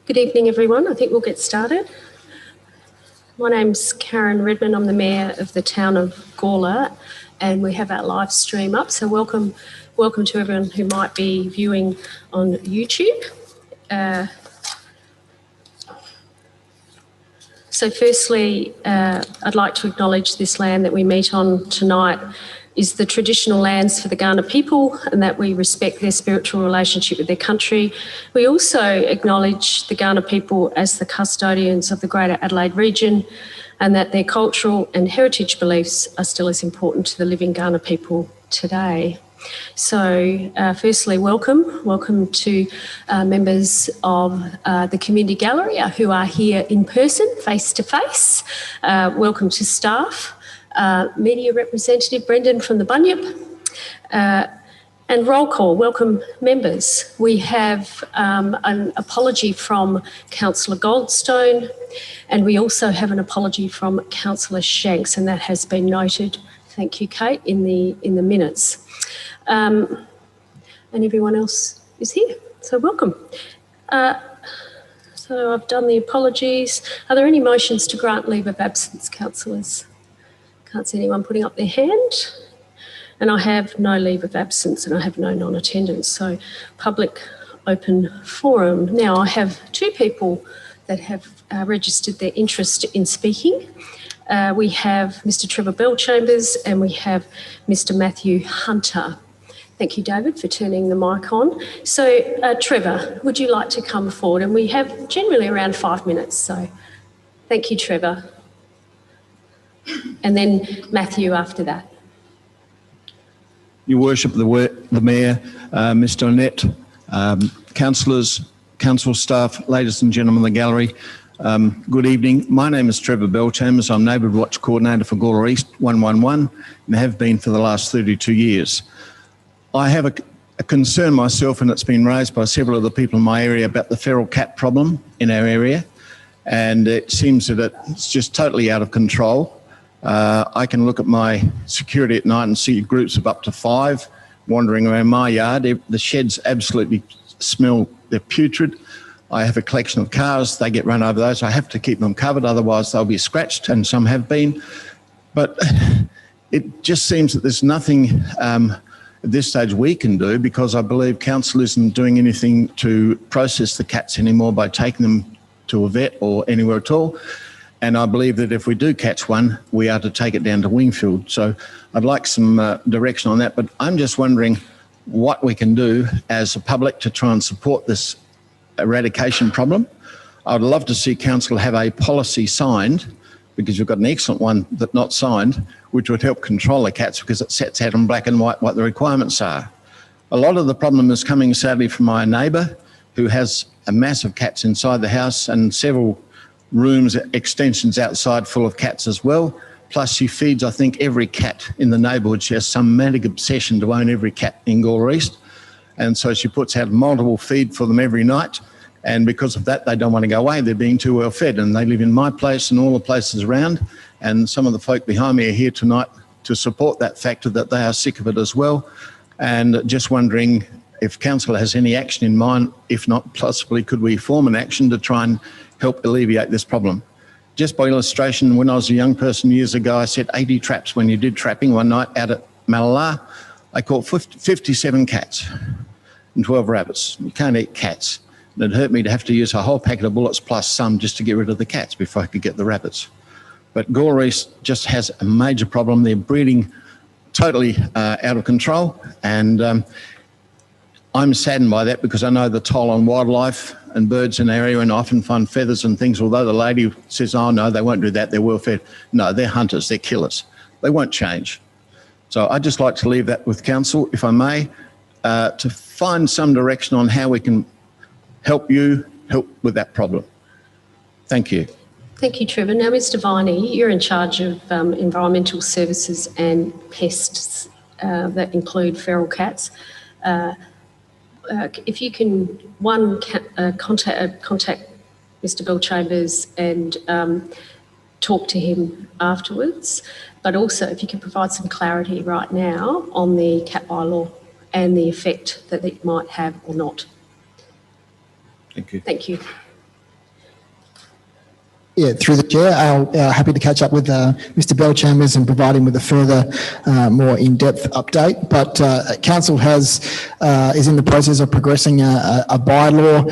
Good evening, everyone. I think we'll get started. My name's Karen Redmond. I'm the Mayor of the town of Gawler, and we have our live stream up. So welcome to everyone who might be viewing on YouTube. So firstly, I'd like to acknowledge this land that we meet on tonight is the traditional lands for the Kaurna people, and that we respect their spiritual relationship with their country. We also acknowledge the Kaurna people as the custodians of the Greater Adelaide region, and that their cultural and heritage beliefs are still as important to the living Kaurna people today. So firstly, welcome to members of the Community Gallery who are here in person, face to face. Welcome to staff. Media representative Brendan from the Bunyip, and roll call. Welcome members. We have an apology from Councillor Goldstone, and we also have an apology from Councillor Shanks, and that has been noted. Thank you, Kate, in the minutes. And everyone else is here, so welcome. So I've done the apologies. Are there any motions to grant leave of absence, councillors? Can't see anyone putting up their hand. And I have no leave of absence and I have no non-attendance. So public open forum. Now I have two people that have registered their interest in speaking. We have Mr. Trevor Bellchambers and we have Mr. Matthew Hunter. Thank you, David, for turning the mic on. So Trevor, would you like to come forward? And we have generally around 5 minutes. So thank you, Trevor. And then Matthew after that. Your Worship, the Mayor, Mr. Annette, councillors, council staff, ladies and gentlemen of the gallery, good evening. My name is Trevor Bellchambers. I'm Neighbourhood Watch Coordinator for Gawler East 111 and have been for the last 32 years. I have a concern myself, and it's been raised by several of the people in my area, about the feral cat problem in our area, and it seems that it's just totally out of control. I can look at my security at night and see groups of up to 5 wandering around my yard. The sheds absolutely smell, they're putrid. I have a collection of cars, they get run over those. I have to keep them covered, otherwise they'll be scratched, and some have been. But it just seems that there's nothing at this stage we can do, because I believe council isn't doing anything to process the cats anymore by taking them to a vet or anywhere at all. And I believe that if we do catch one, we are to take it down to Wingfield. So I'd like some direction on that. But I'm just wondering what we can do as a public to try and support this eradication problem. I'd love to see council have a policy signed, because you've got an excellent one that's not signed, which would help control the cats, because it sets out in black and white what the requirements are. A lot of the problem is coming sadly from my neighbour, who has a mass of cats inside the house and several rooms, extensions outside full of cats as well. Plus she feeds, I think, every cat in the neighbourhood. She has some manic obsession to own every cat in Gawler East. And so she puts out multiple feed for them every night. And because of that, they don't want to go away. They're being too well fed, and they live in my place and all the places around. And some of the folk behind me are here tonight to support that factor, that they are sick of it as well. And just wondering if council has any action in mind. If not, possibly could we form an action to try and help alleviate this problem. Just by illustration, when I was a young person years ago, I set 80 traps when you did trapping one night out at Malala. I caught 57 cats and 12 rabbits. You can't eat cats. And it hurt me to have to use a whole packet of bullets plus some just to get rid of the cats before I could get the rabbits. But Gawler East just has a major problem. They're breeding totally out of control, and I'm saddened by that, because I know the toll on wildlife and birds in the area, and I often find feathers and things, although the lady says, oh no, they won't do that, they're well fed. No, they're hunters, they're killers. They won't change. So I'd just like to leave that with council, if I may, to find some direction on how we can help with that problem. Thank you. Thank you, Trevor. Now, Mr. Viney, you're in charge of environmental services and pests that include feral cats. If you can, contact Mr. Bellchambers and talk to him afterwards, but also if you can provide some clarity right now on the cat bylaw and the effect that it might have or not. Thank you. Thank you. Yeah, through the chair, I'm happy to catch up with Mr. Bell-Chambers and provide him with a further, more in-depth update. But council is in the process of progressing a bylaw.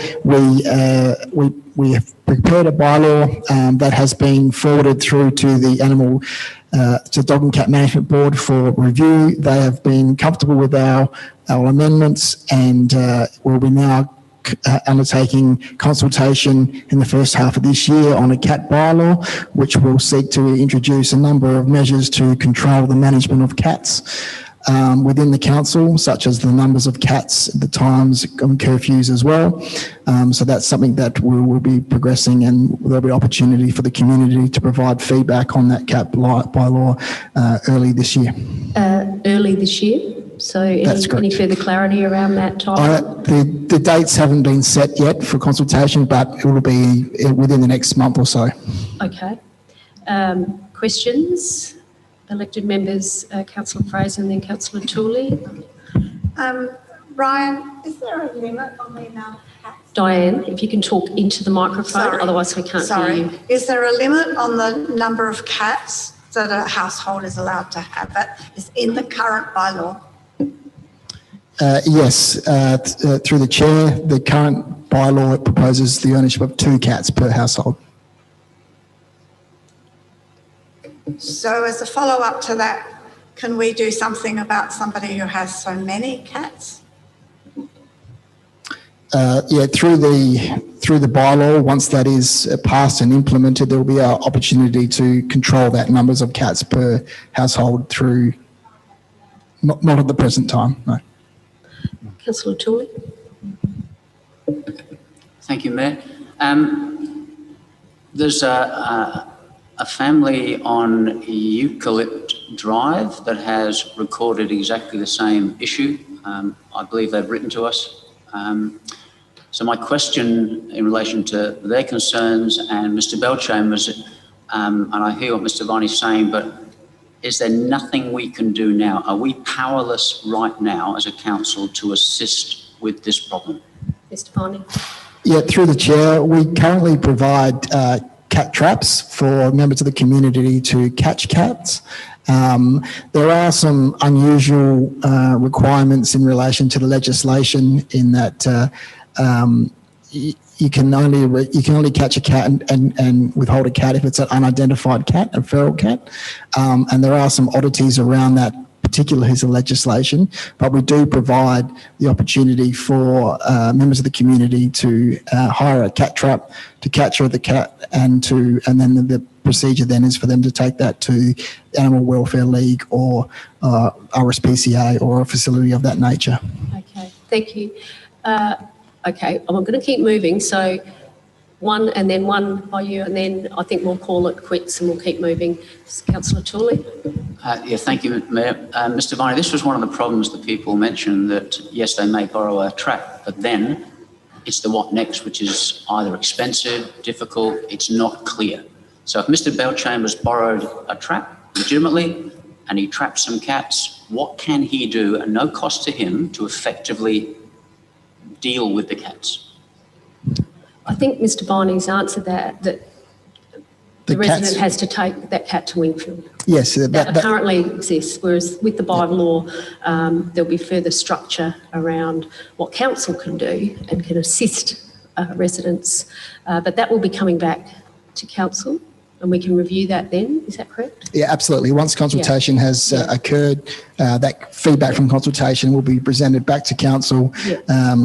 We have prepared a bylaw that has been forwarded through to the to Dog and Cat Management Board for review. They have been comfortable with our amendments, and will be now undertaking consultation in the first half of this year on a cat bylaw, which will seek to introduce a number of measures to control the management of cats within the council, such as the numbers of cats, the times and curfews as well. So that's something that we will be progressing, and there'll be opportunity for the community to provide feedback on that cat bylaw early this year. Early this year? So any further clarity around that time? The dates haven't been set yet for consultation, but it will be within the next month or so. Okay. Questions? Elected members, Councillor Fraser and then Councillor Tooley. Ryan, is there a limit on the amount of cats? Diane, if you can talk into the microphone, otherwise we can't hear you. Is there a limit on the number of cats that a household is allowed to have? That is in the current bylaw. Yes, through the chair, the current bylaw proposes the ownership of 2 cats per household. So as a follow-up to that, can we do something about somebody who has so many cats? Yeah, through the bylaw, once that is passed and implemented, there will be an opportunity to control that numbers of cats per household through, not at the present time, no. Councillor Tooley. Thank you, Mayor. There's a family on Eucalypt Drive that has recorded exactly the same issue. I believe they've written to us. So my question in relation to their concerns and Mr. Bell-Chambers, and I hear what Mr. Viney's saying, but is there nothing we can do now? Are we powerless right now as a council to assist with this problem? Mr. Viney. Yeah, through the chair, we currently provide cat traps for members of the community to catch cats. There are some unusual requirements in relation to the legislation in that you can only catch a cat and withhold a cat if it's an unidentified cat, a feral cat. And there are some oddities around that particular piece of legislation, but we do provide the opportunity for members of the community to hire a cat trap to capture the cat, and then the procedure then is for them to take that to Animal Welfare League or RSPCA or a facility of that nature. Okay, thank you. Okay, I'm going to keep moving. So one and then one by you, and then I think we'll call it quits and we'll keep moving. Councillor Tooley. Yeah, thank you, Mayor. Mr. Viney, this was one of the problems that people mentioned, that yes, they may borrow a trap, but then it's the what next, which is either expensive, difficult, it's not clear. So if Mr. Bell-Chambers borrowed a trap legitimately and he trapped some cats, what can he do at no cost to him to effectively deal with the cats? I think Mr. Viney's answered that the resident has to take that cat to Wingfield. Yes. That currently exists, whereas with the bylaw, there'll be further structure around what council can do and can assist residents. But that will be coming back to council, and we can review that then. Is that correct? Yeah, absolutely. Once consultation has occurred, that feedback from consultation will be presented back to council,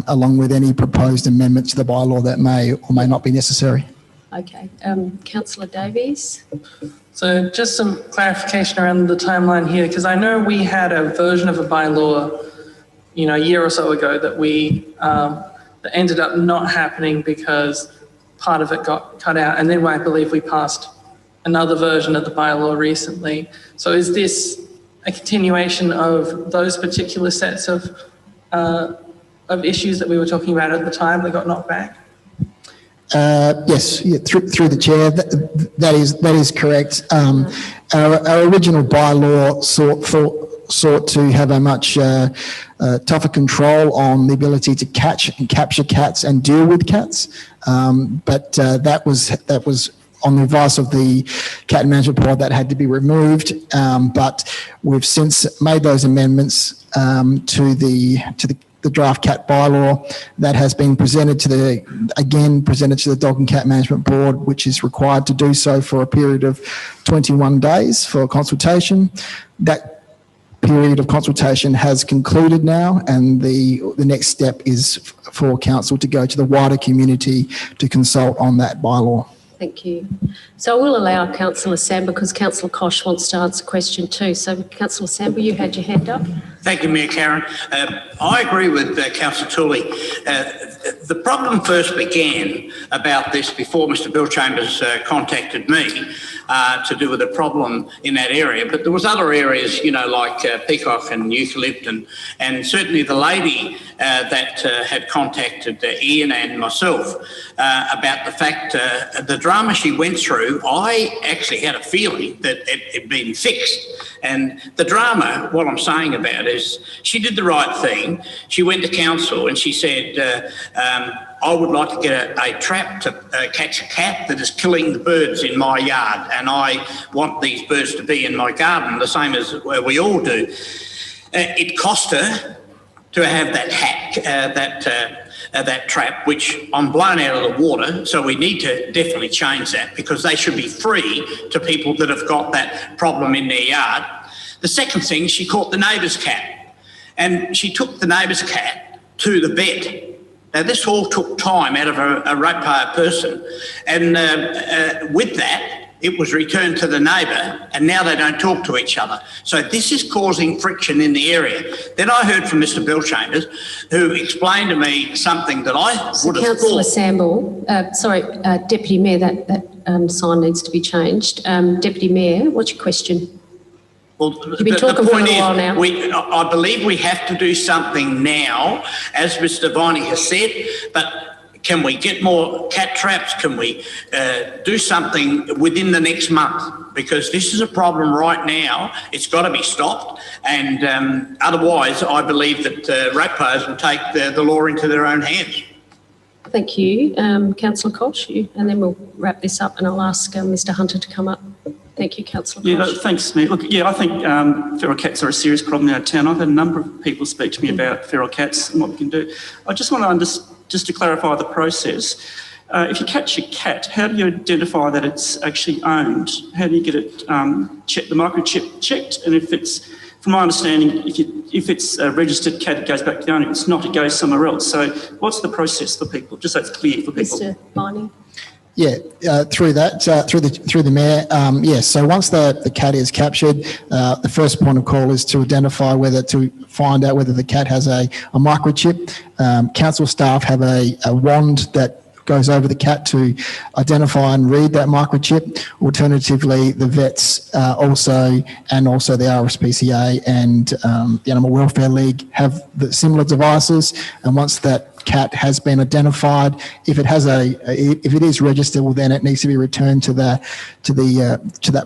along with any proposed amendments to the bylaw that may or may not be necessary. Okay. Councillor Davies. So just some clarification around the timeline here, because I know we had a version of a bylaw, a year or so ago that that ended up not happening because part of it got cut out, and then I believe we passed another version of the bylaw recently. So is this a continuation of those particular sets of issues that we were talking about at the time that got knocked back? Yes, through the chair, that is correct. Our original bylaw sought to have a much tougher control on the ability to catch and capture cats and deal with cats. But that was on the advice of the Cat Management Board that had to be removed. But we've since made those amendments to the draft cat bylaw that has been presented to the Dog and Cat Management Board, which is required to do so for a period of 21 days for consultation. That period of consultation has concluded now, and the next step is for council to go to the wider community to consult on that bylaw. Thank you. So I will allow Councillor Sample, because Councillor Koch wants to answer a question too. So Councillor Sample, you had your hand up. Thank you, Mayor Karen. I agree with Councillor Tooley. The problem first began about this before Mr Bill Chambers contacted me to do with a problem in that area. But there was other areas, you know, like peacock and eucalypt, and certainly the lady that had contacted Ian and myself about the fact, the drama she went through, I actually had a feeling that it had been fixed. And the drama, what I'm saying about is she did the right thing. She went to council and she said, I would like to get a trap to catch a cat that is killing the birds in my yard, and I want these birds to be in my garden, the same as we all do. It cost her to have that trap, which I'm blown out of the water, so we need to definitely change that, because they should be free to people that have got that problem in their yard. The second thing, she caught the neighbour's cat, and she took the neighbour's cat to the vet. Now, this all took time out of a ratepayer person, and with that, it was returned to the neighbour, and now they don't talk to each other. So this is causing friction in the area. Then I heard from Mr Bill Chambers, who explained to me something that I would have Councillor thought... Sample, Deputy Mayor, that sign needs to be changed. Deputy Mayor, what's your question? Well, You've been talking for a while now. I believe we have to do something now, as Mr Viney has said, but can we get more cat traps? Can we do something within the next month? Because this is a problem right now. It's got to be stopped. And otherwise, I believe that ratepayers will take the law into their own hands. Thank you. Councillor Koch, and then we'll wrap this up, and I'll ask Mr Hunter to come up. Thank you, Councillor Koch. Yeah, thanks, Mayor. Look, yeah, I think feral cats are a serious problem in our town. I've had a number of people speak to me about feral cats and what we can do. I just want to just to clarify the process. If you catch a cat, how do you identify that it's actually owned? How do you get it checked, the microchip checked? And if it's, from my understanding, if it's a registered cat, it goes back to the owner. If it's not, it goes somewhere else. So what's the process for people? Just so it's clear for people. Mr Viney. Yeah, through the mayor. Yes. So once the cat is captured, the first point of call is to identify to find out whether the cat has a microchip. Council staff have a wand that goes over the cat to identify and read that microchip. Alternatively, the vets also the RSPCA and the Animal Welfare League have similar devices. And once that cat has been identified, if it is registered, well, then it needs to be returned to that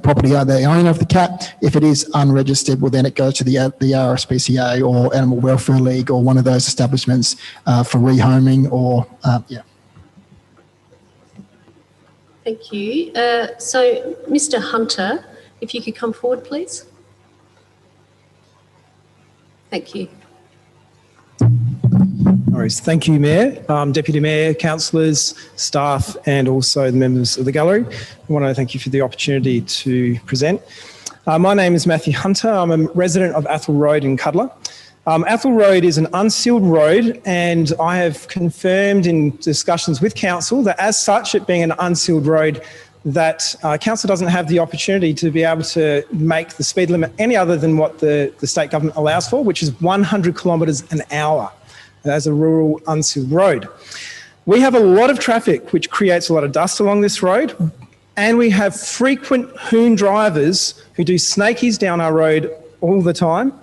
property, the owner of the cat. If it is unregistered, well, then it goes to the RSPCA or Animal Welfare League or one of those establishments for rehoming or yeah. Thank you. So, Mr Hunter, if you could come forward, please. Thank you. No worries. Thank you, Mayor, Deputy Mayor, councillors, staff, and also the members of the gallery. I want to thank you for the opportunity to present. My name is Matthew Hunter. I'm a resident of Athol Road in Cuddler. Athol Road is an unsealed road, and I have confirmed in discussions with council that as such, it being an unsealed road, that council doesn't have the opportunity to be able to make the speed limit any other than what the state government allows for, which is 100 kilometres an hour as a rural unsealed road. We have a lot of traffic, which creates a lot of dust along this road, and we have frequent hoon drivers who do snakies down our road all the time.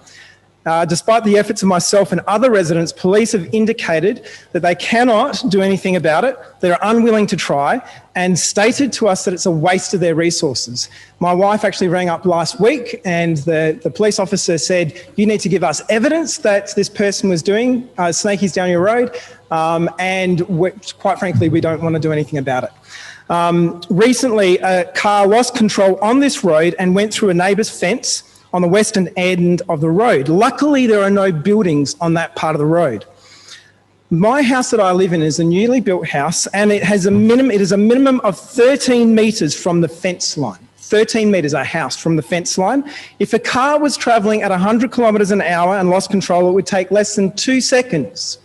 Despite the efforts of myself and other residents, police have indicated that they cannot do anything about it. They're unwilling to try and stated to us that it's a waste of their resources. My wife actually rang up last week and the police officer said, you need to give us evidence that this person was doing snakies down your road, and quite frankly, we don't want to do anything about it. Recently, a car lost control on this road and went through a neighbour's fence on the western end of the road. Luckily, there are no buildings on that part of the road. My house that I live in is a newly built house, and it is a minimum of 13 metres from the fence line. 13 metres a house from the fence line. If a car was travelling at 100 kilometres an hour and lost control, it would take less than 2 seconds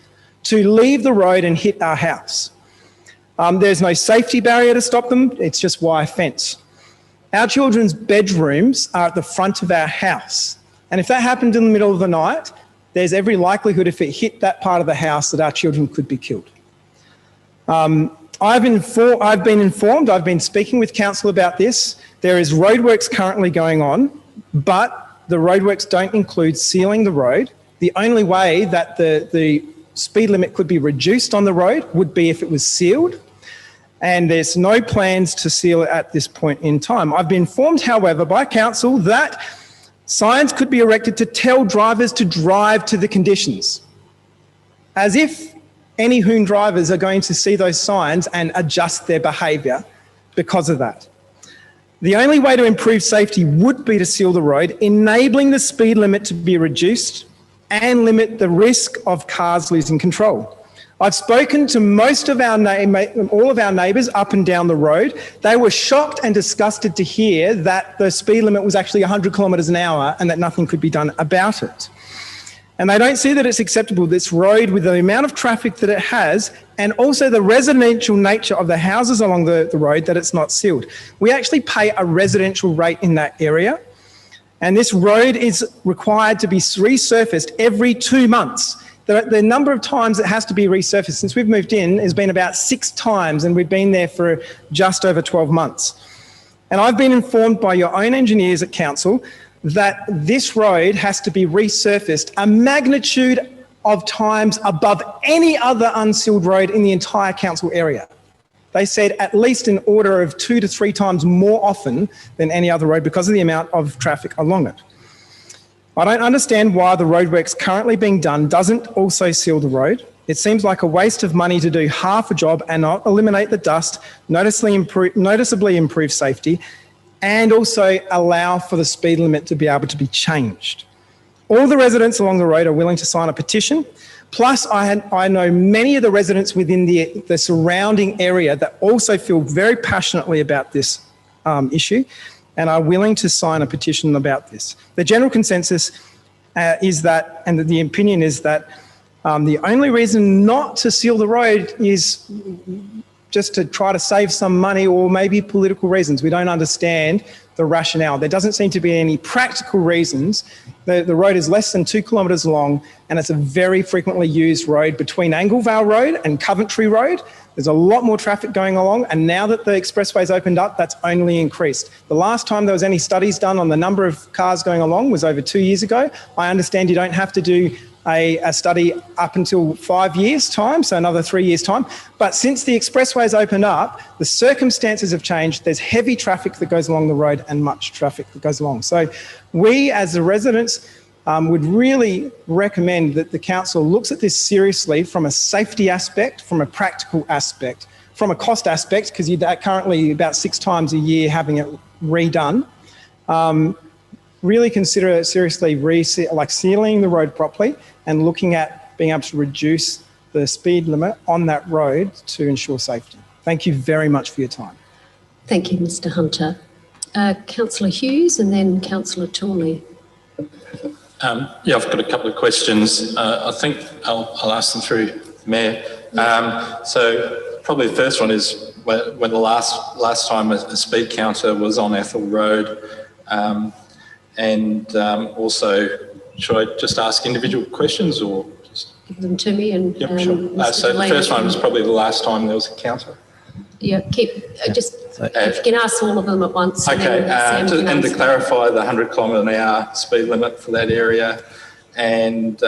to leave the road and hit our house. There's no safety barrier to stop them. It's just wire fence. Our children's bedrooms are at the front of our house. And if that happened in the middle of the night, there's every likelihood if it hit that part of the house that our children could be killed. I've been informed, I've been speaking with council about this. There is roadworks currently going on, but the roadworks don't include sealing the road. The only way that the speed limit could be reduced on the road would be if it was sealed. And there's no plans to seal it at this point in time. I've been informed, however, by council that signs could be erected to tell drivers to drive to the conditions, as if any Hoon drivers are going to see those signs and adjust their behaviour because of that. The only way to improve safety would be to seal the road, enabling the speed limit to be reduced and limit the risk of cars losing control. I've spoken to all of our neighbours up and down the road. They were shocked and disgusted to hear that the speed limit was actually 100 kilometres an hour and that nothing could be done about it. And they don't see that it's acceptable, this road, with the amount of traffic that it has, and also the residential nature of the houses along the road, that it's not sealed. We actually pay a residential rate in that area, and this road is required to be resurfaced every 2 months. The number of times it has to be resurfaced since we've moved in has been about 6 times, and we've been there for just over 12 months. And I've been informed by your own engineers at council that this road has to be resurfaced a magnitude of times above any other unsealed road in the entire council area. They said at least in order of 2 to 3 times more often than any other road because of the amount of traffic along it. I don't understand why the roadworks currently being done doesn't also seal the road. It seems like a waste of money to do half a job and not eliminate the dust, noticeably improve safety, and also allow for the speed limit to be able to be changed. All the residents along the road are willing to sign a petition. Plus, I know many of the residents within the surrounding area that also feel very passionately about this issue and are willing to sign a petition about this. The general consensus is that, and the opinion is that the only reason not to seal the road is just to try to save some money or maybe political reasons. We don't understand the rationale. There doesn't seem to be any practical reasons. The road is less than 2 kilometres long, and it's a very frequently used road between Anglevale Road and Coventry Road. There's a lot more traffic going along, and now that the expressway's opened up, that's only increased. The last time there was any studies done on the number of cars going along was over 2 years ago. I understand you don't have to do a study up until 5 years' time, so another 3 years' time. But since the expressway's opened up, the circumstances have changed. There's heavy traffic that goes along the road and much traffic that goes along. So we, as the residents, would really recommend that the council looks at this seriously from a safety aspect, from a practical aspect, from a cost aspect, because you're currently about 6 times a year having it redone. Really consider seriously sealing the road properly and looking at being able to reduce the speed limit on that road to ensure safety. Thank you very much for your time. Thank you, Mr Hunter. Councillor Hughes and then Councillor Tooley. Yeah, I've got a couple of questions. I think I'll ask them through the Mayor. So probably the first one is when the last time a speed counter was on Ethel Road, and also should I just ask individual questions or just give them to me? And yep, sure. So the first one was probably the last time there was a counter. Yeah, if you can ask all of them at once. Okay, and to clarify the 100 kilometre an hour speed limit for that area, and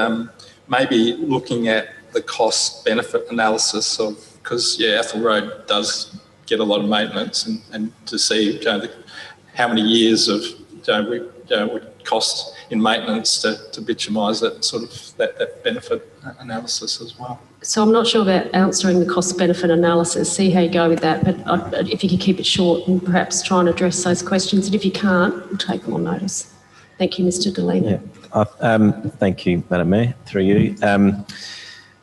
maybe looking at the cost-benefit analysis of, because Athol Road does get a lot of maintenance, and to see how many years of would cost in maintenance to bitumise that sort of that benefit analysis as well. So I'm not sure about answering the cost-benefit analysis. See how you go with that, but if you could keep it short and perhaps try and address those questions, and if you can't, we'll take them on notice. Thank you, Mr. Delina. Yeah. Thank you, Madam Mayor, through you.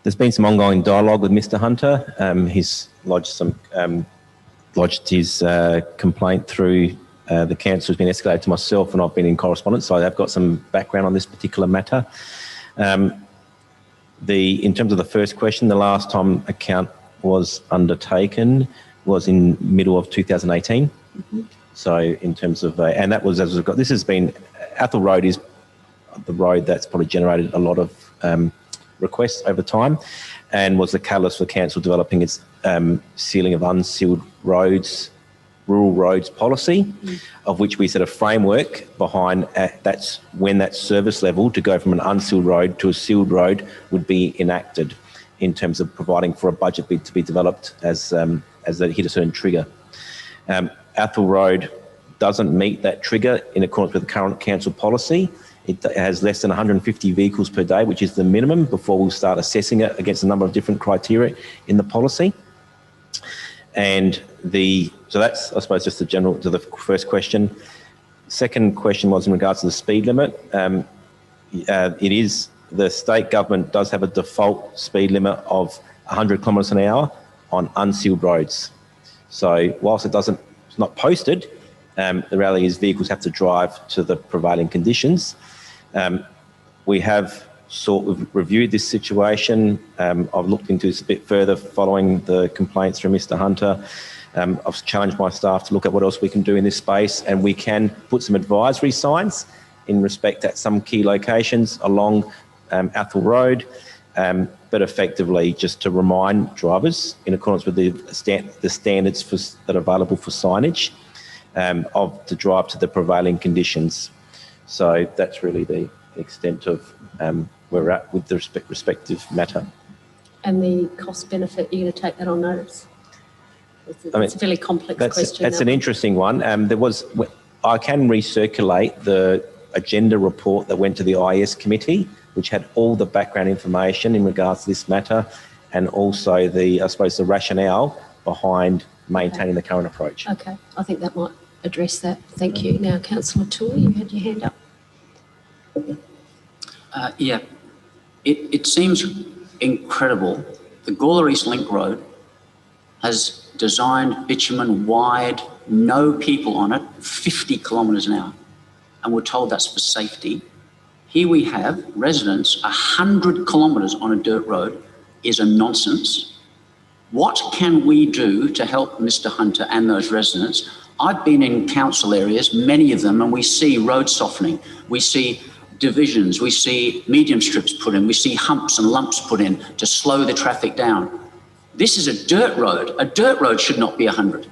There's been some ongoing dialogue with Mr. Hunter. He's lodged his complaint through the council, has been escalated to myself, and I've been in correspondence, so I've got some background on this particular matter. In terms of the first question, the last time a count was undertaken was in middle of 2018. Mm-hmm. So in terms of, and that was, as we've got, this has been, Athol Road is the road that's probably generated a lot of requests over time, and was the catalyst for council developing its sealing of unsealed roads, rural roads policy, of which we set a framework behind. That's when that service level to go from an unsealed road to a sealed road would be enacted, in terms of providing for a budget bid to be developed as they hit a certain trigger. Athol Road doesn't meet that trigger in accordance with the current council policy. It has less than 150 vehicles per day, which is the minimum, before we'll start assessing it against a number of different criteria in the policy. And so that's, I suppose, just the general to the first question. Second question was in regards to the speed limit. It is, the state government does have a default speed limit of 100 kilometres an hour on unsealed roads. So whilst it's not posted, the reality is vehicles have to drive to the prevailing conditions. We have we've reviewed this situation. I've looked into this a bit further following the complaints from Mr. Hunter. I've challenged my staff to look at what else we can do in this space, and we can put some advisory signs in respect at some key locations along Athol Road, but effectively just to remind drivers, in accordance with the standards that are available for signage, to drive to the prevailing conditions. So that's really the extent of where we're at with the respective matter. And the cost benefit, you're going to take that on notice? It's a fairly complex question. That's an interesting one. I can recirculate the agenda report that went to the IS committee, which had all the background information in regards to this matter, and also I suppose the rationale behind maintaining the current approach. Okay, I think that might address that. Thank you. Now, Councillor Toole, you had your hand up. Yeah, it seems incredible. The Gawler East Link Road has designed bitumen wide, no people on it, 50 kilometres an hour. And we're told that's for safety. Here we have residents 100 kilometres on a dirt road is a nonsense. What can we do to help Mr. Hunter and those residents? I've been in council areas, many of them, and we see road softening. We see divisions, we see medium strips put in, we see humps and lumps put in to slow the traffic down. This is a dirt road. A dirt road should not be 100.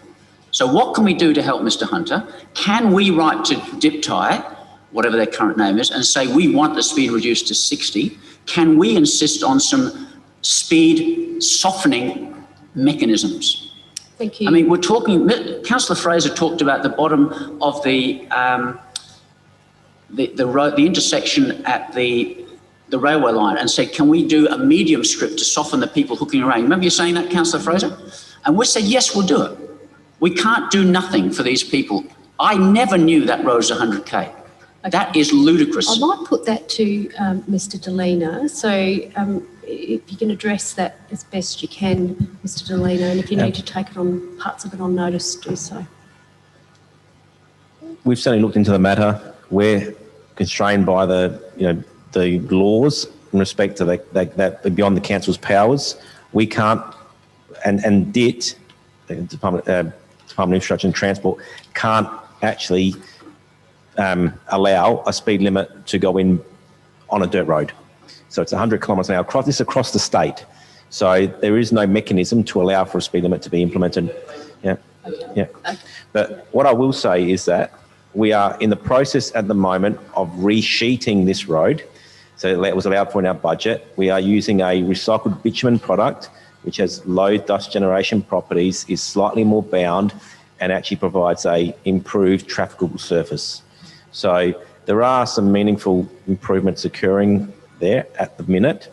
So what can we do to help Mr. Hunter? Can we write to DipTie, whatever their current name is, and say we want the speed reduced to 60? Can we insist on some speed softening mechanisms? Thank you. I mean, we're talking, Councillor Fraser talked about the bottom of the road, the intersection at the railway line, and said, can we do a medium strip to soften the people hooking around? Remember you saying that, Councillor Fraser? And we said, yes, we'll do it. We can't do nothing for these people. I never knew that road was 100k. Okay. That is ludicrous. I might put that to Mr. Delina. So if you can address that as best you can, Mr. Delina, and if you need to take it on parts of it on notice, do so. We've certainly looked into the matter. We're constrained by the laws in respect to that beyond the council's powers. We can't, and DIT, the Department of Infrastructure and Transport, can't actually allow a speed limit to go in on a dirt road. So it's 100 kilometres an hour. This is across the state. So there is no mechanism to allow for a speed limit to be implemented. Yeah, yeah. But what I will say is that we are in the process at the moment of resheeting this road. So that was allowed for in our budget. We are using a recycled bitumen product, which has low dust generation properties, is slightly more bound, and actually provides a improved trafficable surface. So there are some meaningful improvements occurring there at the minute,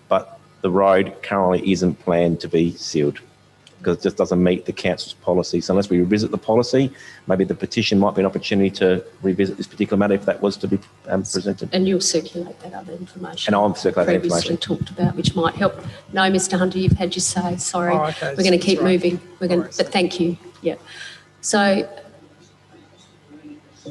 but the road currently isn't planned to be sealed because it just doesn't meet the council's policy. So unless we revisit the policy, maybe the petition might be an opportunity to revisit this particular matter if that was to be presented. And you'll circulate that other information. And I'll circulate that information. Previously talked about, which might help. No, Mr. Hunter, you've had your say. Sorry. Oh, okay. We're going to keep That's right. moving. But thank you. Yeah. So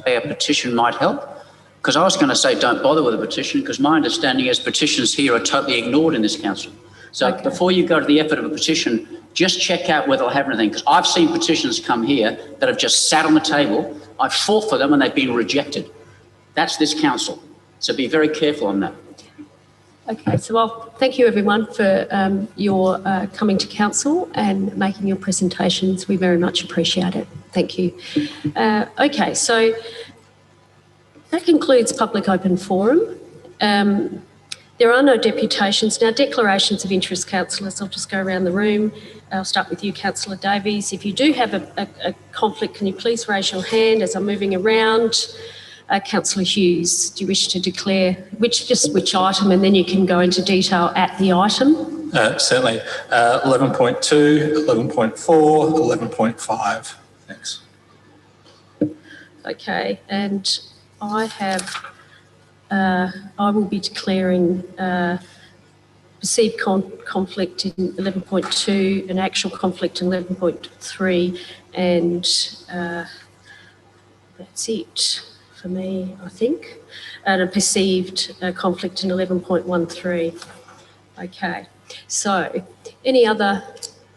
A petition might help? Because I was going to say don't bother with a petition because my understanding is petitions here are totally ignored in this council. So before you go to the effort of a petition, just check out whether they'll have anything. Because I've seen petitions come here that have just sat on the table. I've fought for them and they've been rejected. That's this council. So be very careful on that. okay, so I'll thank you everyone for your coming to council and making your presentations. We very much appreciate it. Thank you. Okay, so that concludes public open forum. There are no deputations. Now, declarations of interest, councillors, I'll just go around the room. I'll start with you, Councillor Davies. If you do have a conflict, can you please raise your hand as I'm moving around? Councillor Hughes, do you wish to declare which item, and then you can go into detail at the item? Certainly. 11.2, 11.4, 11.5. Thanks. Okay, and I will be declaring perceived conflict in 11.2, an actual conflict in 11.3, and that's it for me, I think, and a perceived conflict in 11.13. Okay, so any other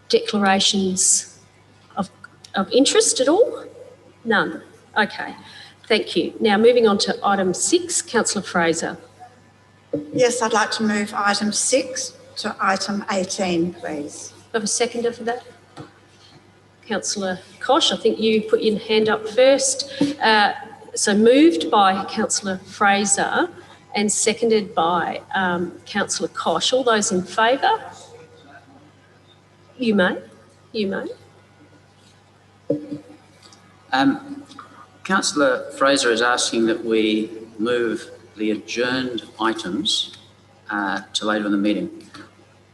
declarations of interest at all? None. Okay. Thank you. Now, moving on to item 6, Councillor Fraser. Yes, I'd like to move item 6 to item 18, please. Do I have a seconder for that? Councillor Kosh, I think you put your hand up first. So moved by Councillor Fraser and seconded by Councillor Kosh. All those in favour? You may. Councillor Fraser is asking that we move the adjourned items to later in the meeting.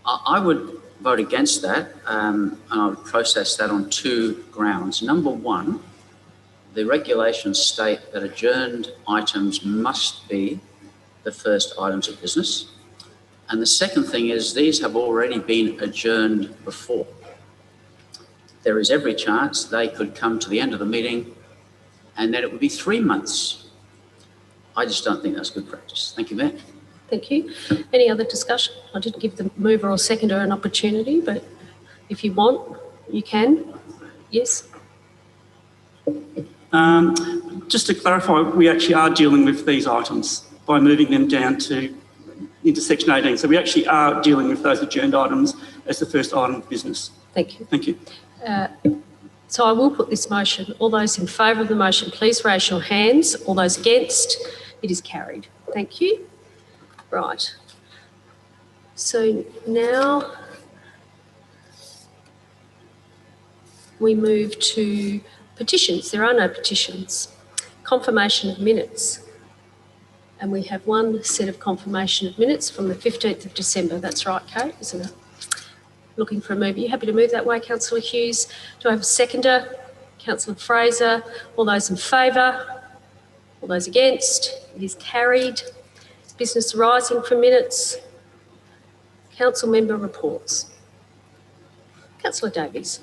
I would vote against that and I would process that on 2 grounds. Number one, the regulations state that adjourned items must be the first items of business. And the second thing is these have already been adjourned before. There is every chance they could come to the end of the meeting and then it would be 3 months. I just don't think that's good practice. Thank you, Mayor. Thank you. Any other discussion? I didn't give the mover or seconder an opportunity, but if you want, you can. Yes? Just to clarify, we actually are dealing with these items by moving them down into section 18. So we actually are dealing with those adjourned items as the first item of business. Thank you. Thank you. So I will put this motion. All those in favour of the motion, please raise your hands. All those against, it is carried. Thank you. Right. So now we move to petitions. There are no petitions. Confirmation of minutes. And we have one set of confirmation of minutes from the 15th of December. That's right, Kate, isn't it? Looking for a move. Are you happy to move that way, Councillor Hughes? Do I have a seconder? Councillor Fraser. All those in favour? All those against? It is carried. Business arising from minutes. Council member reports. Councillor Davies.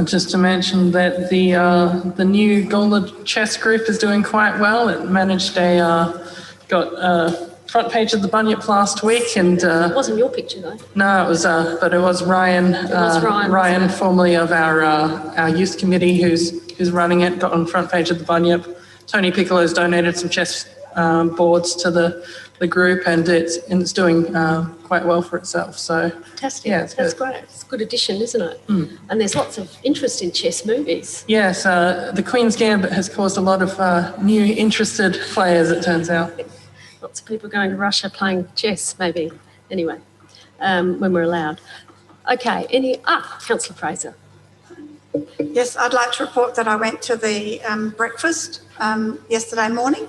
Just to mention that the new Gola chess group is doing quite well. It managed got front page of the Bunyip last week, and It wasn't your picture though. no, it was but it was Ryan. Ryan, formerly of our youth committee, who's running it, got on front page of the Bunyip. Tony Piccolo's donated some chess boards to the group, and it's doing quite well for itself. So Fantastic. yeah, it's That's good. great. It's a good addition, isn't it? And there's lots of interest in chess movies. Yes, the Queen's Gambit has caused a lot of new interested players, it turns out. Lots of people going to Russia playing chess, maybe. Anyway, when we're allowed. Okay, Councillor Fraser. Yes, I'd like to report that I went to the breakfast yesterday morning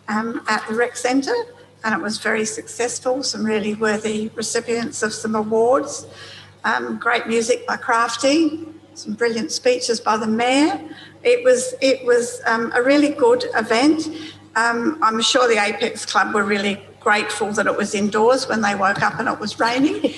at the rec centre, and it was very successful. Some really worthy recipients of some awards. Great music by Crafty, some brilliant speeches by the Mayor. It was a really good event. I'm sure the Apex Club were really grateful that it was indoors when they woke up and it was raining.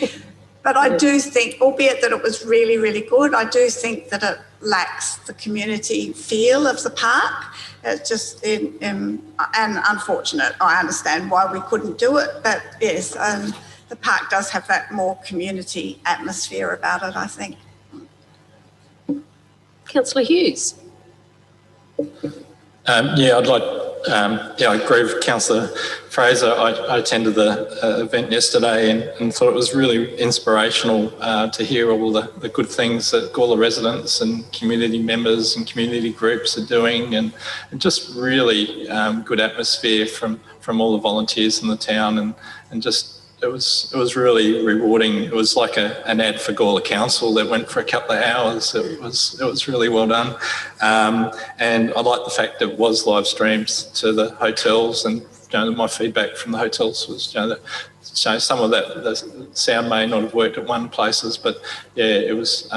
But I do think, albeit that it was really, really good, I do think that it lacks the community feel of the park. It's just, and unfortunate, I understand why we couldn't do it, but yes, the park does have that more community atmosphere about it, I think. Councillor Hughes. I agree with Councillor Fraser. I attended the event yesterday and thought it was really inspirational to hear all the good things that Gawler residents and community members and community groups are doing, and just really good atmosphere from all the volunteers in the town, and just it was really rewarding. It was like an ad for Gawler Council that went for a couple of hours. It was really well done, and I like the fact that it was live streams to the hotels. And my feedback from the hotels was that some of that the sound may not have worked at one places, but yeah, it was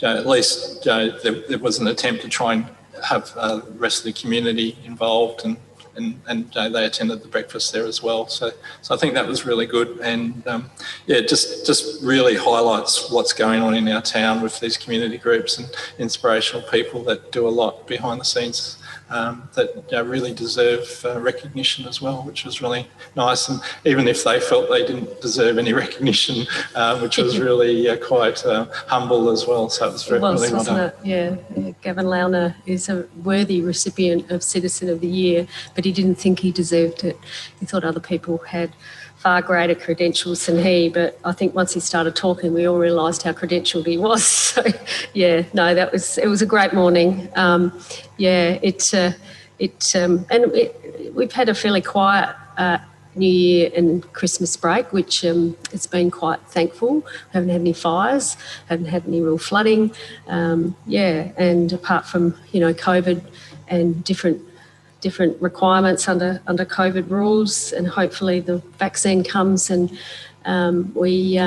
at least there was an attempt to try and have the rest of the community involved, and they attended the breakfast there as well. So I think that was really good, and just really highlights what's going on in our town with these community groups and inspirational people that do a lot behind the scenes that really deserve recognition as well, which was really nice. And even if they felt they didn't deserve any recognition, which was really quite humble as well. So it was really well done. Yeah, Gavin Lowner is a worthy recipient of Citizen of the Year, but he didn't think he deserved it. He thought other people had far greater credentials than he, but I think once he started talking, we all realised how credentialed he was. So, yeah, no, it was a great morning. We've had a fairly quiet New Year and Christmas break, which it's been quite thankful. We haven't had any fires, haven't had any real flooding, and apart from COVID and different requirements under COVID rules, and hopefully the vaccine comes and we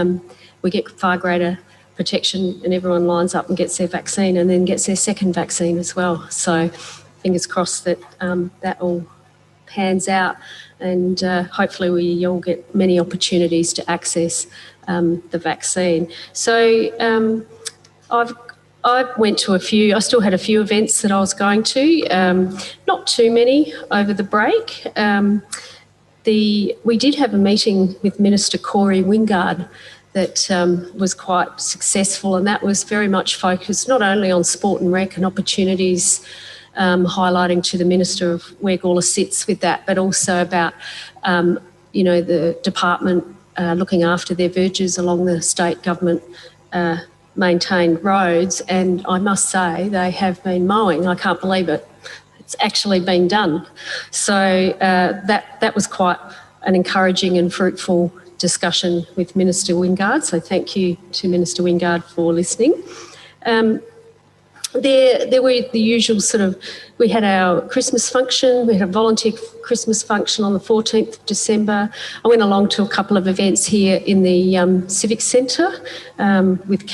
get far greater protection and everyone lines up and gets their vaccine and then gets their second vaccine as well. So fingers crossed that that all pans out, and hopefully we all get many opportunities to access the vaccine. So I went to I still had a few events that I was going to, not too many over the break. We did have a meeting with Minister Corey Wingard that was quite successful, and that was very much focused not only on sport and rec and opportunities, highlighting to the Minister of where Gawler sits with that, but also about, the department looking after their verges along the state government maintained roads, and I must say they have been mowing. I can't believe it. It's actually been done. So that was quite an encouraging and fruitful discussion with Minister Wingard. So thank you to Minister Wingard for listening. There were the usual we had our Christmas function, we had a volunteer Christmas function on the 14th of December. I went along to a couple of events here in the Civic Centre with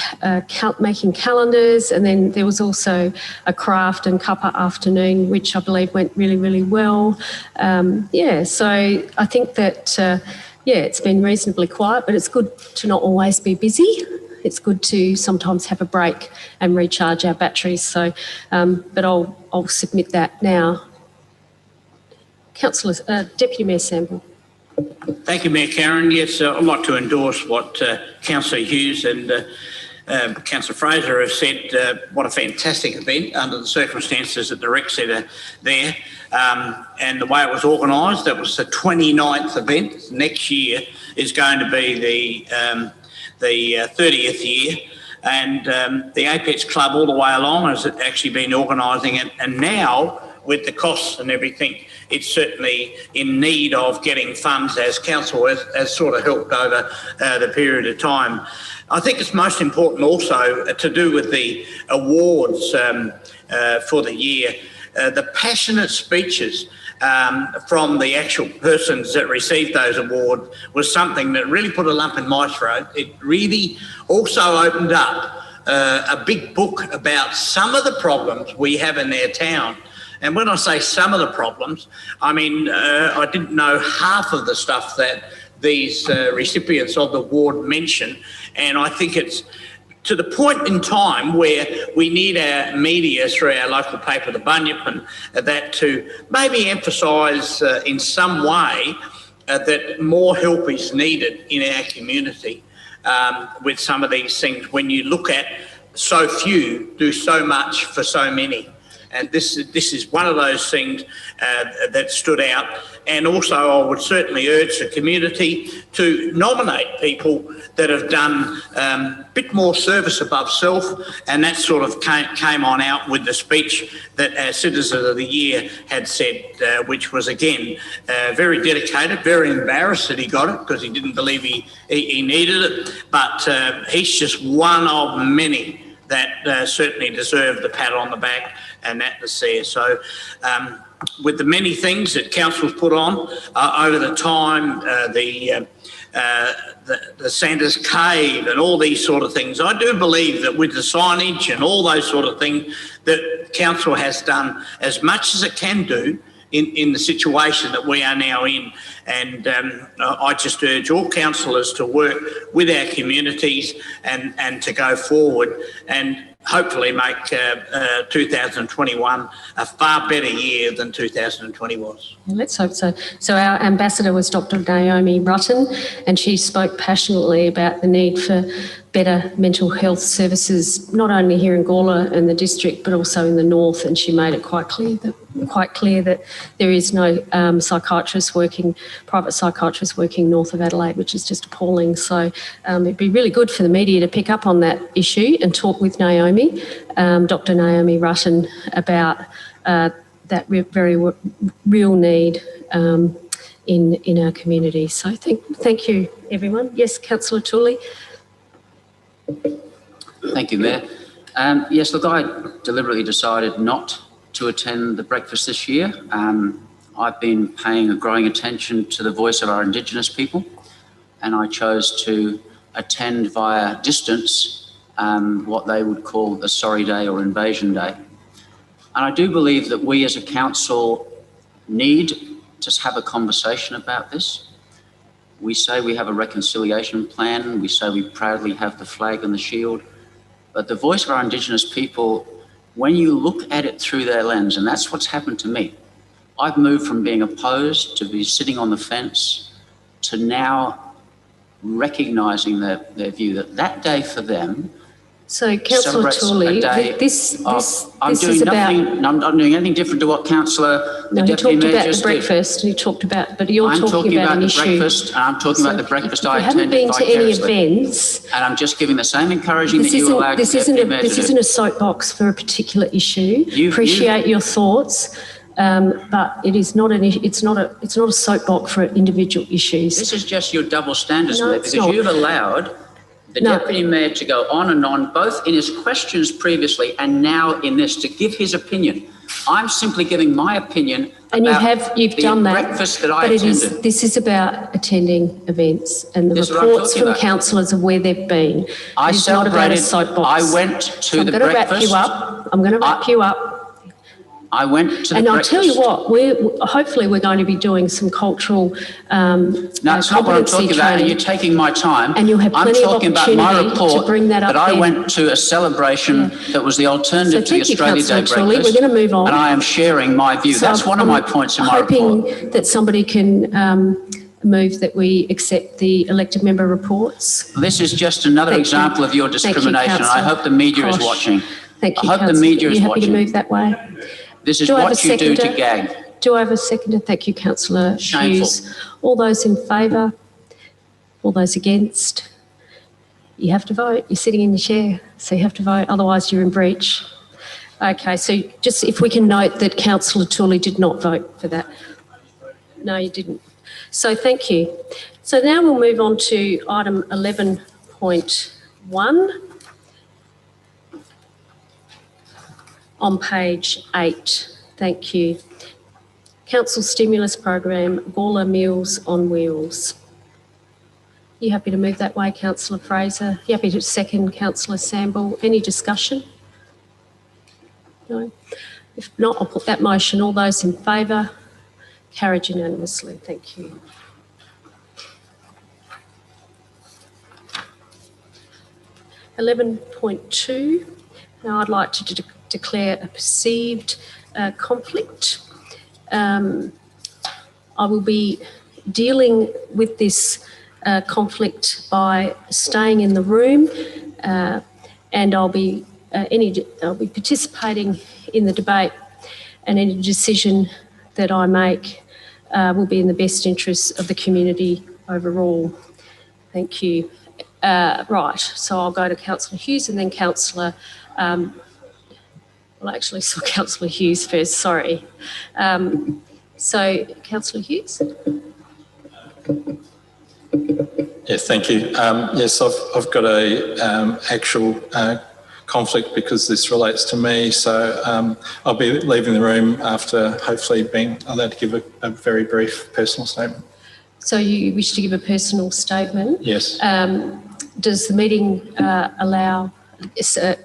making calendars, and then there was also a craft and cuppa afternoon, which I believe went really, really well. So I think that, it's been reasonably quiet, but it's good to not always be busy. It's good to sometimes have a break and recharge our batteries. So, but I'll submit that now. Deputy Mayor Sample. Thank you, Mayor Karen. Yes, I'd like to endorse what Councillor Hughes and Councillor Fraser have said. What a fantastic event under the circumstances at the rec centre there. And the way it was organised, that was the 29th event. Next year is going to be the 30th year, and the Apex Club all the way along has actually been organising it, and now with the costs and everything it's certainly in need of getting funds, as council has sort of helped over the period of time. I think it's most important also to do with the awards for the year. The passionate speeches from the actual persons that received those awards was something that really put a lump in my throat. It really also opened up a big book about some of the problems we have in their town. And when I say some of the problems, I mean, I didn't know half of the stuff that these recipients of the award mentioned. And I think it's to the point in time where we need our media through our local paper, The Bunyip, and that to maybe emphasise in some way that more help is needed in our community with some of these things when you look at so few do so much for so many. And this is one of those things that stood out. And also I would certainly urge the community to nominate people that have done a bit more service above self, and that sort of came on out with the speech that our Citizen of the Year had said, which was again very dedicated, very embarrassed that he got it because he didn't believe he needed it, but he's just one of many that certainly deserve the pat on the back and that was there. So with the many things that council's put on over the time, the Sanders Cave and all these sort of things, I do believe that with the signage and all those sort of things that council has done as much as it can do in the situation that we are now in. And I just urge all councillors to work with our communities and to go forward and hopefully make 2021 a far better year than 2020 was. Let's hope so. So our ambassador was Dr. Naomi Rutten, and she spoke passionately about the need for better mental health services, not only here in Gawler and the district, but also in the north. And she made it quite clear that there is no private psychiatrist working north of Adelaide, which is just appalling. So it'd be really good for the media to pick up on that issue and talk with Naomi, Dr. Naomi Rutten, about that very real need in our community. So thank you, everyone. Yes, Councillor Tooley. Thank you, Mayor. Yes, look, I deliberately decided not to attend the breakfast this year. I've been paying a growing attention to the voice of our Indigenous people, and I chose to attend via distance what they would call the Sorry Day or Invasion Day. And I do believe that we as a council need to have a conversation about this. We say we have a reconciliation plan. We say we proudly have the flag and the shield. But the voice of our Indigenous people, when you look at it through their lens, and that's what's happened to me. I've moved from being opposed to be sitting on the fence to now recognising their view that day for them. So, Councillor Tooley, this is about... I'm not doing anything different to what Councillor No, he talked about the breakfast. He talked about, but you're talking about an issue. I'm talking about the breakfast I attended. You haven't been to any events. And I'm just giving the same encouraging that you allowed This isn't a soapbox for a particular issue. Appreciate your thoughts. But it is not it's not a soapbox for individual issues. This is just your double standards, Mayor, because you've allowed the Deputy Mayor to go on and on, both in his questions previously and now in this, to give his opinion. I'm simply giving my opinion and about you've done that, breakfast that I attended. This is about attending events and the reports from councillors of where they've been. It's not about a soapbox. I went to the breakfast. I'm going to wrap you up. I went to the and breakfast. I'll tell you what, hopefully we're going to be doing some cultural That's not what I'm talking about, and you're taking my time. And you'll have plenty of opportunity my report to bring that up I went to a celebration that was the alternative to the Australia Day breakfast. We're going to move on. And I am sharing my view. That's one of my points in my report. I'm hoping that somebody can move that we accept the elected member reports. This is just another example of your discrimination, and I hope the media is watching. Thank you, I hope the media is watching. Are you happy to move that way? This is what you do to gag. Do I have a seconder? Thank you, Councillor Hughes. All those in favour? All those against? You have to vote. You're sitting in your chair, so you have to vote. Otherwise, you're in breach. Okay, so just if we can note that Councillor Tooley did not vote for that. No, you didn't. So thank you. So now we'll move on to item 11.1 on page 8. Thank you. Council Stimulus Program, Gawler Meals on Wheels. You happy to move that way, Councillor Fraser? You happy to second, Councillor Samble? Any discussion? No? If not, I'll put that motion. All those in favour? Carried unanimously. Thank you. (11.2). Now I'd like to declare a perceived conflict. I will be dealing with this conflict by staying in the room, and I'll be participating in the debate, and any decision that I make will be in the best interests of the community overall. Thank you. Right, so I'll go to Councillor Hughes and then Councillor, well, I actually saw Councillor Hughes first, sorry. So, Councillor Hughes. Yes, thank you. Yes, I've got a actual conflict because this relates to me. So I'll be leaving the room after hopefully being allowed to give a very brief personal statement. So you wish to give a personal statement? Yes. Does the meeting allow,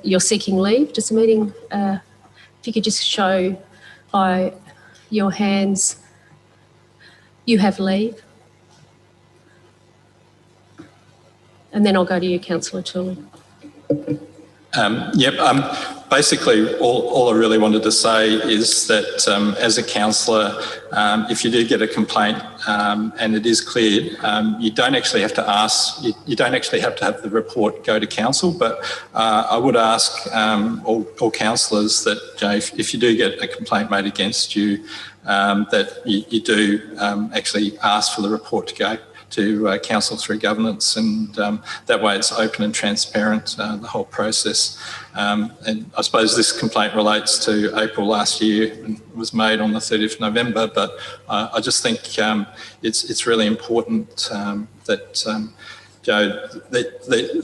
you're seeking leave? Does the meeting, if you could just show by your hands, you have leave? And then I'll go to you, Councillor Tooley. Basically, all I really wanted to say is that as a councillor, if you do get a complaint and it is cleared, you don't actually have to ask, you don't actually have to have the report go to council, but I would ask all councillors that if you do get a complaint made against you, that you do actually ask for the report to go to council through governance, and that way it's open and transparent, the whole process. And I suppose this complaint relates to April last year and was made on the 30th of November, but I just think it's really important that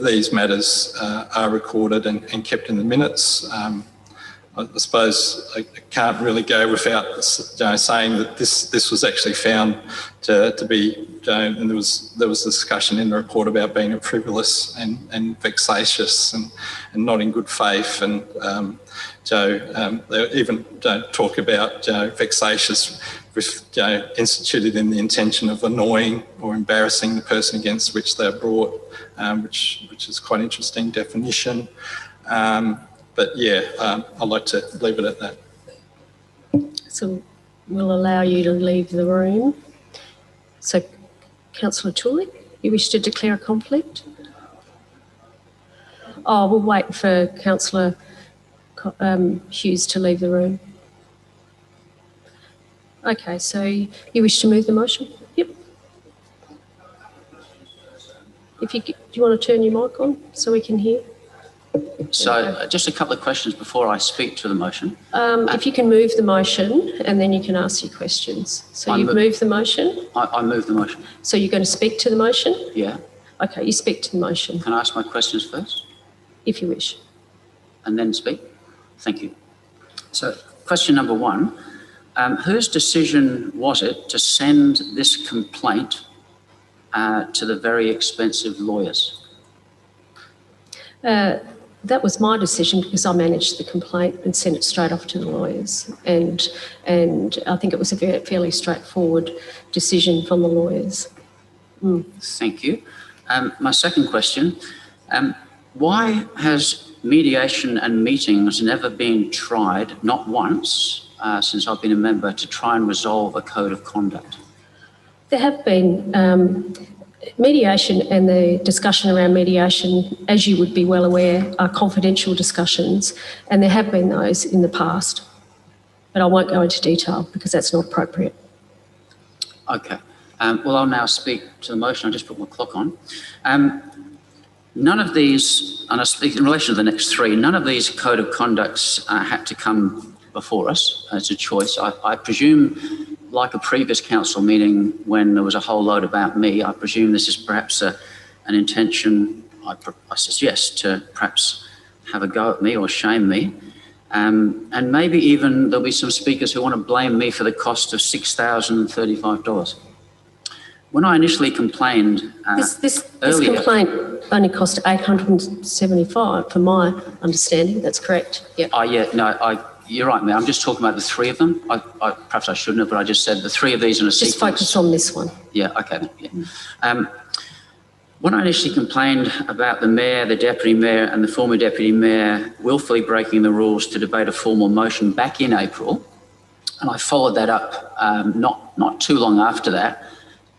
these matters are recorded and kept in the minutes. I suppose I can't really go without saying that this was actually found to be, and there was discussion in the report about being frivolous and vexatious and not in good faith, and they even talk about vexatious instituted in the intention of annoying or embarrassing the person against which they're brought, which is quite interesting definition. But yeah, I'd like to leave it at that. So we'll allow you to leave the room. So, Councillor Tooley, you wish to declare a conflict? Oh, we'll wait for Councillor Hughes to leave the room. Okay, so you wish to move the motion? Yep. Do you want to turn your mic on so we can hear? So just a couple of questions before I speak to the motion. If you can move the motion and then you can ask your questions. So you've moved the motion? I moved the motion. So you're going to speak to the motion? Yeah. Okay, you speak to the motion. Can I ask my questions first? If you wish. And then speak? Thank you. So question number one, whose decision was it to send this complaint to the very expensive lawyers? That was my decision because I managed the complaint and sent it straight off to the lawyers. And I think it was a fairly straightforward decision from the lawyers. Thank you. My second question, why has mediation and meetings never been tried, not once, since I've been a member, to try and resolve a code of conduct? There have been mediation, and the discussion around mediation, as you would be well aware, are confidential discussions, and there have been those in the past. But I won't go into detail because that's not appropriate. Okay. Well, I'll now speak to the motion. I just put my clock on. None of these, and I speak in relation to the next three, none of these code of conducts had to come before us as a choice. I presume like a previous council meeting when there was a whole load about me, I presume this is perhaps an intention, I suggest, to perhaps have a go at me or shame me. And maybe even there'll be some speakers who want to blame me for the cost of $6,035. When I initially complained This earlier, complaint only cost $875, from my understanding. That's correct. Yep. You're right, Mayor. I'm just talking about the three of them. Perhaps I shouldn't have, but I just said the three of these in a sequence. Just focus on this one. Yeah, okay. Yeah. When I initially complained about the Mayor, the Deputy Mayor and the former Deputy Mayor willfully breaking the rules to debate a formal motion back in April, and I followed that up not too long after that,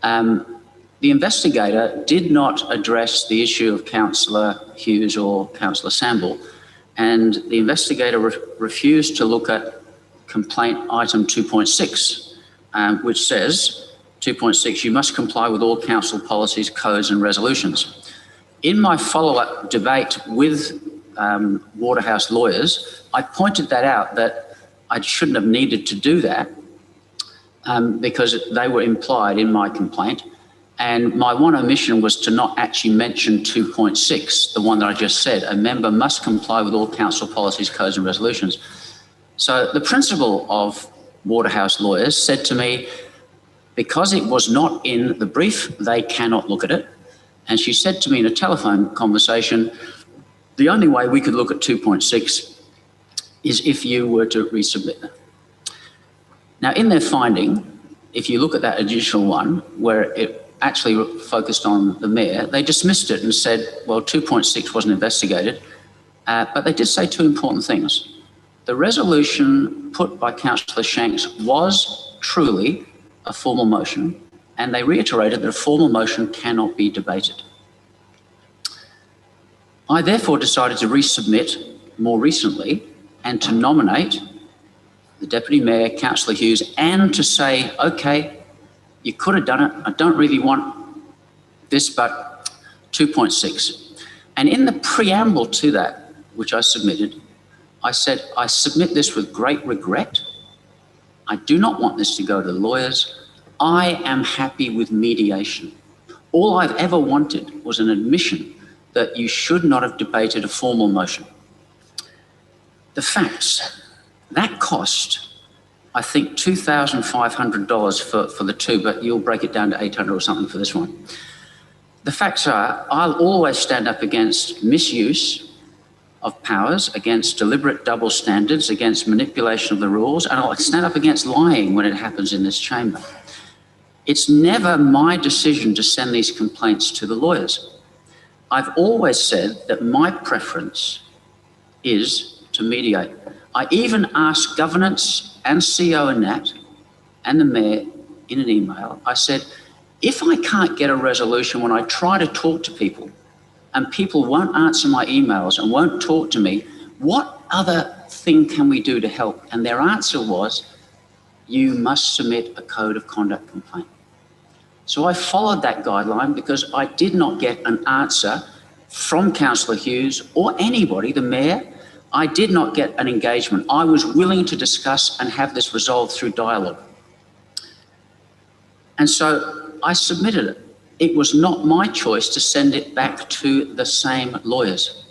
the investigator did not address the issue of Councillor Hughes or Councillor Samble, and the investigator refused to look at complaint item 2.6, which says, 2.6, you must comply with all council policies, codes and resolutions. In my follow-up debate with Waterhouse lawyers, I pointed that out, that I shouldn't have needed to do that because they were implied in my complaint. And my one omission was to not actually mention 2.6, the one that I just said, a member must comply with all council policies, codes and resolutions. So the principal of Waterhouse lawyers said to me, because it was not in the brief, they cannot look at it. And she said to me in a telephone conversation, the only way we could look at 2.6 is if you were to resubmit it. Now, in their finding, if you look at that additional one, where it actually focused on the Mayor, they dismissed it and said, well, 2.6 wasn't investigated. But they did say two important things. The resolution put by Councillor Shanks was truly a formal motion, and they reiterated that a formal motion cannot be debated. I therefore decided to resubmit more recently and to nominate the Deputy Mayor, Councillor Hughes, and to say, okay, you could have done it. I don't really want this, but 2.6. And in the preamble to that, which I submitted, I said, I submit this with great regret. I do not want this to go to the lawyers. I am happy with mediation. All I've ever wanted was an admission that you should not have debated a formal motion. The facts, that cost, I think, $2,500 for the two, but you'll break it down to $800 or something for this one. The facts are, I'll always stand up against misuse of powers, against deliberate double standards, against manipulation of the rules, and I'll stand up against lying when it happens in this chamber. It's never my decision to send these complaints to the lawyers. I've always said that my preference is to mediate. I even asked governance and CEO and Nat and the Mayor in an email. I said, if I can't get a resolution when I try to talk to people and people won't answer my emails and won't talk to me, what other thing can we do to help? And their answer was, you must submit a code of conduct complaint. So I followed that guideline because I did not get an answer from Councillor Hughes or anybody, the Mayor. I did not get an engagement. I was willing to discuss and have this resolved through dialogue. And so I submitted it. It was not my choice to send it back to the same lawyers.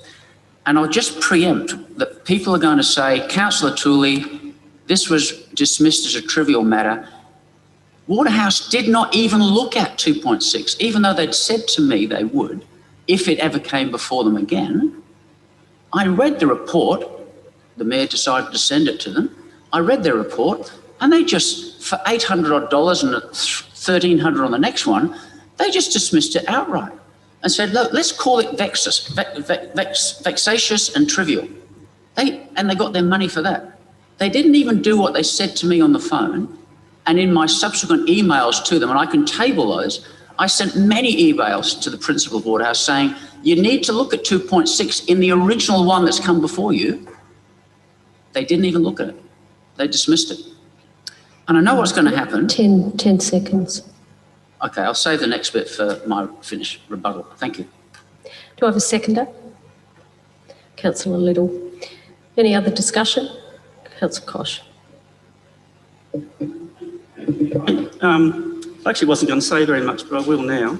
And I'll just preempt that people are going to say, Councillor Tooley, this was dismissed as a trivial matter. Waterhouse did not even look at 2.6, even though they'd said to me they would, if it ever came before them again. I read the report. The Mayor decided to send it to them. I read their report, and they just, for $800 odd and $1,300 on the next one, they just dismissed it outright and said, look, let's call it vexatious and trivial. And they got their money for that. They didn't even do what they said to me on the phone. And in my subsequent emails to them, and I can table those, I sent many emails to the principal of Waterhouse saying, you need to look at 2.6 in the original one that's come before you. They didn't even look at it. They dismissed it. And I know what's going to happen. 10 seconds. Okay, I'll save the next bit for my finished rebuttal. Thank you. Do I have a seconder? Councillor Little. Any other discussion? Councillor Kosh. I actually wasn't going to say very much, but I will now.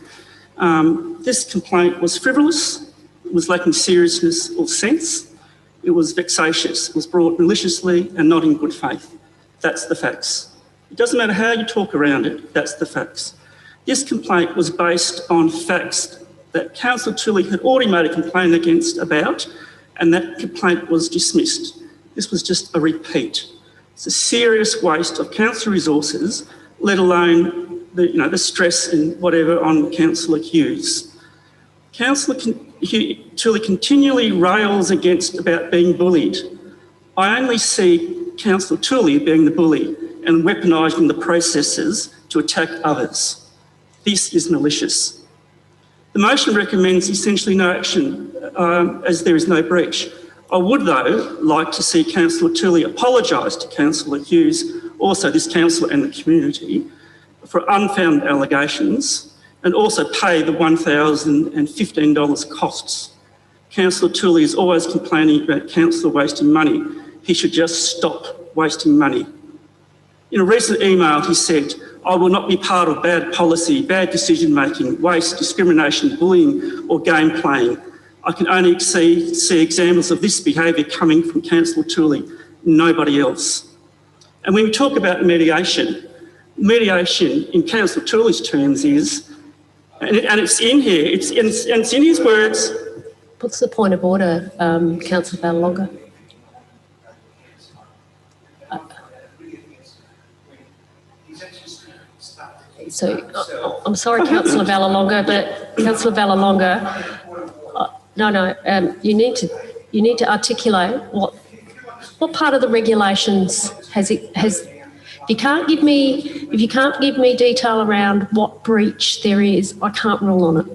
This complaint was frivolous, it was lacking seriousness or sense, it was vexatious, it was brought maliciously and not in good faith. That's the facts. It doesn't matter how you talk around it, that's the facts. This complaint was based on facts that Councillor Tully had already made a complaint about, and that complaint was dismissed. This was just a repeat. It's a serious waste of council resources, let alone the stress and whatever on Councillor Hughes. Councillor Tully continually rails about being bullied. I only see Councillor Tully being the bully and weaponising the processes to attack others. This is malicious. The motion recommends essentially no action as there is no breach. I would, though, like to see Councillor Tully apologise to Councillor Hughes, also this councillor and the community, for unfounded allegations, and also pay the $1,015 costs. Councillor Tully is always complaining about councillor wasting money. He should just stop wasting money. In a recent email, he said, "I will not be part of bad policy, bad decision-making, waste, discrimination, bullying or game playing. I can only see examples of this behaviour coming from Councillor Tully, nobody else." And when we talk about mediation in Councillor Tully's terms is, and it's in here, it's in his words. What's the point of order, Councillor Ballalonga? So, I'm sorry, Councillor Ballalonga, but Councillor Ballalonga, you need to articulate what part of the regulations has. If you can't give me detail around what breach there is, I can't rule on it.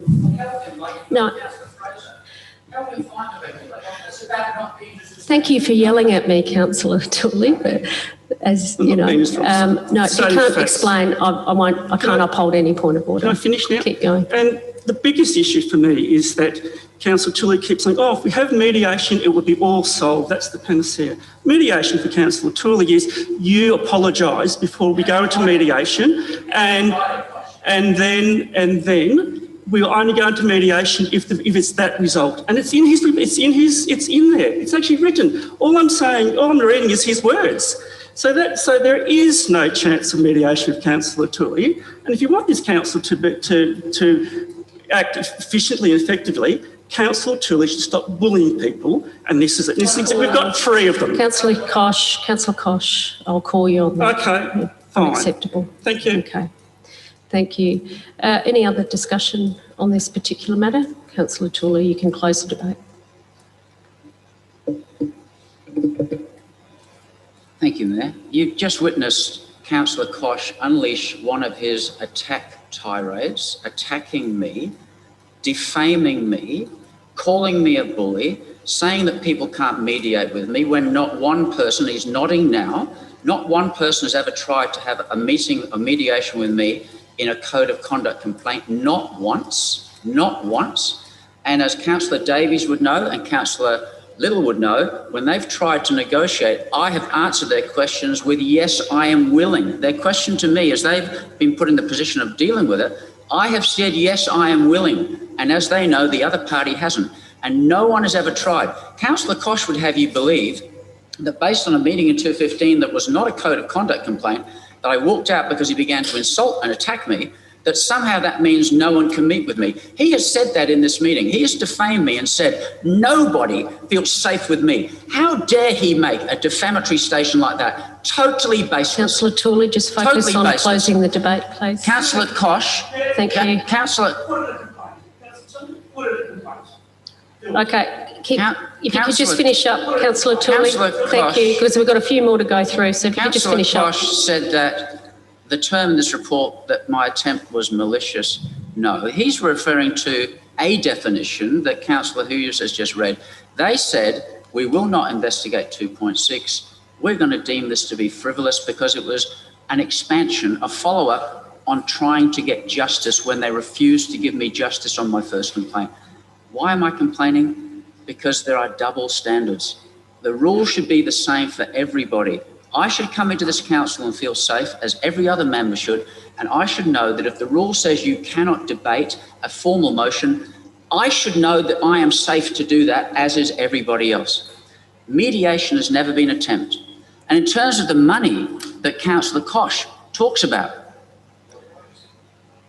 No. Thank you for yelling at me, Councillor Tully, but as you know, no, you can't explain. I can't uphold any point of order. Can I finish now? Keep going. And the biggest issue for me is that Councillor Tully keeps saying, "Oh, if we have mediation, it would be all solved. That's the panacea." Mediation for Councillor Tully is you apologise before we go into mediation, and then we will only go into mediation if it's that result. And it's in there. It's actually written. All I'm reading is his words. So there is no chance of mediation with Councillor Tully. And if you want this council to act efficiently and effectively, Councillor Tully should stop bullying people. And this is it. We've got 3 of them. Councillor Koch, I'll call you on that. Okay, fine. Unacceptable. Thank you. Okay. Thank you. Any other discussion on this particular matter? Councillor Tully, you can close the debate. Thank you, Mayor. You've just witnessed Councillor Koch unleash one of his attack tirades, attacking me, defaming me, calling me a bully, saying that people can't mediate with me when not one person, he's nodding now, not one person has ever tried to have a meeting of mediation with me in a code of conduct complaint, not once. And as Councillor Davies would know and Councillor Little would know, when they've tried to negotiate, I have answered their questions with, yes, I am willing. Their question to me, as they've been put in the position of dealing with it, I have said, yes, I am willing. And as they know, the other party hasn't. And no one has ever tried. Councillor Koch would have you believe that based on a meeting in 2015 that was not a code of conduct complaint, that I walked out because he began to insult and attack me, that somehow that means no one can meet with me. He has said that in this meeting. He has defamed me and said, nobody feels safe with me. How dare he make a defamatory statement like that? Totally baseless. Councillor Tully, just focus Totally on baseless. closing the debate, please. Councillor Koch. Thank you. Councillor. Okay, if you could just Councillor- finish up, Councillor Tully. Councillor Thank Koch. you, because we've got a few more to go through, so if you could just Councillor finish up. Koch said that the term in this report that my attempt was malicious. No, he's referring to a definition that Councillor Hughes has just read. They said, we will not investigate 2.6. We're going to deem this to be frivolous because it was an expansion, a follow-up on trying to get justice when they refused to give me justice on my first complaint. Why am I complaining? Because there are double standards. The rules should be the same for everybody. I should come into this council and feel safe, as every other member should, and I should know that if the rule says you cannot debate a formal motion, I should know that I am safe to do that, as is everybody else. Mediation has never been attempted. And in terms of the money that Councillor Koch talks about,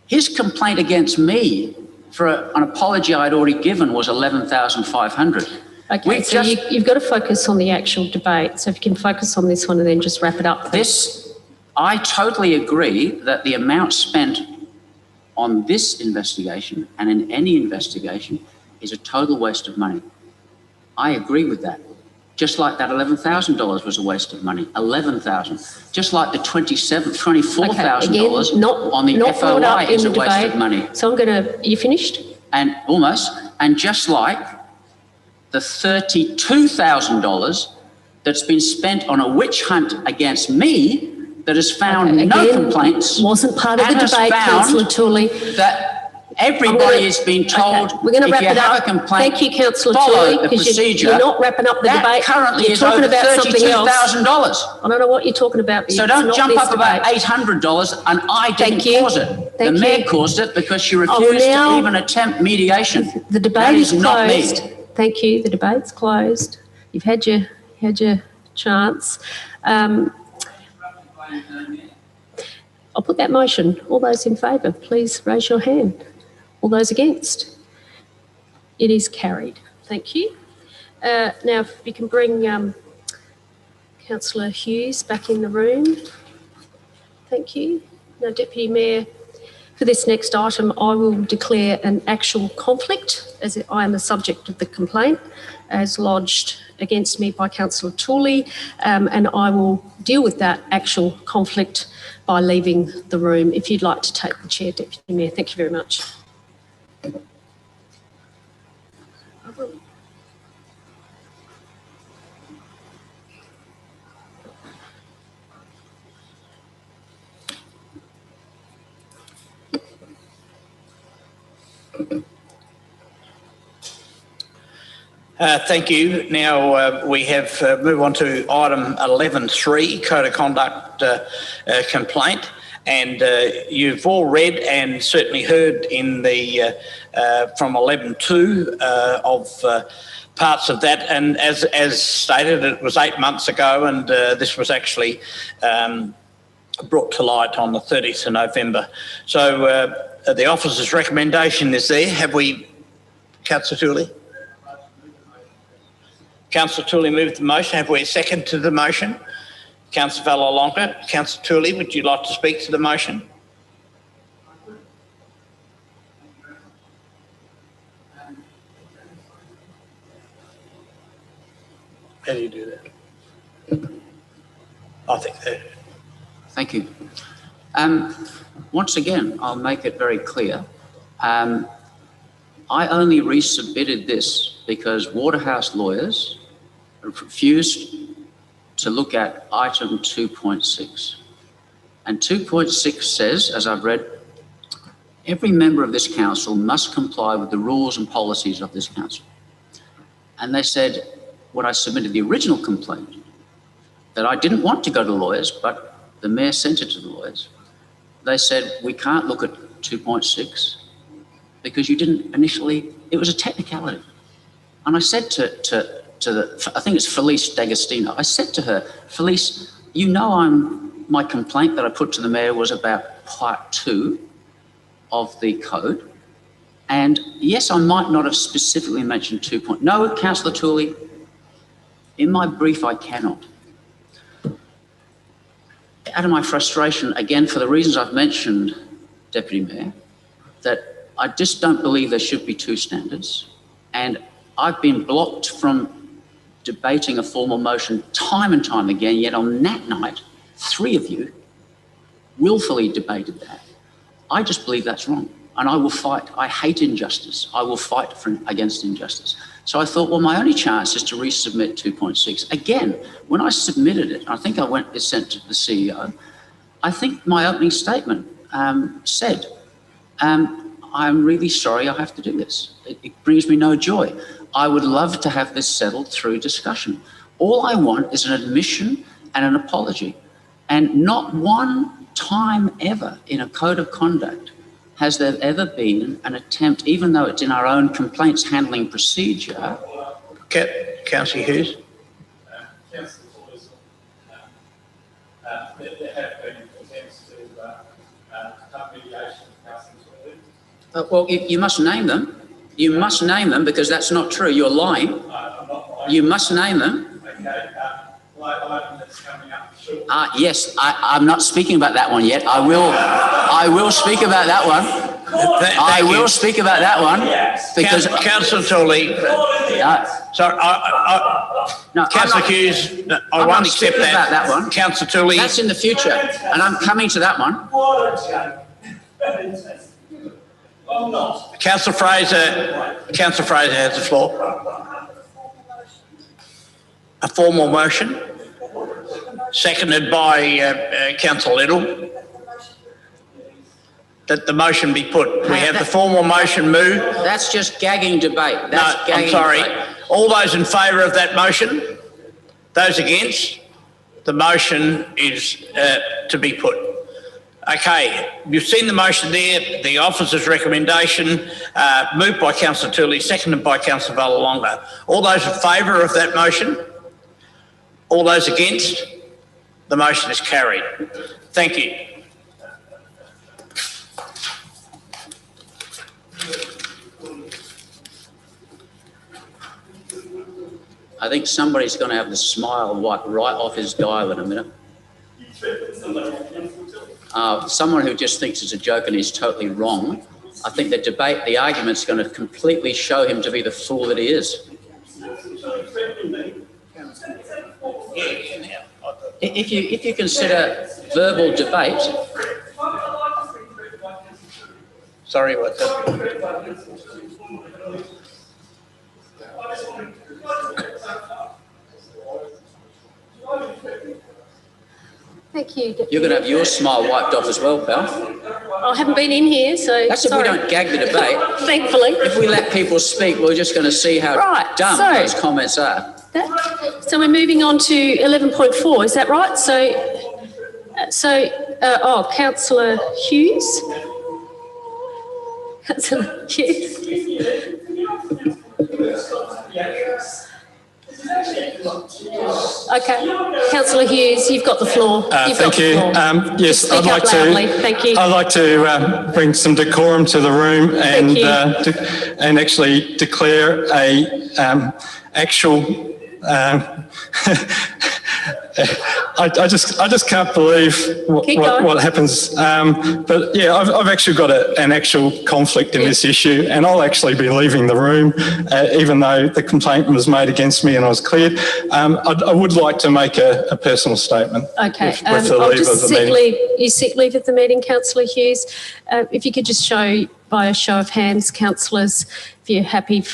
his complaint against me for an apology I'd already given was $11,500. Okay, so you've got to focus on the actual debate. So if you can focus on this one and then just wrap it up. I totally agree that the amount spent on this investigation and in any investigation is a total waste of money. I agree with that. Just like that $11,000 was a waste of money. $11,000. Just like the $24,000 on the FOI is a waste of money. So I'm going to, you finished? And almost, and just like the $32,000 that's been spent on a witch hunt against me that has found no complaints. Wasn't part of the debate, Councillor Tooley. That everybody has been told, we're going to wrap it up. Complaint, thank you, Councillor follow Tooley, the procedure. You're not wrapping up the debate. Currently you're is talking over about something else. $32,000. I don't know what you're talking about. So don't jump up about $800 and I didn't cause it. The mayor caused it because she refused to even attempt mediation. The debate is closed. Thank you. The debate's closed. You've had your chance. I'll put that motion. All those in favour, please raise your hand. All those against? It is carried. Thank you. Now, if we can bring Councillor Hughes back in the room. Thank you. Now, Deputy Mayor, for this next item, I will declare an actual conflict, as I am the subject of the complaint, as lodged against me by Councillor Tooley, and I will deal with that actual conflict by leaving the room. If you'd like to take the chair, Deputy Mayor. Thank you very much. Thank you. Now we have move on to item 11.3, Code of Conduct complaint. And you've all read and certainly heard in the from 11.2 of parts of that. And as stated, it was 8 months ago, and this was actually brought to light on the 30th of November. So the officer's recommendation is there. Have we, Councillor Tooley? Councillor Tooley moved the motion. Have we a second to the motion? Councillor Vallelonga. Councillor Tooley, would you like to speak to the motion? How do you do that? I think that. Thank you. Once again, I'll make it very clear. I only resubmitted this because Waterhouse lawyers refused to look at item 2.6. And 2.6 says, as I've read, every member of this council must comply with the rules and policies of this council. And they said, when I submitted the original complaint, that I didn't want to go to lawyers, but the mayor sent it to the lawyers. They said, we can't look at 2.6 because you didn't initially, it was a technicality. And I said to the, I think it's Felice D'Agostino, I said to her, Felice, you know my complaint that I put to the mayor was about part 2 of the code. And yes, I might not have specifically mentioned 2. No, Councillor Tooley, in my brief, I cannot. Out of my frustration, again, for the reasons I've mentioned, Deputy Mayor, that I just don't believe there should be 2 standards. And I've been blocked from debating a formal motion time and time again, yet on that night, 3 of you willfully debated that. I just believe that's wrong. And I will fight. I hate injustice. I will fight against injustice. So I thought, well, my only chance is to resubmit 2.6. Again, when I submitted it, I think it sent to the CEO, I think my opening statement said, I'm really sorry I have to do this. It brings me no joy. I would love to have this settled through discussion. All I want is an admission and an apology. And not one time ever in a code of conduct has there ever been an attempt, even though it's in our own complaints handling procedure. Councillor Hughes. Councillor Toys, there have been attempts to have mediation with Councillor Toys. Well, you must name them. You must name them, because that's not true. You're lying. I'm not lying. You must name them. Okay, item that's coming up shortly. Yes, I'm not speaking about that one yet. I will speak about that one. I will speak about that one, because Councillor Tooley. Sorry, no, Councillor Hughes, I won't accept that. About that one. Councillor Tooley. That's in the future, and I'm coming to that one. I'm not. Councillor Fraser has the floor. A formal motion, seconded by Councillor Little. That the motion be put. We have the formal motion moved. That's just gagging debate. I'm sorry. All those in favour of that motion? Those against? The motion is to be put. Okay, you've seen the motion there, the officer's recommendation, moved by Councillor Tooley, seconded by Councillor Valalonga. All those in favour of that motion? All those against? The motion is carried. Thank you. I think somebody's going to have the smile wiped right off his dial in a minute. Someone who just thinks it's a joke and is totally wrong. I think the argument's going to completely show him to be the fool that he is. If you consider verbal debate. Sorry, what's that? Thank you. Deputy. You're going to have your smile wiped off as well, pal. I haven't been in here, so That's sorry. if we don't gag the debate. Thankfully. If we let people speak, we're just going to see how dumb those comments are. So we're moving on to 11.4, is that right? Councillor Hughes. Councillor Hughes. Okay, Councillor Hughes, you've got the floor. Thank you. Yes, I'd like loudly. Thank you. I'd like to bring some decorum to the room and actually declare a actual. I just can't believe what happens. But yeah, I've actually got an actual conflict in this issue, and I'll actually be leaving the room, even though the complaint was made against me and I was cleared. I would like to make a personal statement. Okay, with the leave of the meeting. You seek leave of the meeting, Councillor Hughes. If you could just show by a show of hands, councillors, if you're happy.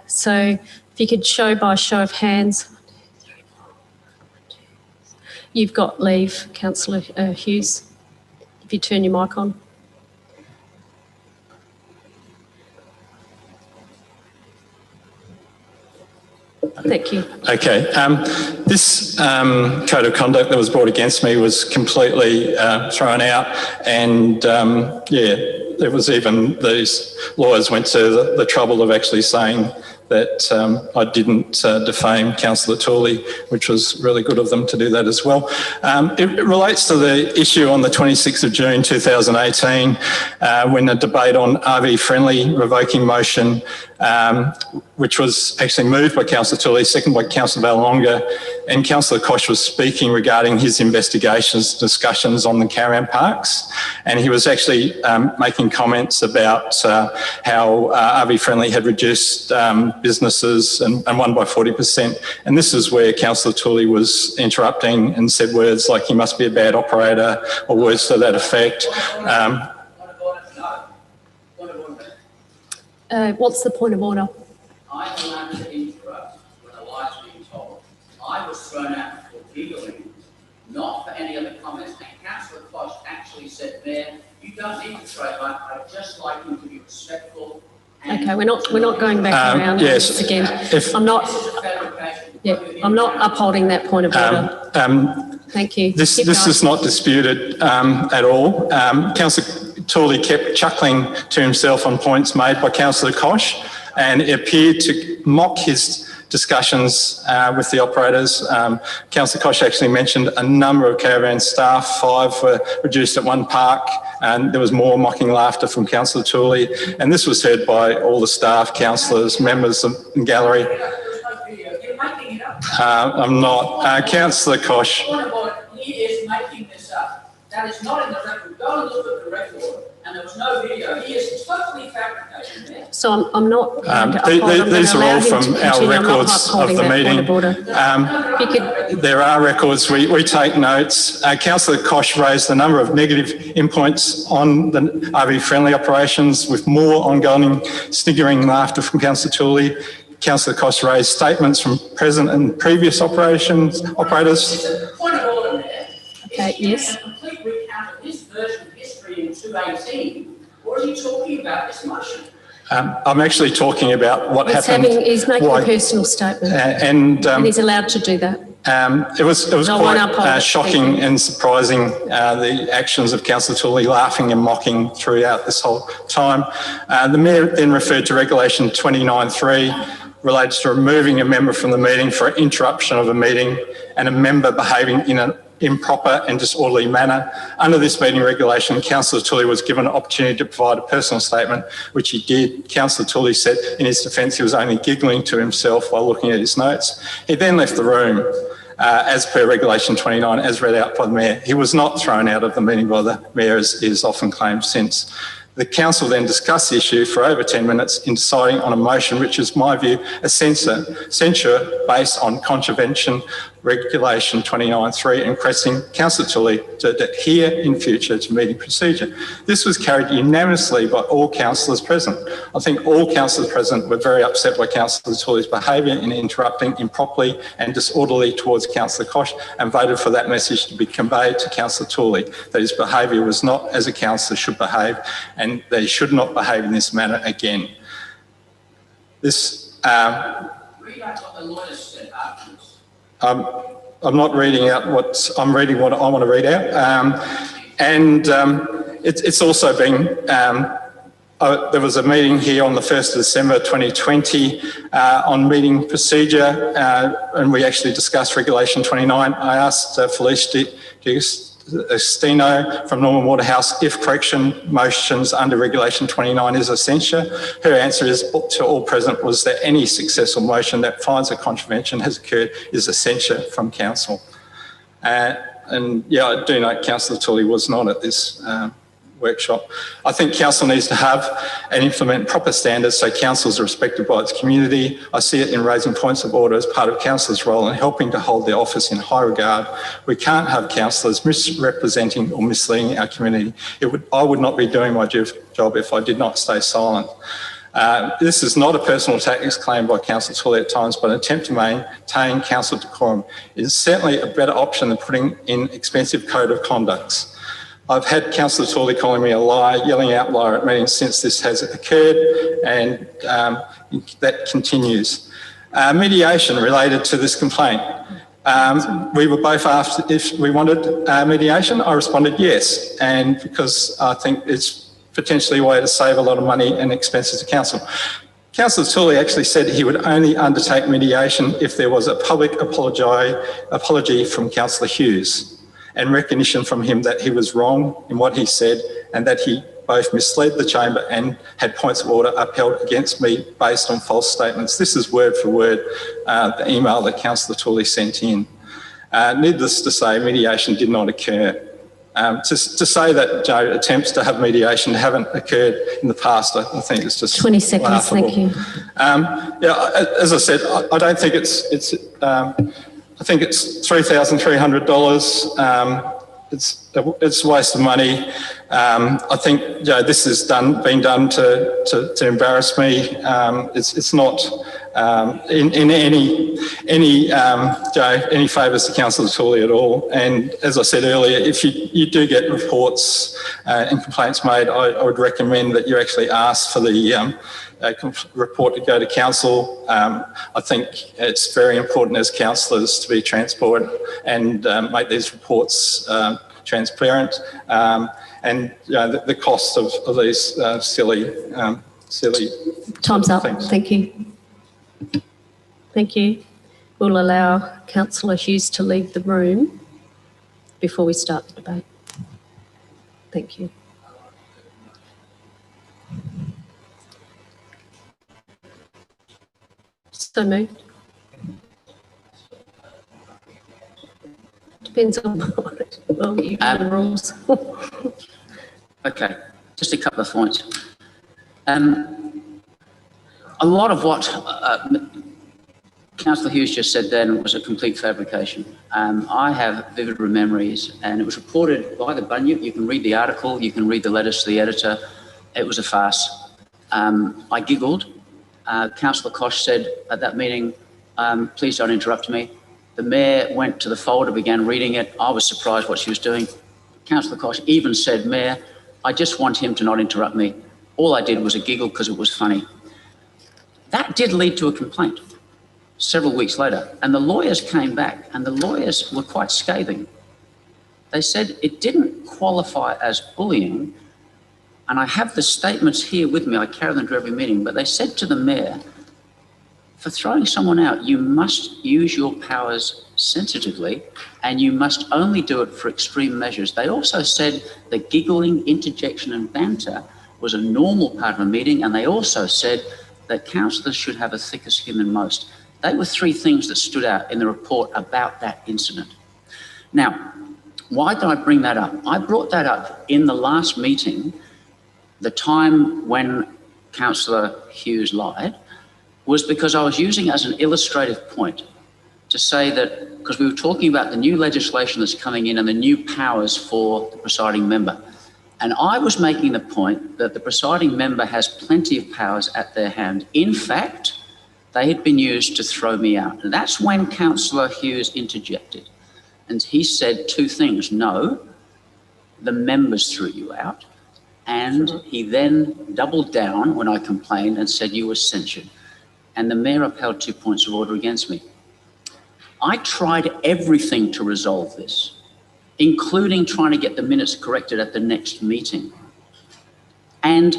So if you could show by a show of hands. You've got leave, Councillor Hughes, if you turn your mic on. Thank you. Okay. This code of conduct that was brought against me was completely thrown out, and it was even these lawyers went to the trouble of actually saying that I didn't defame Councillor Tooley, which was really good of them to do that as well. It relates to the issue on the 26th of June 2018 when a debate on RV friendly revoking motion, which was actually moved by Councillor Tooley, seconded by Councillor Valalonga, and Councillor Koch was speaking regarding his investigations, discussions on the caravan parks, and he was actually making comments about how RV friendly had reduced businesses and won by 40%. And this is where Councillor Tooley was interrupting and said words like he must be a bad operator or words to that effect. What's the point of order? I am allowed to interrupt when a lie is being told. I was thrown out for giggling, not for any other comments. And Councillor Koch actually said, Mayor, you don't need to throw it back. I'd just like you to be respectful. Okay, we're not going back around yes, again. I'm not upholding that point of order. Thank you. This is not disputed at all. Councillor Tooley kept chuckling to himself on points made by Councillor Koch, and it appeared to mock his discussions with the operators. Councillor Koch actually mentioned a number of caravan staff, 5 were reduced at one park, and there was more mocking laughter from Councillor Tooley, and this was heard by all the staff, councillors, members of the gallery. I'm not. Councillor Koch. He is making this up. That is not in the record. Go and look at the record, and there was no video. He is totally fabricating there. So I'm not. These are all from our records of the meeting. There are records. We take notes. Councillor Koch raised a number of negative endpoints on the RV-friendly operations, with more ongoing sniggering laughter from Councillor Tooley. Councillor Koch raised statements from present and previous operators. The point of order there Okay, is yes. a complete recount of this version of history in 2018, or is he talking about this motion? I'm actually talking about what happened. He's making a personal statement, and he's allowed to do that. It was quite shocking and surprising, the actions of Councillor Tooley, laughing and mocking throughout this whole time. The Mayor then referred to Regulation 29.3, related to removing a member from the meeting for interruption of a meeting and a member behaving in an improper and disorderly manner. Under this meeting regulation, Councillor Tooley was given an opportunity to provide a personal statement, which he did. Councillor Tooley said in his defence he was only giggling to himself while looking at his notes. He then left the room. As per Regulation 29, as read out by the Mayor. He was not thrown out of the meeting by the Mayor, as is often claimed since. The Council then discussed the issue for over 10 minutes in deciding on a motion which is, my view, a censure based on contravention Regulation 29.3 and requesting Councillor Tooley to adhere in future to meeting procedure. This was carried unanimously by all councillors present. I think all councillors present were very upset by Councillor Tooley's behaviour in interrupting improperly and disorderly towards Councillor Koch, and voted for that message to be conveyed to Councillor Tooley, that his behaviour was not as a councillor should behave, and that he should not behave in this manner again. Read out what the lawyer said afterwards. I'm not reading out I'm reading what I want to read out. It's also been, there was a meeting here on the 1st of December 2020 on meeting procedure, and we actually discussed Regulation 29. I asked Felice Estino from Norman Waterhouse if correction motions under Regulation 29 is a censure. Her answer is to all present was that any successful motion that finds a contravention has occurred is a censure from Council. And yeah, I do note Councillor Tooley was not at this workshop. I think Council needs to have and implement proper standards so Council is respected by its community. I see it in raising points of order as part of Councillors' role in helping to hold their office in high regard. We can't have Councillors misrepresenting or misleading our community. I would not be doing my job if I did not stay silent. This is not a personal attack as claimed by Councillor Tooley at times, but an attempt to maintain council decorum. It is certainly a better option than putting in expensive code of conducts. I've had Councillor Tooley calling me a liar, yelling out liar at meetings since this has occurred, and that continues. Mediation related to this complaint. We were both asked if we wanted mediation. I responded yes, and because I think it's potentially a way to save a lot of money and expenses to council. Councillor Tooley actually said he would only undertake mediation if there was a public apology from Councillor Hughes, and recognition from him that he was wrong in what he said and that he both misled the chamber and had points of order upheld against me based on false statements. This is word for word the email that Councillor Tooley sent in. Needless to say, mediation did not occur. To say that attempts to have mediation haven't occurred in the past, I think it's just 20 seconds, laughable. thank you. Yeah, as I said, I don't think I think it's $3,300. It's a waste of money. I think this has been done to embarrass me. It's not in any favours to Councillor Tooley at all. And as I said earlier, if you do get reports and complaints made, I would recommend that you actually ask for the report to go to council. I think it's very important as councillors to be transparent and make these reports transparent. And the cost of these silly Time's up. things. Thank you. Thank you. We'll allow Councillor Hughes to leave the room before we start the debate. Thank you. So moved. Depends on what. Well, you know the rules. Okay, just a couple of points. A lot of what Councillor Hughes just said then was a complete fabrication. I have vivid memories, and it was reported by the Bunyip. You can read the article, you can read the letters to the editor. It was a farce. I giggled. Councillor Koch said at that meeting, please don't interrupt me. The Mayor went to the folder, began reading it. I was surprised what she was doing. Councillor Koch even said, Mayor, I just want him to not interrupt me. All I did was a giggle because it was funny. That did lead to a complaint several weeks later, and the lawyers came back, and the lawyers were quite scathing. They said it didn't qualify as bullying, and I have the statements here with me, I carry them to every meeting, but they said to the Mayor, for throwing someone out, you must use your powers sensitively, and you must only do it for extreme measures. They also said that giggling, interjection and banter was a normal part of a meeting, and they also said that councillors should have a thicker skin than most. They were three things that stood out in the report about that incident. Now, why did I bring that up? I brought that up in the last meeting, the time when Councillor Hughes lied, was because I was using it as an illustrative point to say that, because we were talking about the new legislation that's coming in and the new powers for the presiding member. And I was making the point that the presiding member has plenty of powers at their hand. In fact, they had been used to throw me out. And that's when Councillor Hughes interjected. And he said two things. No, the members threw you out. And he then doubled down when I complained and said you were censured. And the Mayor upheld 2 points of order against me. I tried everything to resolve this, including trying to get the minutes corrected at the next meeting. And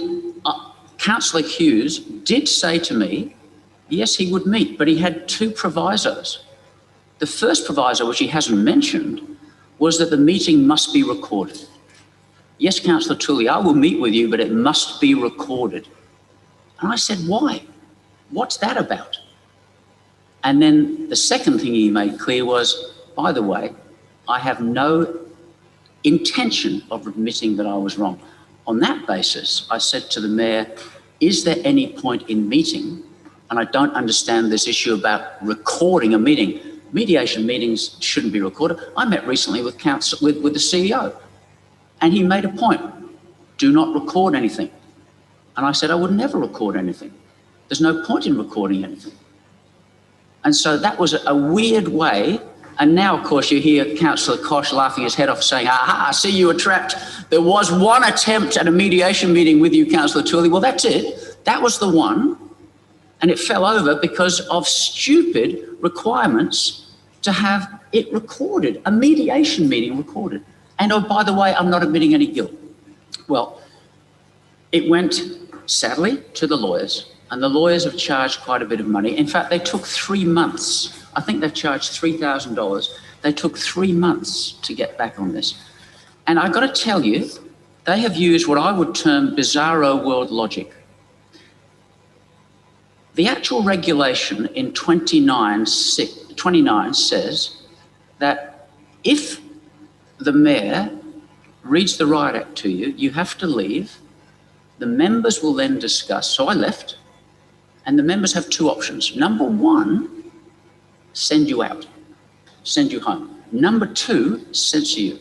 Councillor Hughes did say to me, yes, he would meet, but he had two provisos. The first proviso, which he hasn't mentioned, was that the meeting must be recorded. Yes, Councillor Tooley, I will meet with you, but it must be recorded. And I said, why? What's that about? And then the second thing he made clear was, by the way, I have no intention of admitting that I was wrong. On that basis, I said to the Mayor, is there any point in meeting? And I don't understand this issue about recording a meeting. Mediation meetings shouldn't be recorded. I met recently with the CEO, and he made a point, do not record anything. And I said, I would never record anything. There's no point in recording anything. And so that was a weird way. And now, of course, you hear Councillor Koch laughing his head off saying, aha, I see you were trapped. There was one attempt at a mediation meeting with you, Councillor Tooley. Well, that's it. That was the one. And it fell over because of stupid requirements to have it recorded, a mediation meeting recorded. And oh, by the way, I'm not admitting any guilt. Well, it went, sadly, to the lawyers. And the lawyers have charged quite a bit of money. In fact, they took 3 months. I think they've charged $3,000. They took 3 months to get back on this. And I've got to tell you, they have used what I would term bizarro world logic. The actual regulation in 29 says that if the Mayor reads the riot act to you, you have to leave. The members will then discuss. So I left. And the members have two options. Number one, send you out, send you home. Number two, censor you.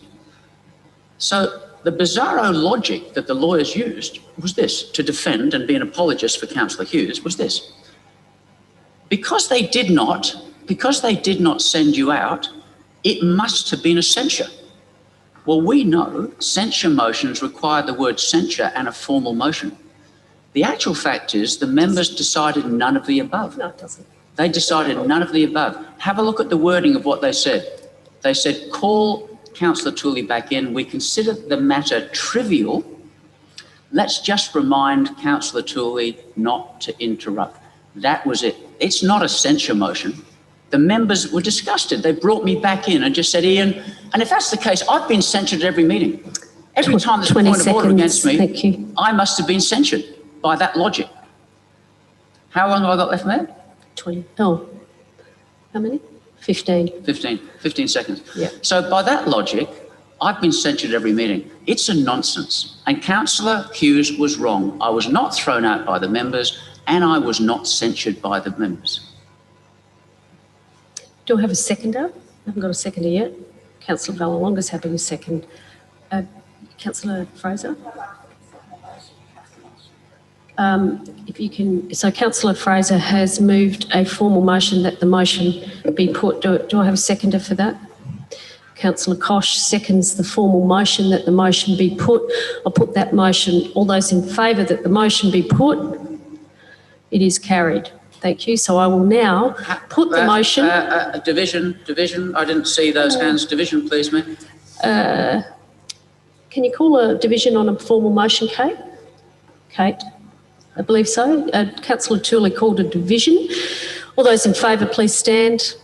So the bizarro logic that the lawyers used was this, to defend and be an apologist for Councillor Hughes, was this. Because they did not send you out, it must have been a censure. Well, we know censure motions require the word censure and a formal motion. The actual fact is the members decided none of the above. No, it doesn't. They decided none of the above. Have a look at the wording of what they said. They said, call Councillor Tooley back in. We consider the matter trivial. Let's just remind Councillor Tooley not to interrupt. That was it. It's not a censure motion. The members were disgusted. They brought me back in and just said, Ian, and if that's the case, I've been censured at every meeting. Every time there's a point of order against me, thank you. I must have been censured by that logic. How long have I got left, Mayor? 20. Oh, how many? 15. 15 seconds. Yeah. So by that logic, I've been censured every meeting. It's a nonsense. And Councillor Hughes was wrong. I was not thrown out by the members and I was not censured by the members. Do I have a seconder? I haven't got a seconder yet. Councillor Vallelonga's having a second. Councillor Fraser? If you can, so Councillor Fraser has moved a formal motion that the motion be put. Do I have a seconder for that? Councillor Kosh seconds the formal motion that the motion be put. I'll put that motion. All those in favour that the motion be put, it is carried. Thank you. So I will now put the motion. Division. I didn't see those hands. Division, please, ma'am. Can you call a division on a formal motion, Kate? Kate? I believe so. Councillor Tooley called a division. All those in favour, please stand.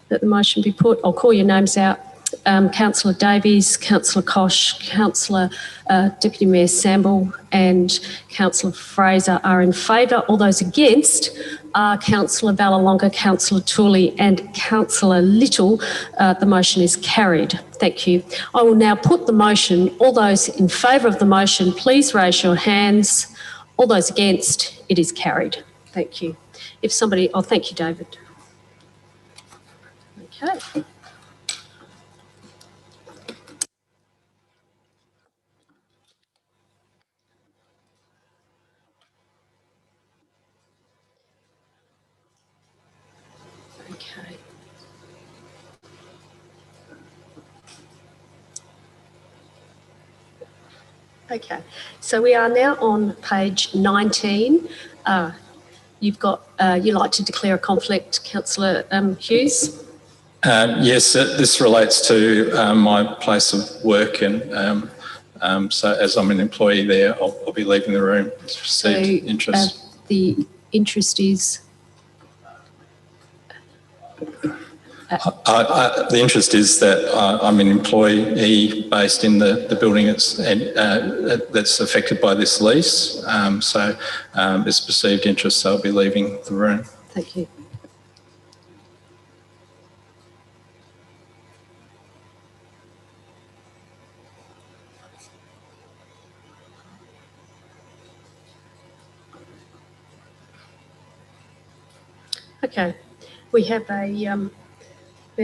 That the motion be put. I'll call your names out. Councillor Davies, Councillor Kosh, Councillor Deputy Mayor Samble and Councillor Fraser are in favour. All those against are Councillor Vallelonga, Councillor Tooley and Councillor Little. The motion is carried. Thank you. I will now put the motion. All those in favour of the motion, please raise your hands. All those against, it is carried. Thank you. If somebody, oh, thank you, David. Okay. Okay. Okay, so we are now on page 19. You've got, you like to declare a conflict, Councillor Hughes? Yes, this relates to my place of work and so as I'm an employee there, I'll be leaving the room. It's perceived interest. The interest is? The interest is that I'm an employee based in the building that's affected by this lease. So it's perceived interest, so I'll be leaving the room. Thank you. Okay, we have a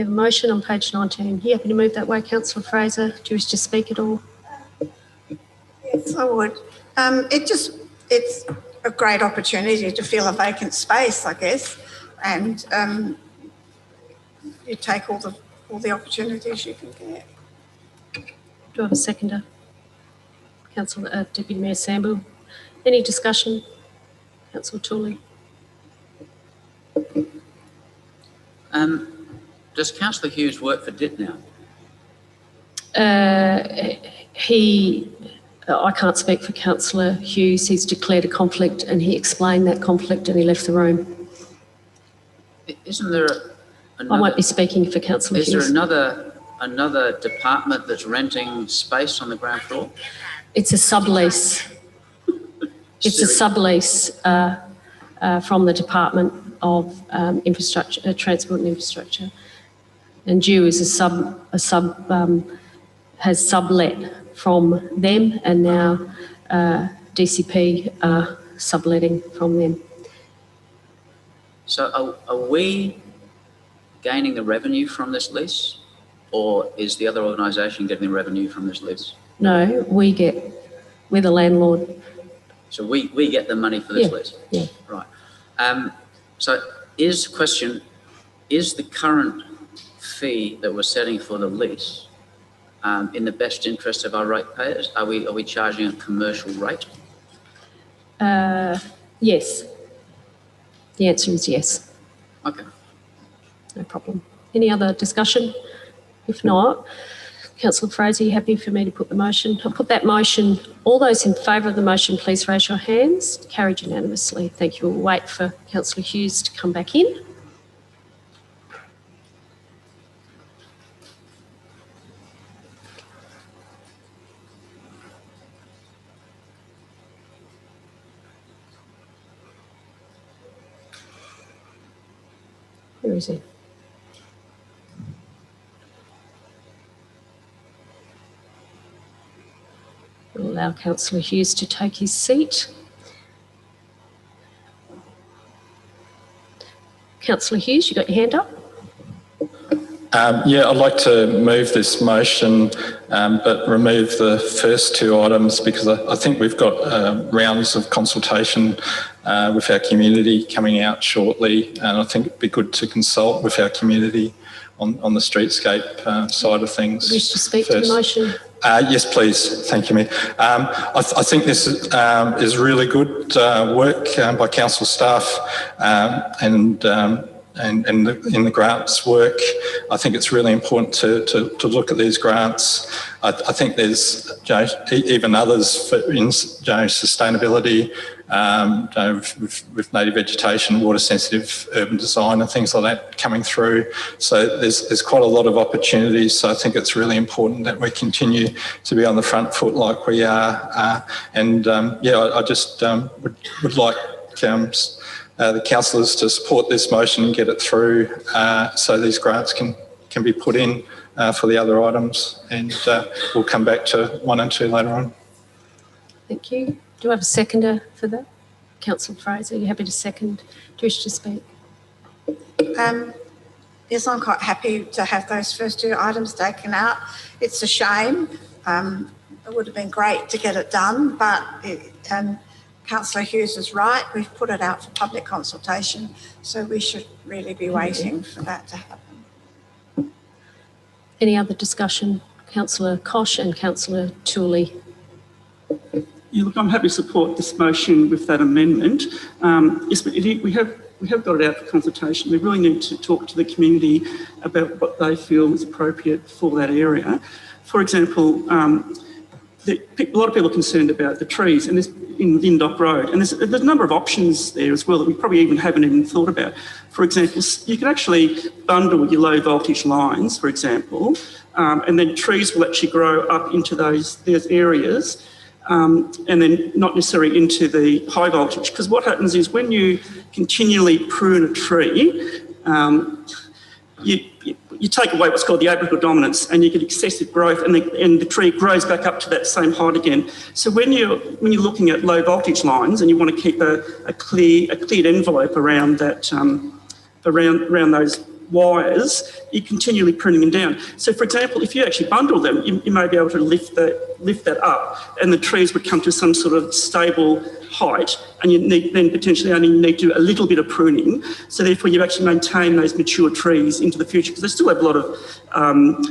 motion on page 19. You happy to move that way, Councillor Fraser? Do you wish to speak at all? Yes, I would. It's a great opportunity to fill a vacant space, I guess, and you take all the opportunities you can get. Do I have a seconder? Councillor Deputy Mayor Samble. Any discussion? Councillor Tooley. Does Councillor Hughes work for DIT now? I can't speak for Councillor Hughes. He's declared a conflict and he explained that conflict and he left the room. Isn't there another... I won't be speaking for Councillor Hughes. Is there another department that's renting space on the ground floor? It's a sublease. It's a sublease from the Department of Infrastructure, Transport and Infrastructure. And Dew is has sublet from them, and now DCP are subletting from them. So are we gaining the revenue from this lease, or is the other organisation getting the revenue from this lease? No, we're the landlord. So we get the money for this lease? Yeah. Right. So is the current fee that we're setting for the lease in the best interest of our ratepayers? Are we charging a commercial rate? Yes. The answer is yes. Okay. No problem. Any other discussion? If not, Councillor Fraser, are you happy for me to put the motion? I'll put that motion. All those in favour of the motion, please raise your hands. Carried unanimously. Thank you. We'll wait for Councillor Hughes to come back in. Where is he? We'll allow Councillor Hughes to take his seat. Councillor Hughes, you got your hand up? Yeah, I'd like to move this motion, but remove the first two items because I think we've got rounds of consultation with our community coming out shortly, and I think it'd be good to consult with our community on the streetscape side of things. Wish to speak to the motion? Yes, please. Thank you, Mayor. I think this is really good work by council staff and in the grants work. I think it's really important to look at these grants. I think there's even others for sustainability, with native vegetation, water sensitive urban design and things like that coming through. So there's quite a lot of opportunities. So I think it's really important that we continue to be on the front foot like we are. I just would like the councillors to support this motion and get it through so these grants can be put in for the other items, and we'll come back to 1 and 2 later on. Thank you. Do I have a seconder for that? Councillor Fraser, are you happy to second? Do you wish to speak? Yes, I'm quite happy to have those first two items taken out. It's a shame. It would have been great to get it done, but Councillor Hughes is right. We've put it out for public consultation, so we should really be waiting for that to happen. Any other discussion? Councillor Koch and Councillor Tooley. Yeah, look, I'm happy to support this motion with that amendment. Yes, but we have got it out for consultation. We really need to talk to the community about what they feel is appropriate for that area. For example, a lot of people are concerned about the trees and this in Lindock Road, and there's a number of options there as well that we probably haven't even thought about. For example, you can actually bundle your low voltage lines, for example, and then trees will actually grow up into those areas, and then not necessarily into the high voltage. Because what happens is when you continually prune a tree, you take away what's called the apical dominance, and you get excessive growth, and the tree grows back up to that same height again. So when you're looking at low voltage lines and you want to keep a cleared envelope around that around those wires, you're continually pruning them down. So, for example, if you actually bundle them, you may be able to lift that up, and the trees would come to some sort of stable height, and you then potentially only need to do a little bit of pruning. So therefore you actually maintain those mature trees into the future, because they still have a lot of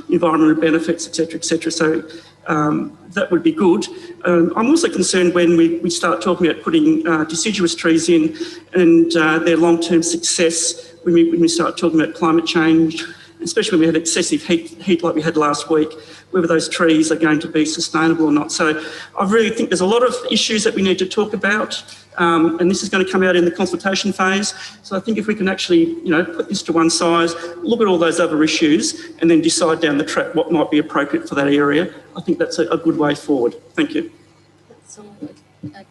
environmental benefits, etc. So that would be good. I'm also concerned when we start talking about putting deciduous trees in and their long-term success when we start talking about climate change, especially when we had excessive heat like we had last week, whether those trees are going to be sustainable or not. So I really think there's a lot of issues that we need to talk about, and this is going to come out in the consultation phase. So I think if we can actually, put this to one side, look at all those other issues, and then decide down the track what might be appropriate for that area, I think that's a good way forward. Thank you.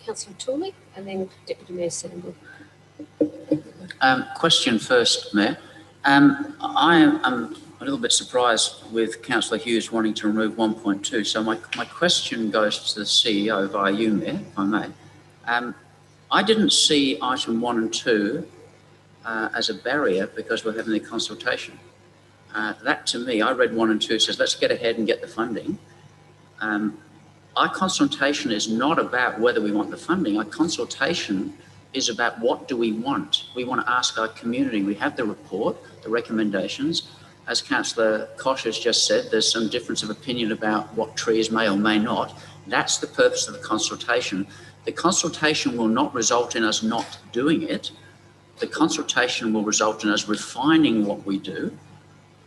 Councillor Tooley, and then Deputy Mayor Sandel. Question first, Mayor. I am a little bit surprised with Councillor Hughes wanting to remove 1.2. So my question goes to the CEO via you, Mayor, if I may. I didn't see item 1 and 2 as a barrier because we're having the consultation. That to me, I read 1 and 2 says, let's get ahead and get the funding. Our consultation is not about whether we want the funding. Our consultation is about what do we want. We want to ask our community. We have the report, the recommendations. As Councillor Koch has just said, there's some difference of opinion about what trees may or may not. That's the purpose of the consultation. The consultation will not result in us not doing it. The consultation will result in us refining what we do.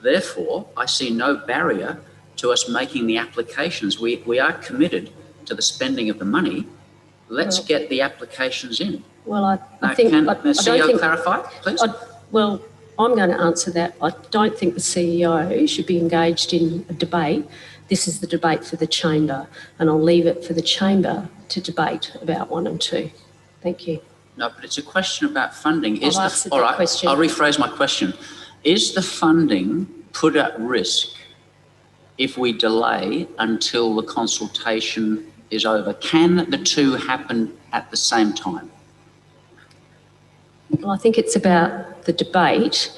Therefore, I see no barrier to us making the applications. We are committed to the spending of the money. Let's get the applications in. Well, I Now, think... can I the don't CEO think, clarify, please? well, I'm going to answer that. I don't think the CEO should be engaged in a debate. This is the debate for the chamber, and I'll leave it for the chamber to debate about 1 and 2. Thank you. No, but it's a question about funding. I've answered all that right, question. I'll rephrase my question. Is the funding put at risk if we delay until the consultation is over? Can the two happen at the same time? Well, I think it's about the debate,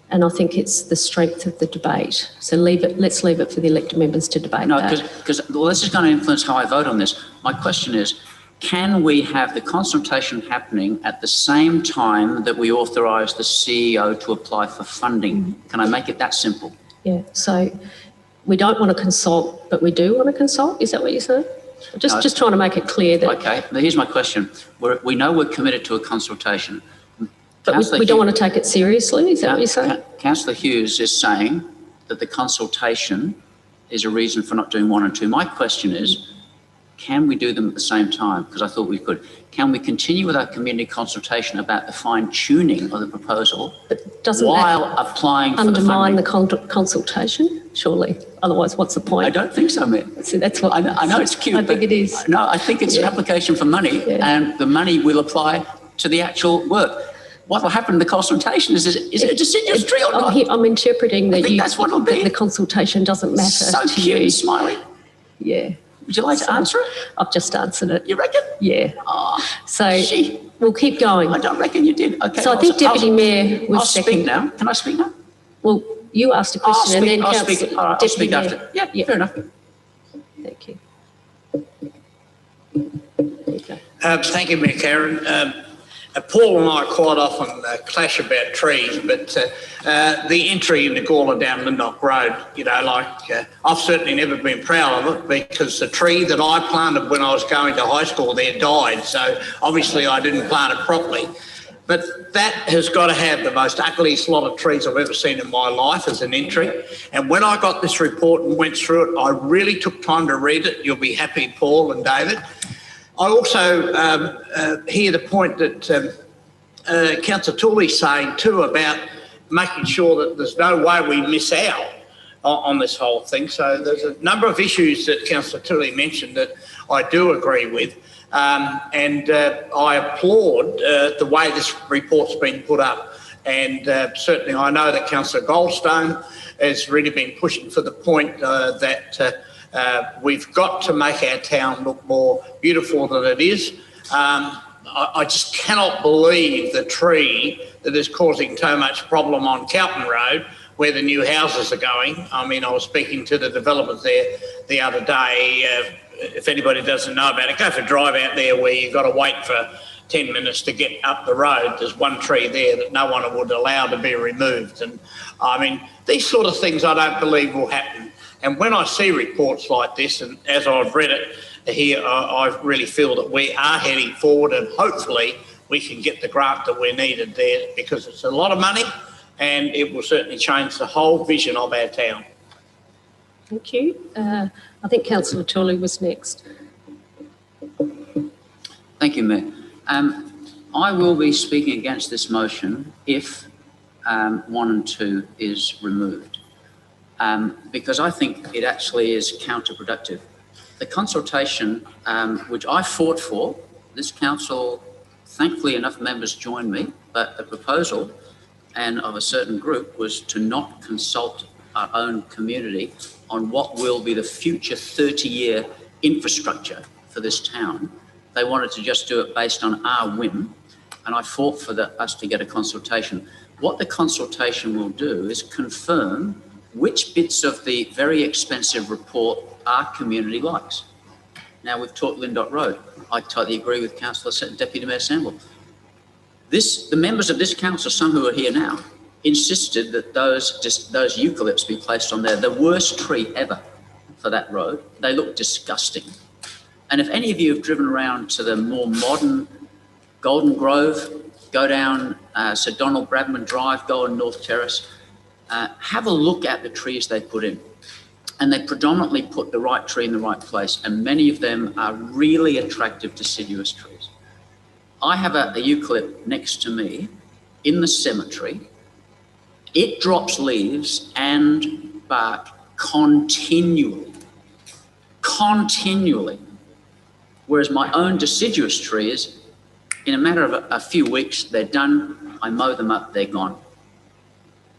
and I think it's the strength of the debate. So let's leave it for the elected members to debate No, that. because this is going to influence how I vote on this. My question is, can we have the consultation happening at the same time that we authorise the CEO to apply for funding? Can I make it that simple? Yeah, so we don't want to consult, but we do want to consult? Is that what you're saying? Just trying to make it clear that... Okay, now here's my question. We know we're committed to a consultation. But we don't want to take it seriously, is that what you're saying? Councillor Hughes is saying that the consultation is a reason for not doing 1 and 2. My question is, can we do them at the same time? Because I thought we could. Can we continue with our community consultation about the fine-tuning of the proposal while applying for the funding? Undermine the consultation, surely? Otherwise, what's the point? I don't think so, Mayor. So that's what... I know it's cute. I think it is. No, I think it's an application for money, and the money will apply to the actual work. What will happen in the consultation is it a deciduous tree or not? I'm interpreting that that's what it'll be. the consultation doesn't matter so to cute you. and smiley. Yeah. Would you like to answer it? I've just answered it. You reckon? Yeah. Oh, so we'll keep going. I don't reckon you did. Okay. So I think Deputy Mayor was I'll second. speak now. Can I speak now? Well, you asked a question and then I'll speak. All right, I'll speak Mayor. after. Yeah, fair enough. Thank you. Thank you, Mayor Karen. Paul and I quite often clash about trees, but the entry into Gawler down Lindnock Road, I've certainly never been proud of it because the tree that I planted when I was going to high school there died, so obviously I didn't plant it properly. But that has got to have the most ugliest lot of trees I've ever seen in my life as an entry. And when I got this report and went through it, I really took time to read it. You'll be happy, Paul and David. I also hear the point that Councillor Tooley's saying too about making sure that there's no way we miss out on this whole thing. So there's a number of issues that Councillor Tooley mentioned that I do agree with. And I applaud the way this report's been put up. And certainly I know that Councillor Goldstone has really been pushing for the point that we've got to make our town look more beautiful than it is. I just cannot believe the tree that is causing so much problem on Calton Road where the new houses are going. I mean, I was speaking to the developers there the other day. If anybody doesn't know about it, go for a drive out there where you've got to wait for 10 minutes to get up the road. There's one tree there that no one would allow to be removed. And I mean, these sort of things I don't believe will happen. And when I see reports like this, and as I've read it here, I really feel that we are heading forward and hopefully we can get the grant that we're needed there because it's a lot of money and it will certainly change the whole vision of our town. Thank you. I think Councillor Tooley was next. Thank you, Mayor. I will be speaking against this motion if 1 and 2 is removed. Because I think it actually is counterproductive. The consultation, which I fought for, this council, thankfully enough members joined me, but the proposal and of a certain group was to not consult our own community on what will be the future 30-year infrastructure for this town. They wanted to just do it based on our whim, and I fought for us to get a consultation. What the consultation will do is confirm which bits of the very expensive report our community likes. Now, we've talked Lindnock Road. I totally agree with Deputy Mayor Samble. The members of this council, some who are here now, insisted that those eucalypts be placed on there. The worst tree ever for that road. They look disgusting. And if any of you have driven around to the more modern Golden Grove, go down Sir Donald Bradman Drive, go on North Terrace, have a look at the trees they put in. And they predominantly put the right tree in the right place, and many of them are really attractive deciduous trees. I have a eucalypt next to me in the cemetery. It drops leaves and bark continually. Whereas my own deciduous trees, in a matter of a few weeks, they're done. I mow them up, they're gone.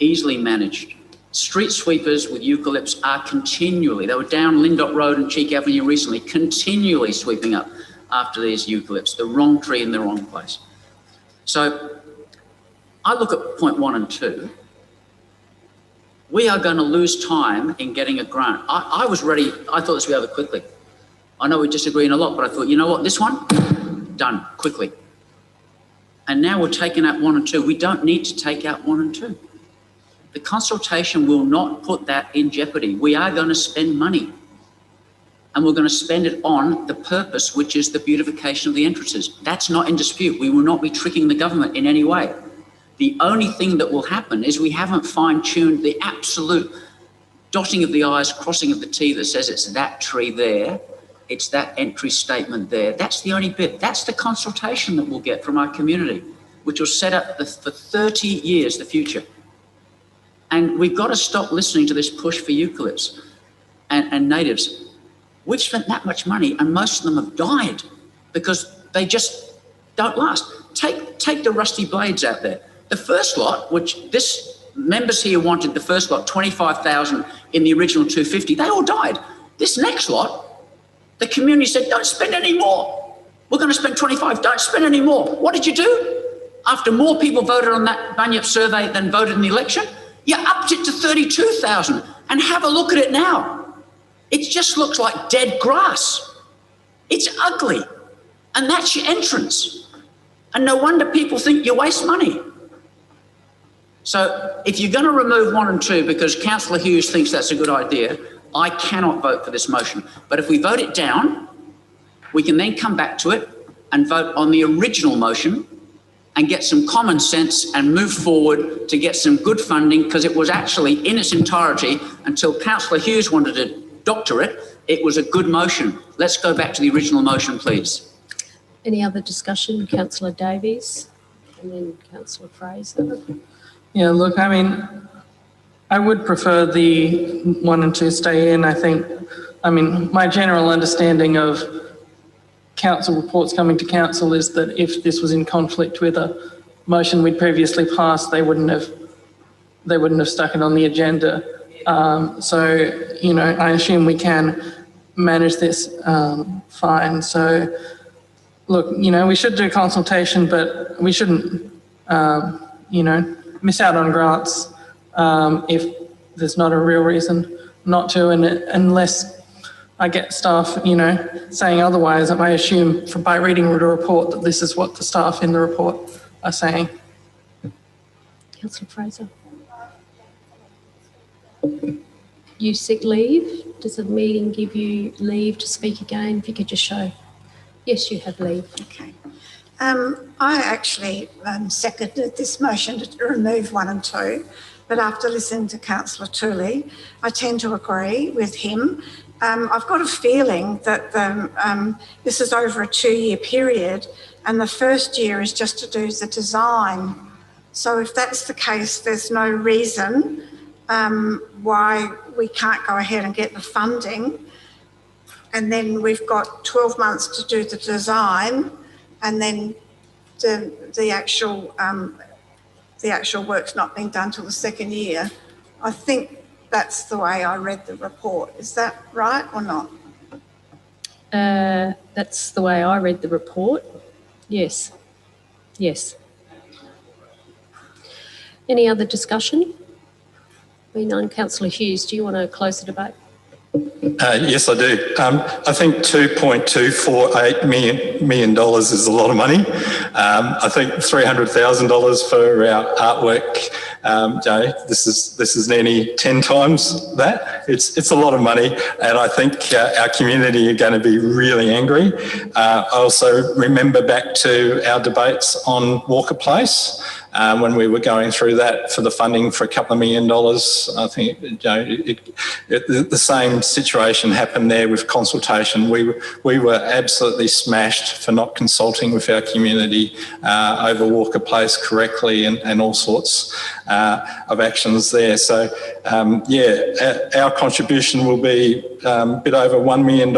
Easily managed. Street sweepers with eucalypts are continually, they were down Lindott Road and Cheek Avenue recently, continually sweeping up after these eucalypts, the wrong tree in the wrong place. So I look at point 1 and 2. We are going to lose time in getting a grant. I was ready, I thought this would be over quickly. I know we disagree on a lot, but I thought, you know what, this one, done, quickly. And now we're taking out 1 and 2. We don't need to take out 1 and 2. The consultation will not put that in jeopardy. We are going to spend money, and we're going to spend it on the purpose, which is the beautification of the entrances. That's not in dispute. We will not be tricking the government in any way. The only thing that will happen is we haven't fine-tuned the absolute dotting of the I's, crossing of the T that says it's that tree there, it's that entry statement there. That's the only bit. That's the consultation that we'll get from our community, which will set up for 30 years the future. And we've got to stop listening to this push for eucalypts and natives. We've spent that much money and most of them have died because they just don't last. Take the rusty blades out there. The first lot, which this members here wanted the first lot, 25,000 in the original 250, they all died. This next lot, the community said, don't spend any more. We're going to spend 25, don't spend any more. What did you do? After more people voted on that Bunyip survey than voted in the election, you upped it to 32,000 and have a look at it now. It just looks like dead grass. It's ugly. And that's your entrance. And no wonder people think you waste money. So if you're going to remove 1 and 2 because Councillor Hughes thinks that's a good idea, I cannot vote for this motion. But if we vote it down, we can then come back to it and vote on the original motion and get some common sense and move forward to get some good funding, because it was actually in its entirety, until Councillor Hughes wanted to doctor it, it was a good motion. Let's go back to the original motion, please. Any other discussion? Councillor Davies and then Councillor Fraser. Yeah, look, I mean, I would prefer the 1 and 2 stay in. I mean, my general understanding of council reports coming to council is that if this was in conflict with a motion we'd previously passed, they wouldn't have stuck it on the agenda. So, you know, I assume we can manage this fine. So, look, you know, we should do consultation, but we shouldn't, you know, miss out on grants if there's not a real reason not to, and unless I get staff, you know, saying otherwise, I may assume by reading the report that this is what the staff in the report are saying. Councillor Fraser. You seek leave? Does the meeting give you leave to speak again? If you could just show. Yes, you have leave. Okay. I actually seconded this motion to remove 1 and 2, but after listening to Councillor Tooley, I tend to agree with him. I've got a feeling that this is over a 2-year period, and the first year is just to do the design. So if that's the case, there's no reason why we can't go ahead and get the funding, and then we've got 12 months to do the design, and then the actual work's not being done till the 2nd year. I think that's the way I read the report. Is that right or not? That's the way I read the report. Yes. Yes. Any other discussion? Being none, Councillor Hughes, do you want to close the debate? Yes, I do. I think $2.248 million is a lot of money. I think $300,000 for our artwork This is nearly 10 times that. It's a lot of money, and I think our community are going to be really angry. I also remember back to our debates on Walker Place when we were going through that for the funding for a couple of $1 million. I think the same situation happened there with consultation. We were absolutely smashed for not consulting with our community over Walker Place correctly and all sorts of actions there. So, our contribution will be a bit over $1 million.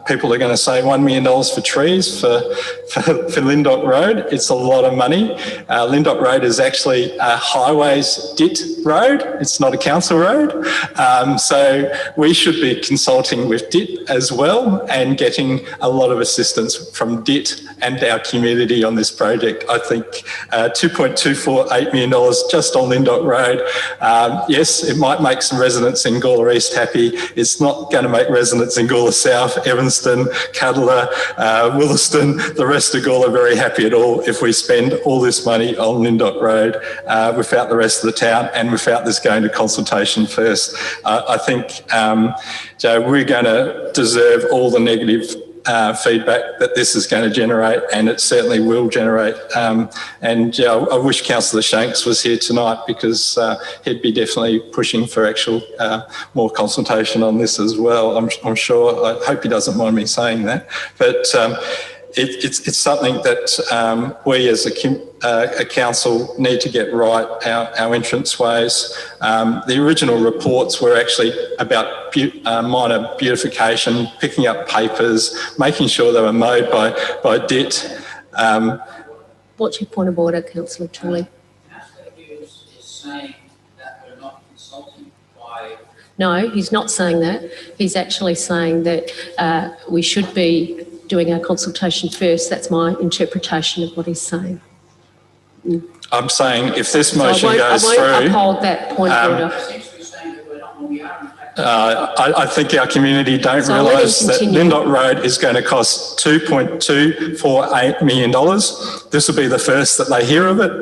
People are going to say $1 million for trees for Lyndoch Road. It's a lot of money. Lyndoch Road is actually a highways DIT road. It's not a council road. So we should be consulting with DIT as well and getting a lot of assistance from DIT and our community on this project. I think $2.248 million just on Lyndoch Road. Yes, it might make some residents in Gawler East happy. It's not going to make residents in Gawler South, Evanston, Cuddler, Williston, the rest of Gawler very happy at all if we spend all this money on Lyndoch Road without the rest of the town and without this going to consultation first. I think, Joe, we're going to deserve all the negative feedback that this is going to generate, and it certainly will generate. And I wish Councillor Shanks was here tonight, because he'd be definitely pushing for actual more consultation on this as well. I'm sure. I hope he doesn't mind me saying that, but it's something that we as a council need to get right, our entrance ways. The original reports were actually about minor beautification, picking up papers, making sure they were mowed by DIT. What's your point of order, Councillor Tooley? Is saying that we're not consulting by... No, he's not saying that. He's actually saying that we should be doing our consultation first. That's my interpretation of what he's saying. I'm saying if this motion goes through... I won't uphold that point of order. I think our community don't realise that Lyndoch Road is going to cost $2.248 million. This will be the first that they hear of it.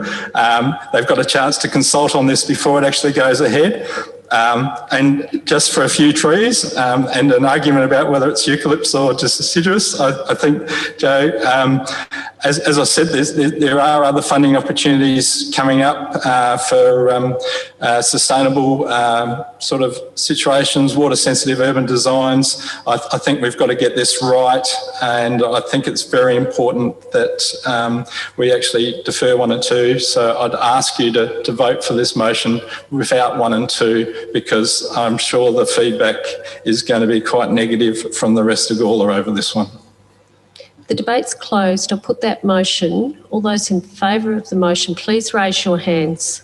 They've got a chance to consult on this before it actually goes ahead. And just for a few trees and an argument about whether it's eucalypts or just deciduous, I think, Joe, as I said, there are other funding opportunities coming up for sustainable sort of situations, water-sensitive urban designs. I think we've got to get this right, and I think it's very important that we actually defer 1 and 2. So I'd ask you to vote for this motion without 1 and 2, because I'm sure the feedback is going to be quite negative from the rest of Gawler over this one. The debate's closed. I'll put that motion. All those in favour of the motion, please raise your hands.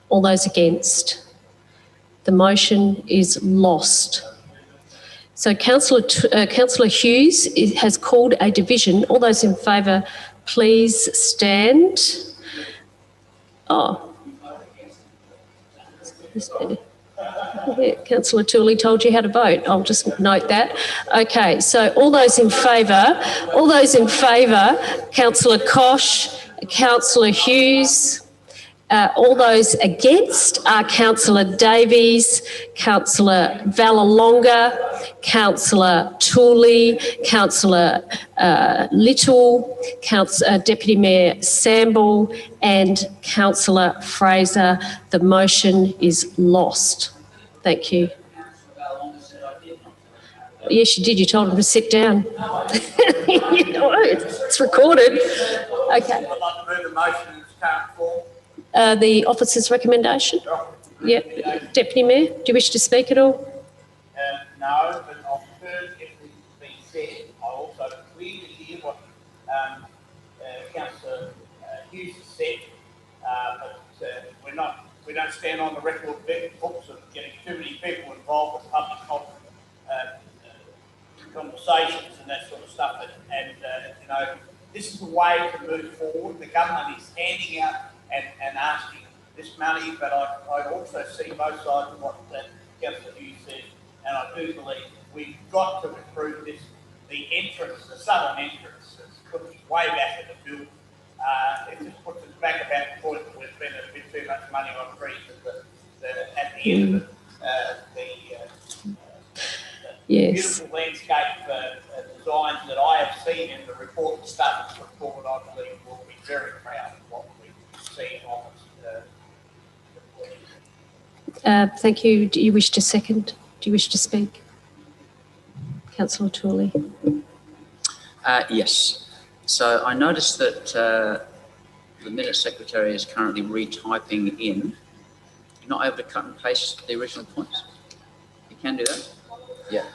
All those against. The motion is lost. So Councillor Hughes has called a division. All those in favour, please stand. Oh. Yeah, Councillor Tooley told you how to vote. I'll just note that. Okay, so all those in favour, Councillor Koch, Councillor Hughes. All those against are Councillor Davies, Councillor Vallelonga, Councillor Tooley, Councillor Little, Deputy Mayor Samble and Councillor Fraser. The motion is lost. Thank you. Yes, you did. You told him to sit down. You know, it's recorded. Okay. The officer's recommendation? Yep. Deputy Mayor, do you wish to speak at all? No, but I've heard everything being said. I also clearly hear what Councillor Hughes has said, but we don't stand on the record books of getting too many people involved with public conversations and that sort of stuff. And you know, this is the way to move forward. The government is handing out and asking this money, but I also see both sides of what Councillor Hughes said, and I do believe we've got to improve this. The entrance, the southern entrance, has put us way back in the field. It just puts us back about the point that we've been at money on trees at the end of it. Yes. Beautiful landscape designs that I have seen in the report, the studies report, I believe will be very proud of what we see on this. Thank you. Do you wish to second? Do you wish to speak? Councillor Tooley. Yes. So I noticed that the Minute Secretary is currently retyping in. You're not able to cut and paste the original points? You can do that? Yeah.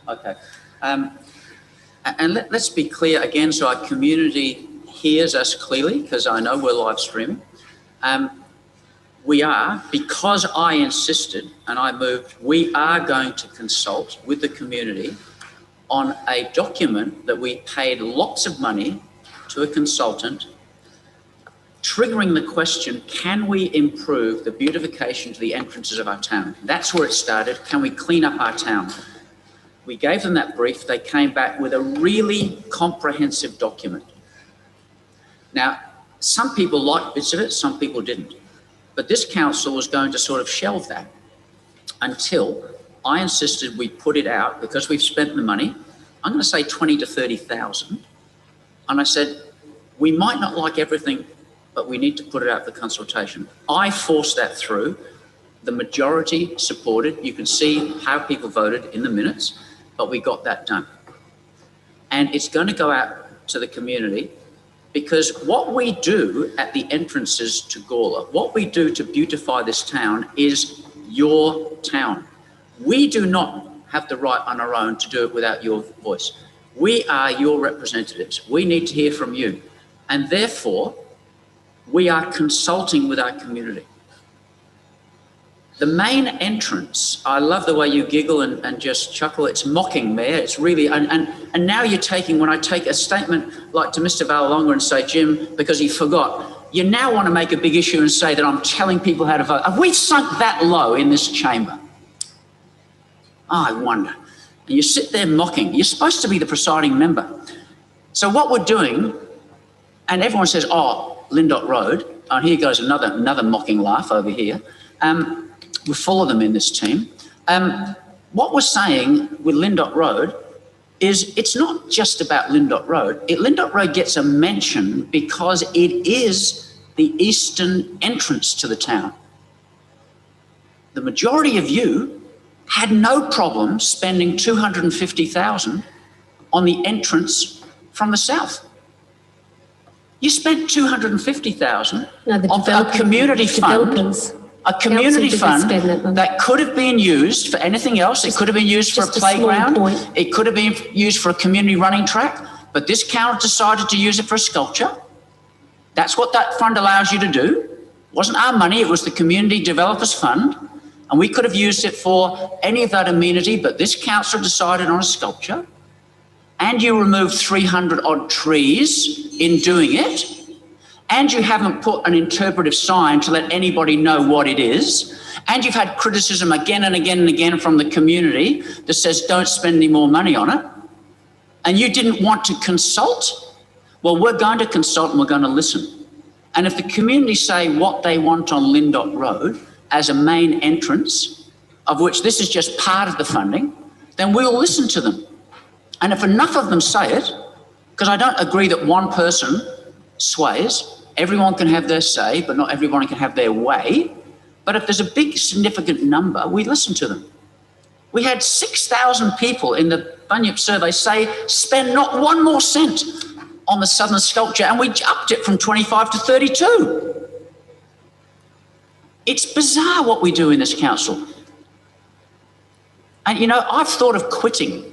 Okay. And let's be clear again so our community hears us clearly, because I know we're live streaming. We are, because I insisted and I moved, we are going to consult with the community on a document that we paid lots of money to a consultant, triggering the question, can we improve the beautification to the entrances of our town? That's where it started. Can we clean up our town? We gave them that brief. They came back with a really comprehensive document. Now, some people liked bits of it, some people didn't. But this council was going to sort of shelve that until I insisted we put it out, because we've spent the money, I'm going to say 20 to 30,000. And I said, we might not like everything, but we need to put it out for consultation. I forced that through. The majority supported. You can see how people voted in the minutes, but we got that done. And it's going to go out to the community, because what we do at the entrances to Gawler, what we do to beautify this town is your town. We do not have the right on our own to do it without your voice. We are your representatives. We need to hear from you. And therefore, we are consulting with our community. The main entrance, I love the way you giggle and just chuckle. It's mocking, Mayor. It's really, and now you're taking, when I take a statement like to Mr. Valonga and say, Jim, because he forgot, you now want to make a big issue and say that I'm telling people how to vote. Have we sunk that low in this chamber? I wonder. And you sit there mocking. You're supposed to be the presiding member. So what we're doing, and everyone says, oh, Lindott Road, and here goes another mocking laugh over here. We're full of them in this team. What we're saying with Lindott Road is it's not just about Lindott Road. Lindott Road gets a mention because it is the eastern entrance to the town. The majority of you had no problem spending $250,000 on the entrance from the south. You spent $250,000 of a community fund. A community fund that could have been used for anything else. It could have been used for a playground. It could have been used for a community running track. But this council decided to use it for a sculpture. That's what that fund allows you to do. It wasn't our money. It was the Community Developers Fund. And we could have used it for any of that amenity. But this council decided on a sculpture. And you removed 300 odd trees in doing it. And you haven't put an interpretive sign to let anybody know what it is. And you've had criticism again and again and again from the community that says don't spend any more money on it. And you didn't want to consult? Well, we're going to consult and we're going to listen. And if the community say what they want on Lindott Road as a main entrance, of which this is just part of the funding, then we'll listen to them. And if enough of them say it, because I don't agree that one person sways, everyone can have their say, but not everyone can have their way. But if there's a big significant number, we listen to them. We had 6,000 people in the Bunyip survey say, spend not one more cent on the southern sculpture, and we upped it from 25 to 32. It's bizarre what we do in this council. And, you know, I've thought of quitting.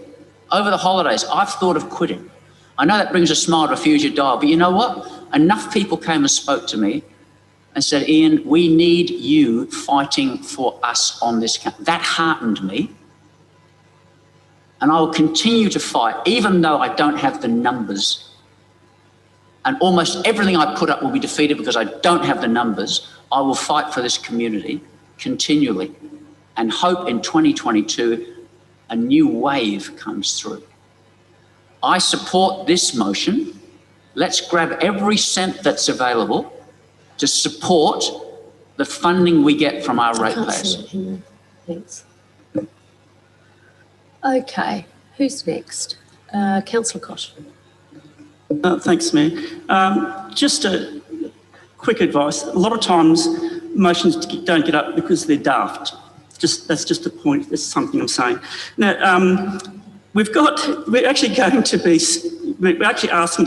Over the holidays, I've thought of quitting. I know that brings a smile to refuse your dial, but you know what? Enough people came and spoke to me and said, Ian, we need you fighting for us on this council. That heartened me. And I will continue to fight, even though I don't have the numbers. And almost everything I put up will be defeated because I don't have the numbers. I will fight for this community continually and hope in 2022 a new wave comes through. I support this motion. Let's grab every cent that's available to support the funding we get from our I can't see ratepayers. it in there. Thanks. Okay, who's next? Councillor Koch. Thanks, Mayor. Just a quick advice. A lot of times motions don't get up because they're daft. That's just a point. That's something I'm saying. Now, we're actually asking to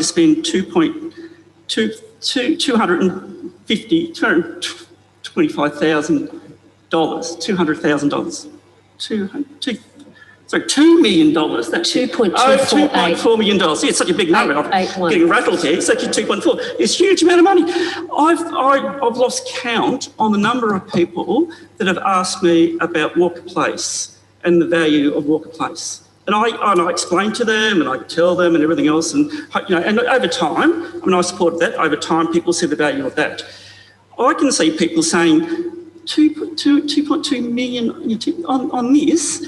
spend $200,000. Sorry, $2 million. That's $2.4 million. Yeah, it's such a big number. I'm getting rattled here. It's actually 2.4. It's a huge amount of money. I've lost count on the number of people that have asked me about Walker Place and the value of Walker Place. And I explain to them and I tell them and everything else. And, and over time, I support that. Over time, people see the value of that. I can see people saying 2.2 million on this.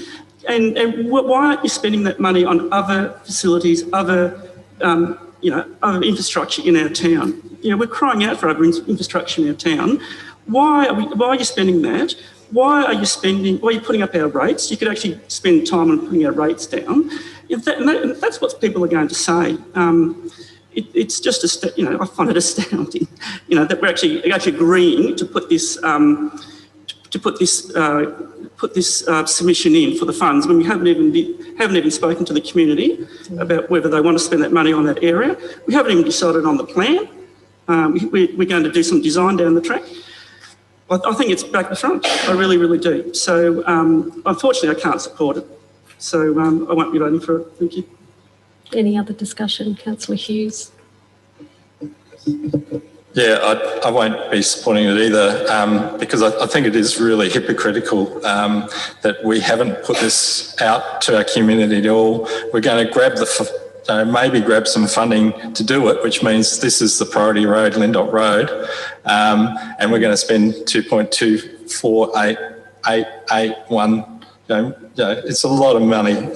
And why aren't you spending that money on other facilities, other infrastructure in our town? We're crying out for other infrastructure in our town. Why are you spending that? Why are you putting up our rates? You could actually spend time on putting our rates down. And that's what people are going to say. It's just, I find it astounding, that we're actually agreeing to put this submission in for the funds when we haven't even spoken to the community about whether they want to spend that money on that area. We haven't even decided on the plan. We're going to do some design down the track. I think it's back to front. I really, really do. So unfortunately, I can't support it. So I won't be voting for it. Thank you. Any other discussion? Councillor Hughes. Yeah, I won't be supporting it either because I think it is really hypocritical that we haven't put this out to our community at all. We're going to maybe grab some funding to do it, which means this is the priority road, Lindott Road, and we're going to spend 2.24881. It's a lot of money.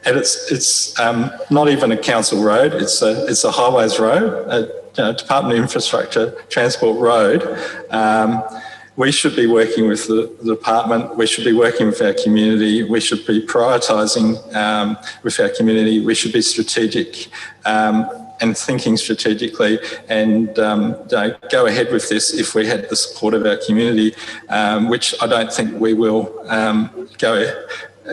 It's not even a council road. It's a highways road, a Department of Infrastructure Transport road. We should be working with the department. We should be working with our community. We should be prioritising with our community. We should be strategic and thinking strategically and go ahead with this if we had the support of our community, which I don't think we will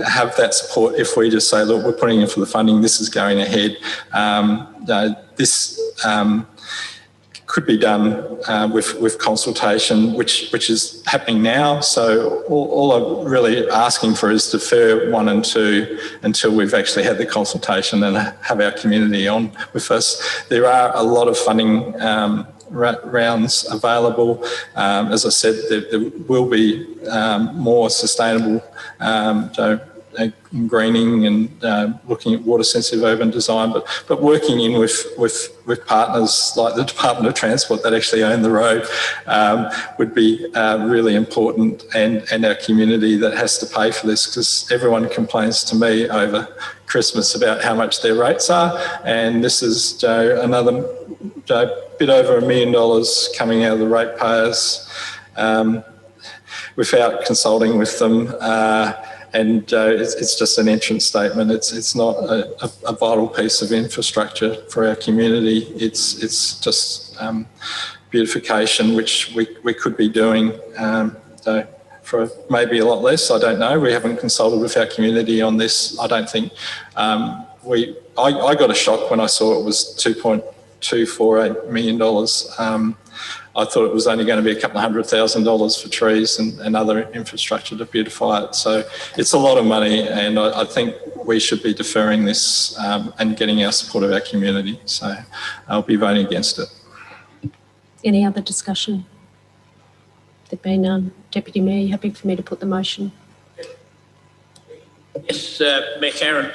have that support if we just say, look, we're putting in for the funding, this is going ahead. This could be done with consultation, which is happening now. So all I'm really asking for is defer 1 and 2 until we've actually had the consultation and have our community on with us. There are a lot of funding rounds available. As I said, there will be more sustainable greening and looking at water sensitive urban design, but working in with partners like the Department of Transport that actually own the road would be really important, and our community that has to pay for this, because everyone complains to me over Christmas about how much their rates are, and this is another bit over $1 million coming out of the ratepayers without consulting with them. And it's just an entrance statement. It's not a vital piece of infrastructure for our community. It's just beautification, which we could be doing for maybe a lot less. I don't know. We haven't consulted with our community on this. I don't think I got a shock when I saw it was $2.248 million. I thought it was only going to be a couple of $100,000 for trees and other infrastructure to beautify it. So it's a lot of money, and I think we should be deferring this and getting our support of our community. So I'll be voting against it. Any other discussion? There being none. Deputy Mayor, you happy for me to put the motion? Yes, Mayor Karen.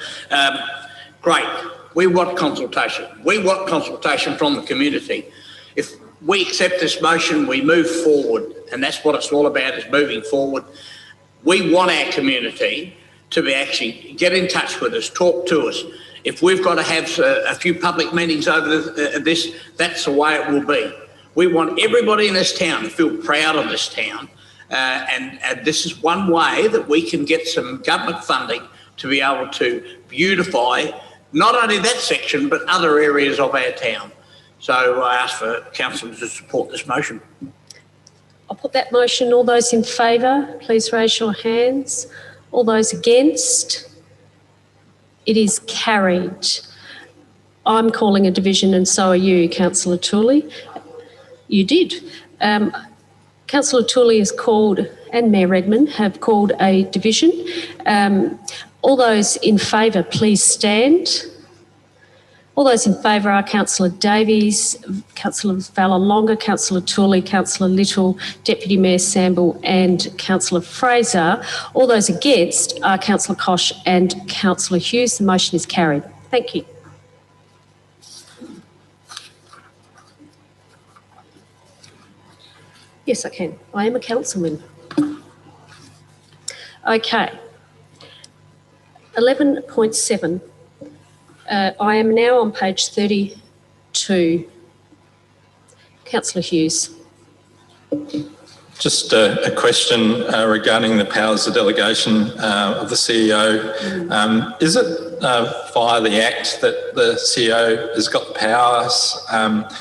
Great. We want consultation. We want consultation from the community. If we accept this motion, we move forward, and that's what it's all about, is moving forward. We want our community to be actually get in touch with us, talk to us. If we've got to have a few public meetings over this, that's the way it will be. We want everybody in this town to feel proud of this town. And this is one way that we can get some government funding to be able to beautify not only that section, but other areas of our town. So I ask for council to support this motion. I'll put that motion. All those in favour, please raise your hands. All those against? It is carried. I'm calling a division and so are you, Councillor Tooley. You did. Councillor Tooley has called, and Mayor Redman have called a division. All those in favour, please stand. All those in favour are Councillor Davies, Councillor Vallelonga, Councillor Tooley, Councillor Little, Deputy Mayor Samble and Councillor Fraser. All those against are Councillor Koch and Councillor Hughes. The motion is carried. Thank you. Yes, I can. I am a councilman. Okay. 11.7. I am now on page 32. Councillor Hughes. Just a question regarding the powers of delegation of the CEO. Is it via the Act that the CEO has got the powers?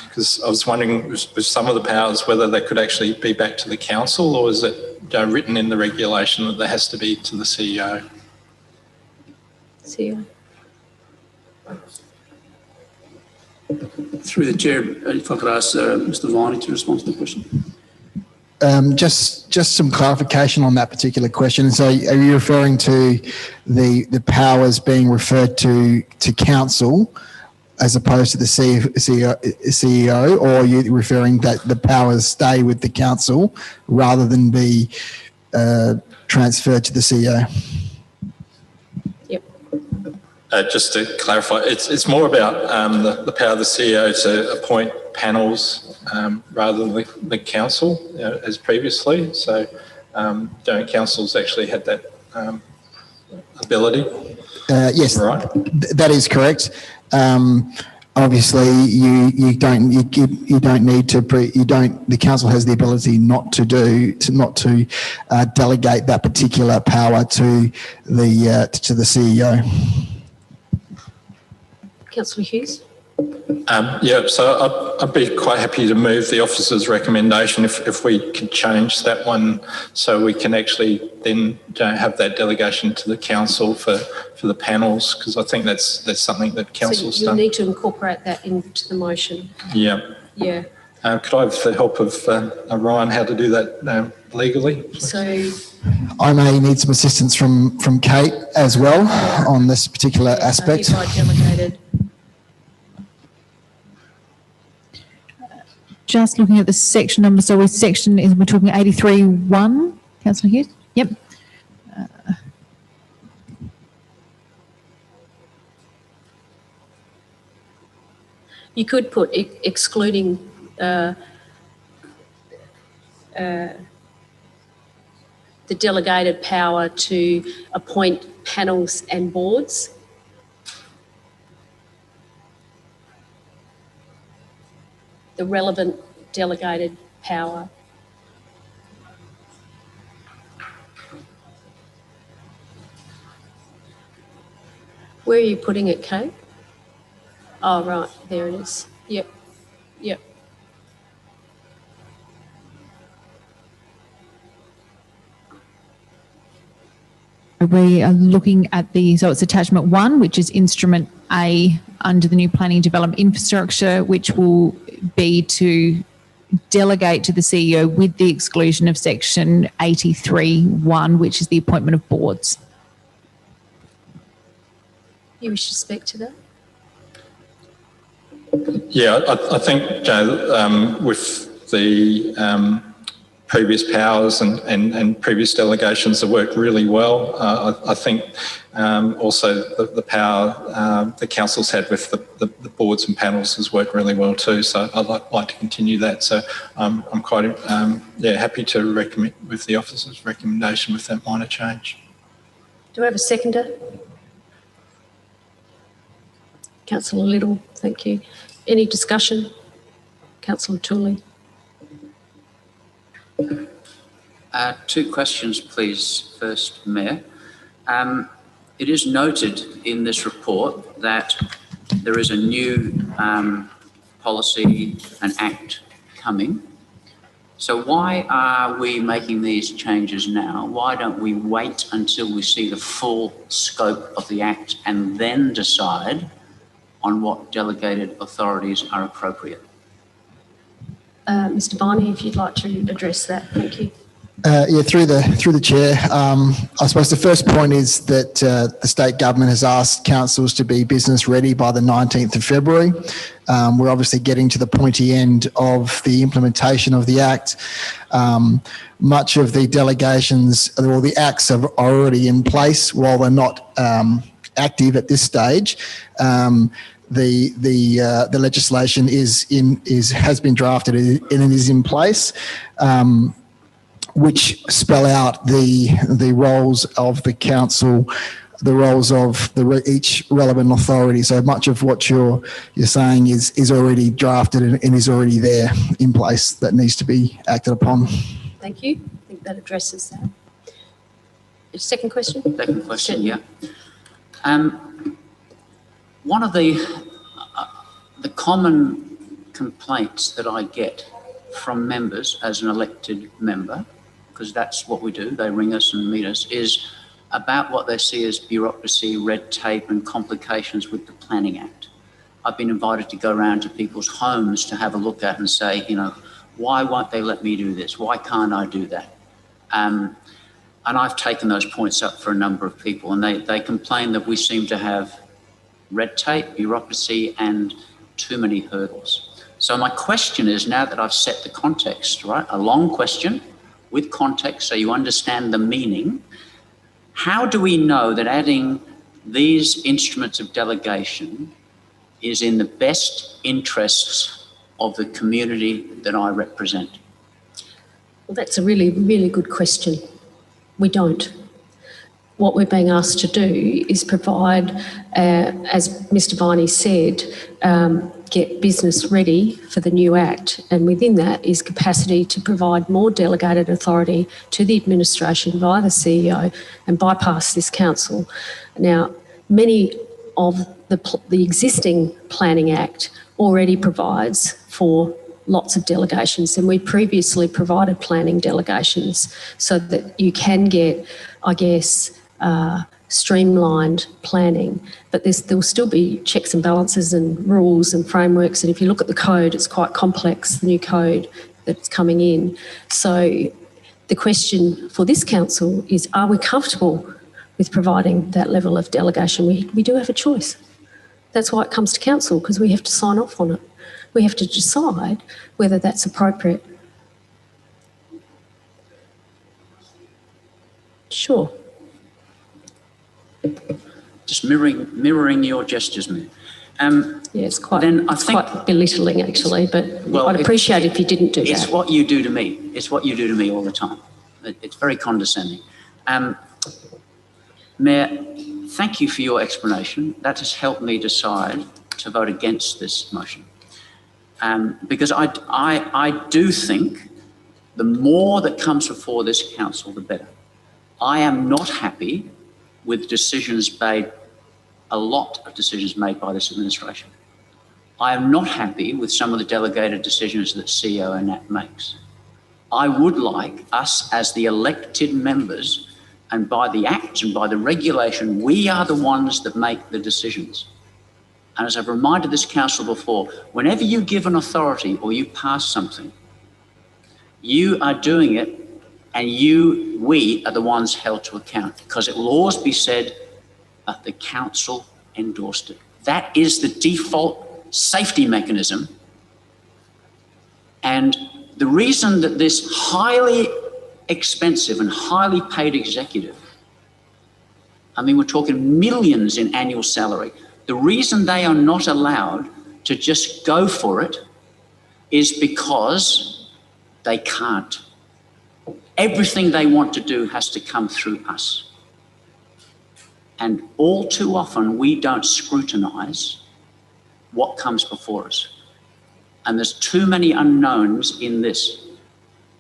Because I was wondering with some of the powers whether they could actually be back to the council, or is it written in the regulation that there has to be to the CEO? CEO. Through the chair, if I could ask Mr. Viney to respond to the question. Just some clarification on that particular question. So, are you referring to the powers being referred to council as opposed to the CEO, or are you referring that the powers stay with the council rather than be transferred to the CEO? Yep. Just to clarify, it's more about the power of the CEO to appoint panels rather than the council as previously. So councils actually had that ability. Yes, right. That is correct. Obviously, you don't need to. The council has the ability not to delegate that particular power to the CEO. Councillor Hughes. So I'd be quite happy to move the officer's recommendation if we could change that one so we can actually then have that delegation to the council for the panels, because I think that's something that council's so done. You need to incorporate that into the motion. Yeah. Yeah. Could I have the help of Ryan how to do that legally? So I may need some assistance from Kate as well on this particular aspect. By delegated. Just looking at the section number, so we're talking 83.1, Councillor Hughes? Yep. You could put excluding the delegated power to appoint panels and boards. The relevant delegated power. Where are you putting it, Kate? Oh, right, there it is. Yep, yep. We are looking at so it's attachment 1, which is instrument A under the new planning development infrastructure, which will be to delegate to the CEO with the exclusion of section 83.1, which is the appointment of boards. You wish to speak to that? Yeah, I think with the previous powers and previous delegations have worked really well. I think also the power the council's had with the boards and panels has worked really well too. So I'd like to continue that. So I'm quite happy to recommend with the officer's recommendation with that minor change. Do I have a seconder? Councillor Little, thank you. Any discussion? Councillor Tooley. Two questions, please. First, Mayor. It is noted in this report that there is a new policy and act coming. So why are we making these changes now? Why don't we wait until we see the full scope of the act and then decide on what delegated authorities are appropriate? Mr. Barney, if you'd like to address that, thank you. Through the chair. I suppose the first point is that the state government has asked councils to be business ready by the 19th of February. We're obviously getting to the pointy end of the implementation of the Act. Much of the delegations or the acts are already in place while they're not active at this stage. The legislation has been drafted and is in place. Which spell out the roles of the council, the roles of each relevant authority. So much of what you're saying is already drafted and is already there in place that needs to be acted upon. Thank you. I think that addresses that. Second question? Second question, yeah. One of the common complaints that I get from members as an elected member, because that's what we do, they ring us and meet us, is about what they see as bureaucracy, red tape and complications with the Planning Act. I've been invited to go around to people's homes to have a look at and say, why won't they let me do this? Why can't I do that? And I've taken those points up for a number of people, and they complain that we seem to have red tape, bureaucracy and too many hurdles. So my question is, now that I've set the context, right, a long question, with context so you understand the meaning, how do we know that adding these instruments of delegation is in the best interests of the community that I represent? Well, that's a really, really good question. We don't. What we're being asked to do is provide, as Mr. Viney said, get business ready for the new Act, and within that is capacity to provide more delegated authority to the administration via the CEO and bypass this council. Now, many of the existing Planning Act already provides for lots of delegations, and we previously provided planning delegations so that you can get, I guess, streamlined planning, but there'll still be checks and balances and rules and frameworks, and if you look at the code, it's quite complex, the new code that's coming in. So the question for this council is, are we comfortable with providing that level of delegation? We do have a choice. That's why it comes to council, because we have to sign off on it. We have to decide whether that's appropriate. Sure. Just mirroring your gestures, Mayor. Yeah, it's quite belittling, actually, but I'd appreciate if you didn't do that. It's what you do to me. It's what you do to me all the time. It's very condescending. Mayor, thank you for your explanation. That has helped me decide to vote against this motion. Because I do think the more that comes before this council, the better. I am not happy with decisions made, a lot of decisions made by this administration. I am not happy with some of the delegated decisions that CEO Nat makes. I would like us as the elected members, and by the Act and by the regulation, we are the ones that make the decisions. And as I've reminded this council before, whenever you give an authority or you pass something, you are doing it, and we are the ones held to account, because it will always be said that the council endorsed it. That is the default safety mechanism. And the reason that this highly expensive and highly paid executive, I mean, we're talking millions in annual salary, the reason they are not allowed to just go for it is because they can't. Everything they want to do has to come through us. And all too often, we don't scrutinise what comes before us. And there's too many unknowns in this.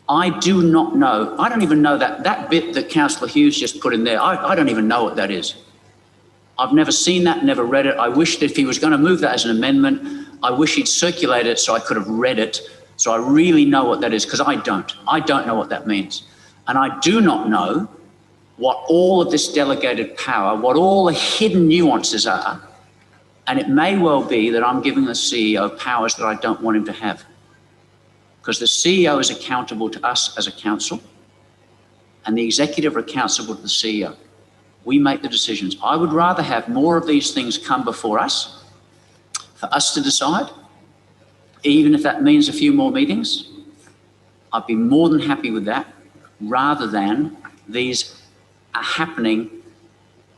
I do not know. I don't even know that bit that Councillor Hughes just put in there. I don't even know what that is. I've never seen that, never read it. I wish that if he was going to move that as an amendment, I wish he'd circulate it so I could have read it, so I really know what that is, because I don't. I don't know what that means. And I do not know what all of this delegated power, what all the hidden nuances are. And it may well be that I'm giving the CEO powers that I don't want him to have. Because the CEO is accountable to us as a council, and the executive are accountable to the CEO. We make the decisions. I would rather have more of these things come before us, for us to decide, even if that means a few more meetings. I'd be more than happy with that, rather than these are happening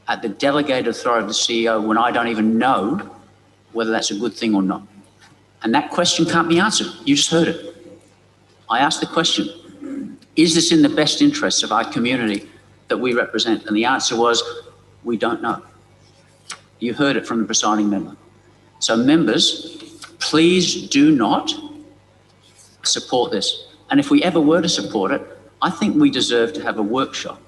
at the delegated authority of the CEO when I don't even know whether that's a good thing or not. And that question can't be answered. You just heard it. I asked the question, is this in the best interests of our community that we represent? And the answer was, we don't know. You heard it from the presiding member. So members, please do not support this. And if we ever were to support it, I think we deserve to have a workshop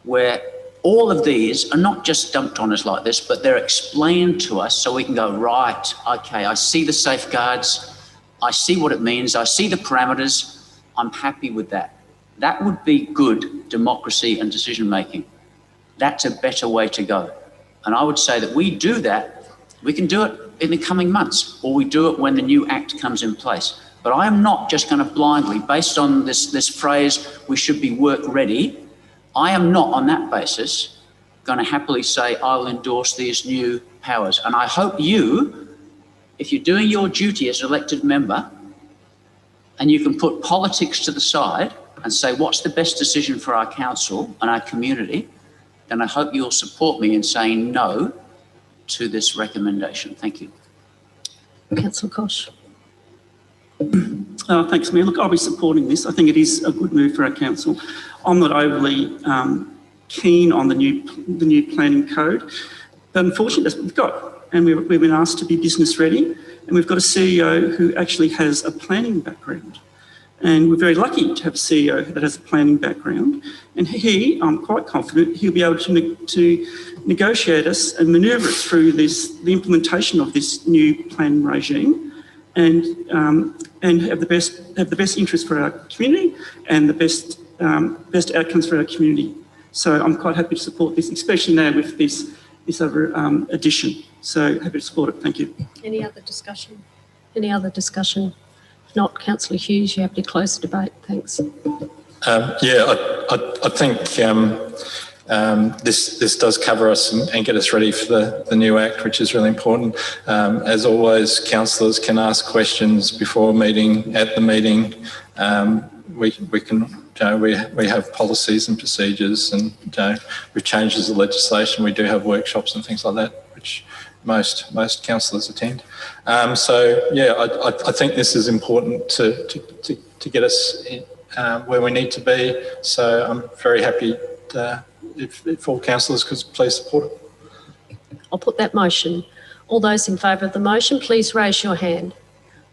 where all of these are not just dumped on us like this, but they're explained to us so we can go, right, okay, I see the safeguards, I see what it means, I see the parameters, I'm happy with that. That would be good democracy and decision making. That's a better way to go. And I would say that we do that, we can do it in the coming months, or we do it when the new act comes in place. But I am not just going to blindly, based on this phrase, we should be work ready, I am not on that basis going to happily say I'll endorse these new powers. And I hope you, if you're doing your duty as an elected member, and you can put politics to the side and say what's the best decision for our council and our community, then I hope you'll support me in saying no to this recommendation. Thank you. Councillor Koch. Thanks, Mayor. Look, I'll be supporting this. I think it is a good move for our council. I'm not overly keen on the new planning code, but unfortunately that's what we've got. And we've been asked to be business ready, and we've got a CEO who actually has a planning background. And we're very lucky to have a CEO that has a planning background. And I'm quite confident he'll be able to negotiate us and manoeuvre us through the implementation of this new planning regime, and have the best interest for our community and the best outcomes for our community. So I'm quite happy to support this, especially now with this other addition. So happy to support it. Thank you. Any other discussion? Any other discussion? If not, Councillor Hughes, you have to close the debate. Thanks. I think this does cover us and get us ready for the new Act, which is really important. As always, councillors can ask questions before a meeting, at the meeting. We can, we have policies and procedures, and with changes of legislation, we do have workshops and things like that, which most councillors attend. I think this is important to get us where we need to be. So I'm very happy if all councillors could please support it. I'll put that motion. All those in favour of the motion, please raise your hand.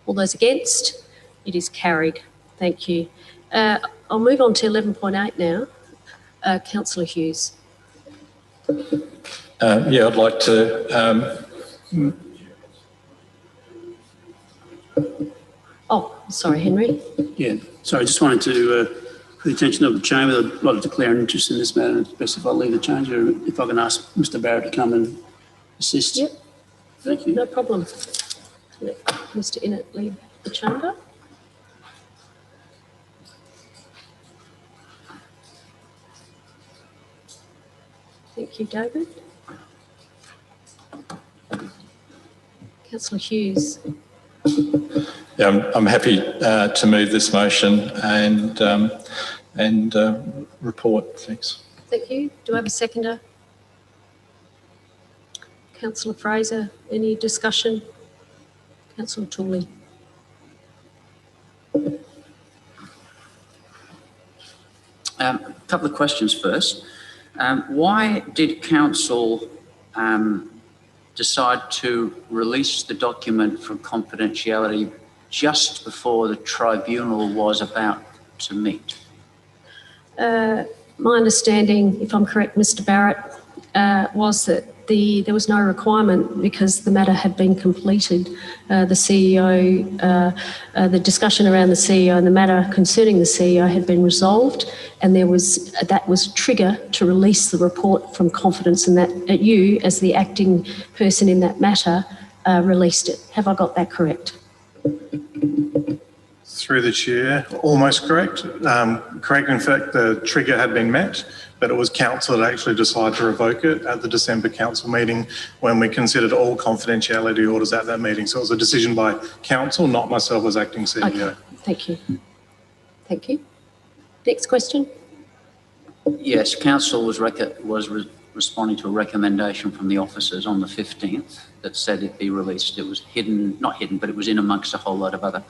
All those against? It is carried. Thank you. I'll move on to 11.8 now. Councillor Hughes. I'd like to... Sorry, Henry. Yeah, sorry, just wanted to, for the attention of the Chamber, I'd like to declare an interest in this matter. It's best if I leave the Chamber, if I can ask Mr Barrett to come and assist. Yep. Thank you. No problem. Let Mr Innett leave the Chamber. Thank you, David. Councillor Hughes. Yeah, I'm happy to move this motion and report. Thanks. Thank you. Do I have a seconder? Councillor Fraser, any discussion? Councillor Tooley. A couple of questions first. Why did Council decide to release the document from confidentiality just before the tribunal was about to meet? My understanding, if I'm correct, Mr. Barrett, was that there was no requirement because the matter had been completed. The CEO, the discussion around the CEO and the matter concerning the CEO had been resolved, and that was trigger to release the report from confidence, and that you, as the acting person in that matter, released it. Have I got that correct? Through the chair, almost correct. Correct, in fact, the trigger had been met, but it was council that actually decided to revoke it at the December council meeting when we considered all confidentiality orders at that meeting. So it was a decision by council, not myself as acting CEO. Okay, thank you. Thank you. Next question. Yes, council was responding to a recommendation from the officers on the 15th that said it be released. It was hidden, not hidden, but it was in amongst a whole lot of other.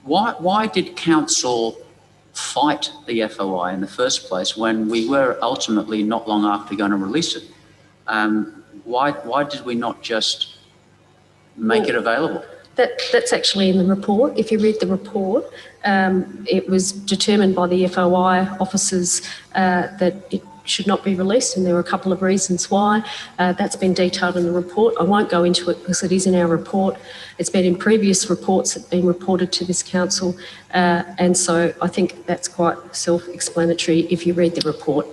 Why did council fight the FOI in the first place when we were ultimately not long after going to release it? Why did we not just make it available? That's actually in the report. If you read the report, it was determined by the FOI officers that it should not be released, and there were a couple of reasons why. That's been detailed in the report. I won't go into it because it is in our report. It's been in previous reports that have been reported to this council, and so I think that's quite self-explanatory if you read the report.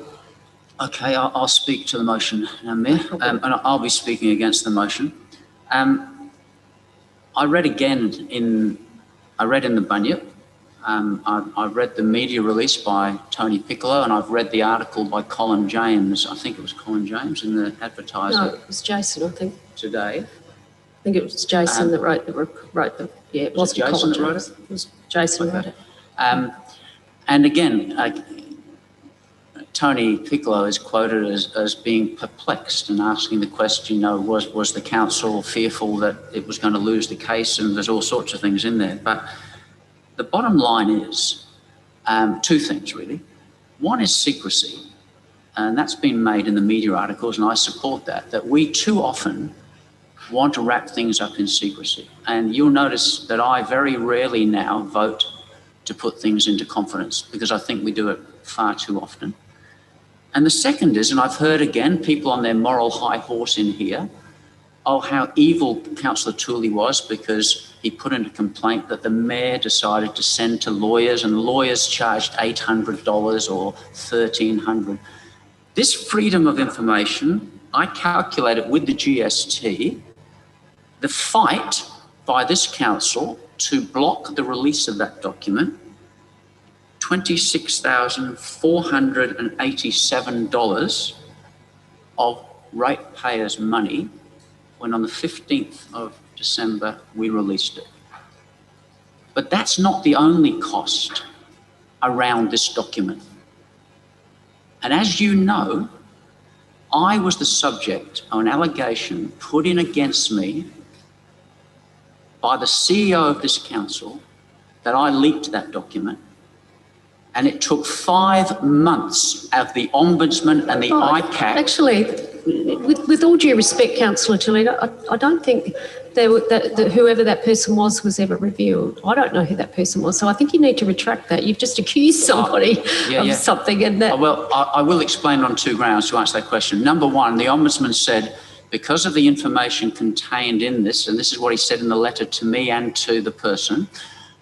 Okay, I'll speak to the motion, Mayor, and I'll be speaking against the motion. I read in the Bunyip. I've read the media release by Tony Piccolo, and I've read the article by Colin James. I think it was Colin James in the Advertiser. No, it was Jason, I think. Today. I think it was Jason that wrote the. Yeah, it wasn't Jason Colin that wrote James. it? It was Jason wrote it. And again, Tony Piccolo is quoted as being perplexed and asking the question, was the council fearful that it was going to lose the case? And there's all sorts of things in there. But the bottom line is two things, really. One is secrecy, and that's been made in the media articles, and I support that we too often want to wrap things up in secrecy. And you'll notice that I very rarely now vote to put things into confidence because I think we do it far too often. And the second is, and I've heard again people on their moral high horse in here, how evil Councillor Tooley was because he put in a complaint that the Mayor decided to send to lawyers, and lawyers charged $800 or $1,300. This freedom of information, I calculated with the GST, the fight by this council to block the release of that document, $26,487 of ratepayers' money when on the 15th of December we released it. But that's not the only cost around this document. And as you know, I was the subject of an allegation put in against me by the CEO of this council that I leaked that document. And it took 5 months of the Ombudsman and the ICAC. Actually, with all due respect, Councillor Tooley, I don't think that whoever that person was ever revealed. I don't know who that person was, so I think you need to retract that. You've just accused somebody of something, and that. Well, I will explain on 2 grounds to answer that question. Number one, the Ombudsman said, because of the information contained in this, and this is what he said in the letter to me and to the person,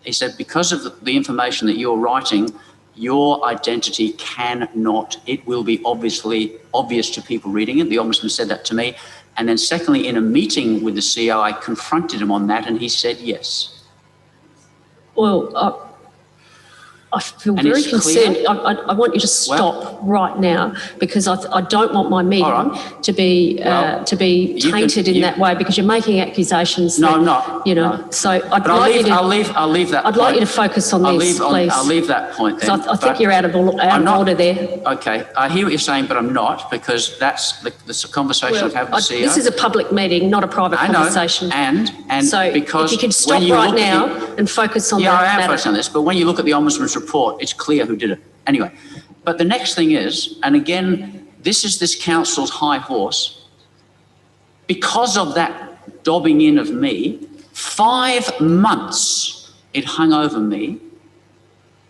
he said, because of the information that you're writing, your identity cannot, it will be obvious to people reading it. The Ombudsman said that to me. And then secondly, in a meeting with the CEO, I confronted him on that and he said yes. Well, I feel very concerned. I want you to stop right now because I don't want my meeting to be tainted in that way because you're making accusations. No, I'm not. So I'll leave that. I'd like you to focus on this, please. I'll leave that point then. I think you're out of order there. Okay, I hear what you're saying, but I'm not because that's the conversation I've had with the CEO. This is a public meeting, not a private conversation. And so because if you could stop right now and focus on that matter. Yeah, I am focused on this, but when you look at the Ombudsman's report, it's clear who did it. Anyway, but the next thing is, and again, this is this council's high horse, because of that dobbing in of me, 5 months it hung over me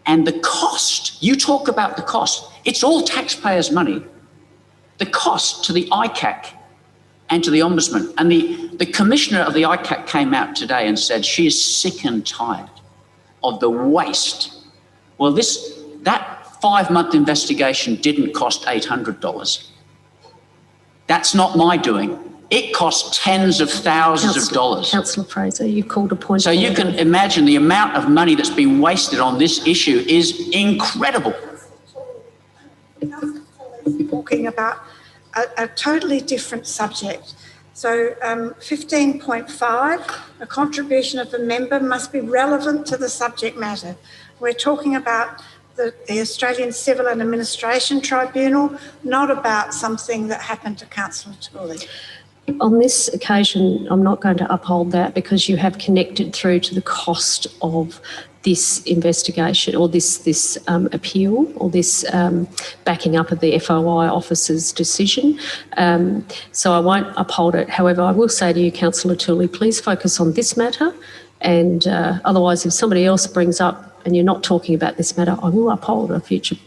And the cost, you talk about the cost, it's all taxpayers' money. The cost to the ICAC and to the Ombudsman. And the Commissioner of the ICAC came out today and said she is sick and tired of the waste. Well, that 5-month investigation didn't cost $800. That's not my doing. It cost tens of thousands of dollars. Councillor Fraser, you called a point. So you can imagine the amount of money that's been wasted on this issue is incredible. Talking about a totally different subject. So 15.5, a contribution of a member must be relevant to the subject matter. We're talking about the Australian Civil and Administration Tribunal, not about something that happened to Councillor Tooley. On this occasion, I'm not going to uphold that because you have connected through to the cost of this investigation or this appeal or this backing up of the FOI officer's decision. So I won't uphold it. However, I will say to you, Councillor Tooley, please focus on this matter, and otherwise if somebody else brings up and you're not talking about this matter, I will uphold a future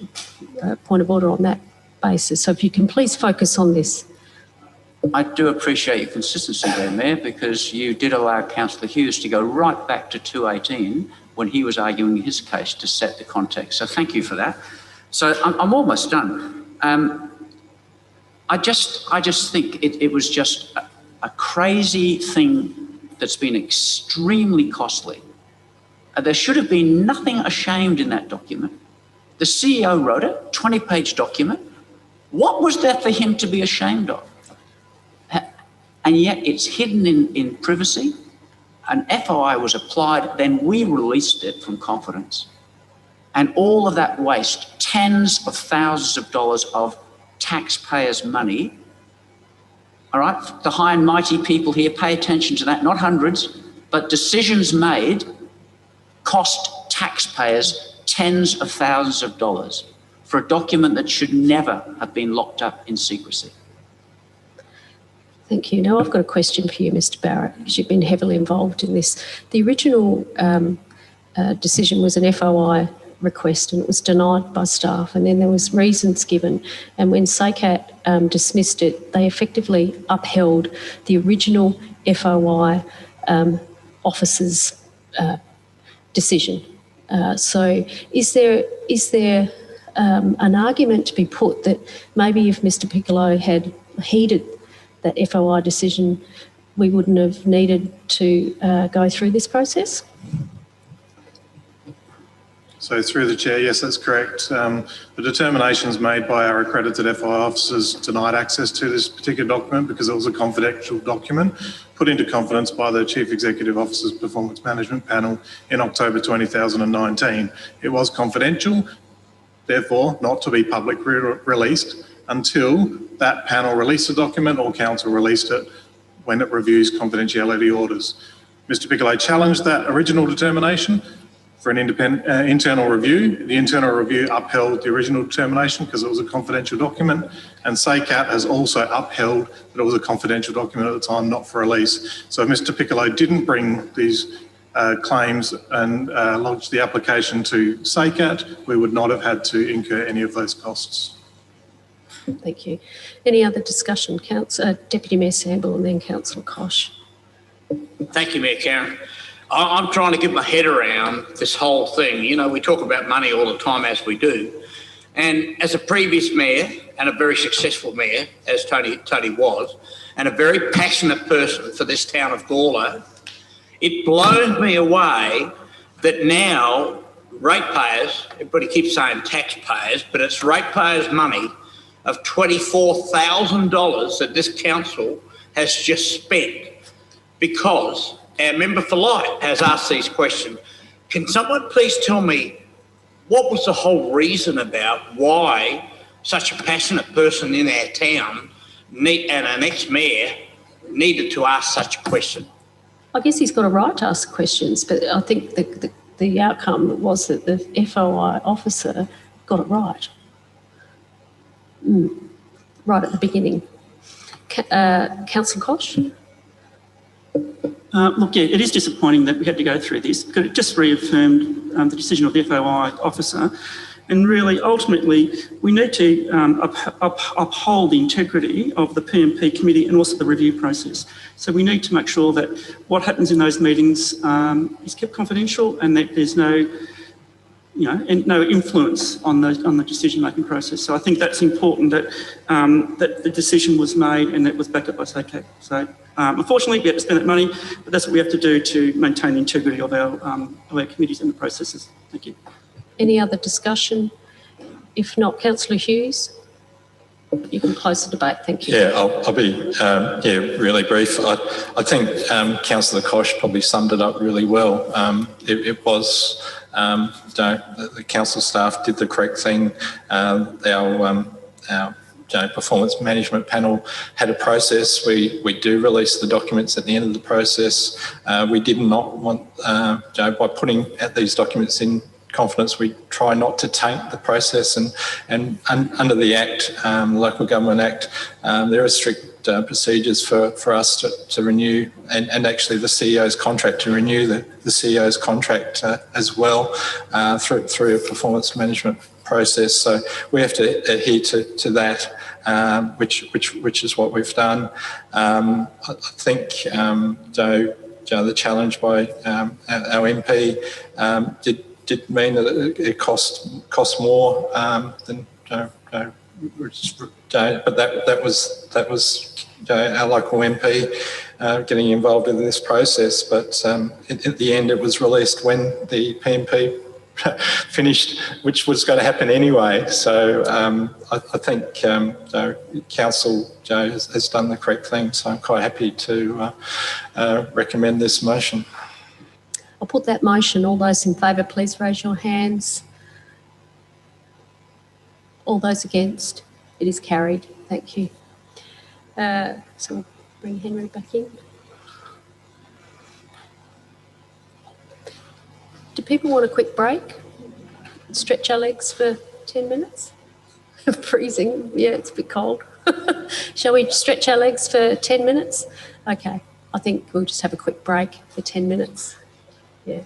point of order on that basis. So if you can please focus on this. I do appreciate your consistency there, Mayor, because you did allow Councillor Hughes to go right back to 218 when he was arguing his case to set the context. So thank you for that. So I'm almost done. I just think it was just a crazy thing that's been extremely costly. There should have been nothing ashamed in that document. The CEO wrote it, 20-page document. What was there for him to be ashamed of? And yet it's hidden in privacy. An FOI was applied, then we released it from confidence. And all of that waste, tens of thousands of dollars of taxpayers' money, all right, the high and mighty people here, pay attention to that, not hundreds, but decisions made cost taxpayers tens of thousands of dollars for a document that should never have been locked up in secrecy. Thank you. Now I've got a question for you, Mr. Barrett, because you've been heavily involved in this. The original decision was an FOI request and it was denied by staff, and then there was reasons given, and when SACAT dismissed it, they effectively upheld the original FOI officer's decision. So is there an argument to be put that maybe if Mr. Piccolo had heeded that FOI decision, we wouldn't have needed to go through this process? So through the chair, yes, that's correct. The determinations made by our accredited FOI officers denied access to this particular document because it was a confidential document put into confidence by the Chief Executive Officer's Performance Management Panel in October 2019. It was confidential, therefore not to be publicly released until that panel released the document or council released it when it reviews confidentiality orders. Mr. Piccolo challenged that original determination for an independent internal review. The internal review upheld the original determination because it was a confidential document, and SACAT has also upheld that it was a confidential document at the time, not for release. So if Mr. Piccolo didn't bring these claims and lodge the application to SACAT, we would not have had to incur any of those costs. Thank you. Any other discussion? Deputy Mayor Samble and then Councillor Kosh. Thank you, Mayor Karen. I'm trying to get my head around this whole thing. You know, we talk about money all the time, as we do. And as a previous mayor and a very successful mayor, as Tony was, and a very passionate person for this town of Gawler, it blows me away that now ratepayers, everybody keeps saying taxpayers, but it's ratepayers' money of $24,000 that this council has just spent, because our member for Light has asked these questions. Can someone please tell me what was the whole reason about why such a passionate person in our town and an ex-mayor needed to ask such a question? I guess he's got a right to ask questions, but I think the outcome was that the FOI officer got it right. Right at the beginning. Councillor Kosh? Look, yeah, it is disappointing that we had to go through this because it just reaffirmed the decision of the FOI officer. And really, ultimately, we need to uphold the integrity of the PMP committee and also the review process. So we need to make sure that what happens in those meetings is kept confidential and that there's no, and no influence on the decision-making process. So I think that's important that that the decision was made and that was backed up by SACAC. So unfortunately, we had to spend that money, but that's what we have to do to maintain the integrity of our committees and the processes. Thank you. Any other discussion? If not, Councillor Hughes, you can close the debate. Thank you. Yeah, I'll be really brief. I think Councillor Koch probably summed it up really well. It was the council staff did the correct thing. Our performance management panel had a process. We do release the documents at the end of the process. We did not want, by putting these documents in confidence, we try not to taint the process, and under the Act, Local Government Act, there are strict procedures for us to renew, and actually the CEO's contract to renew the CEO's contract as well through a performance management process. So we have to adhere to that, which is what we've done. I think the challenge by our MP did mean that it cost more than but that was our local MP getting involved in this process. But at the end, it was released when the PMP finished, which was going to happen anyway. So I think council has done the correct thing. So I'm quite happy to recommend this motion. I'll put that motion. All those in favour, please raise your hands. All those against? It is carried. Thank you. So we'll bring Henry back in. Do people want a quick break? Stretch our legs for 10 minutes? Freezing. Yeah, it's a bit cold. Shall we stretch our legs for 10 minutes? Okay. I think we'll just have a quick break for 10 minutes. Yeah.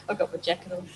I've got my jacket on.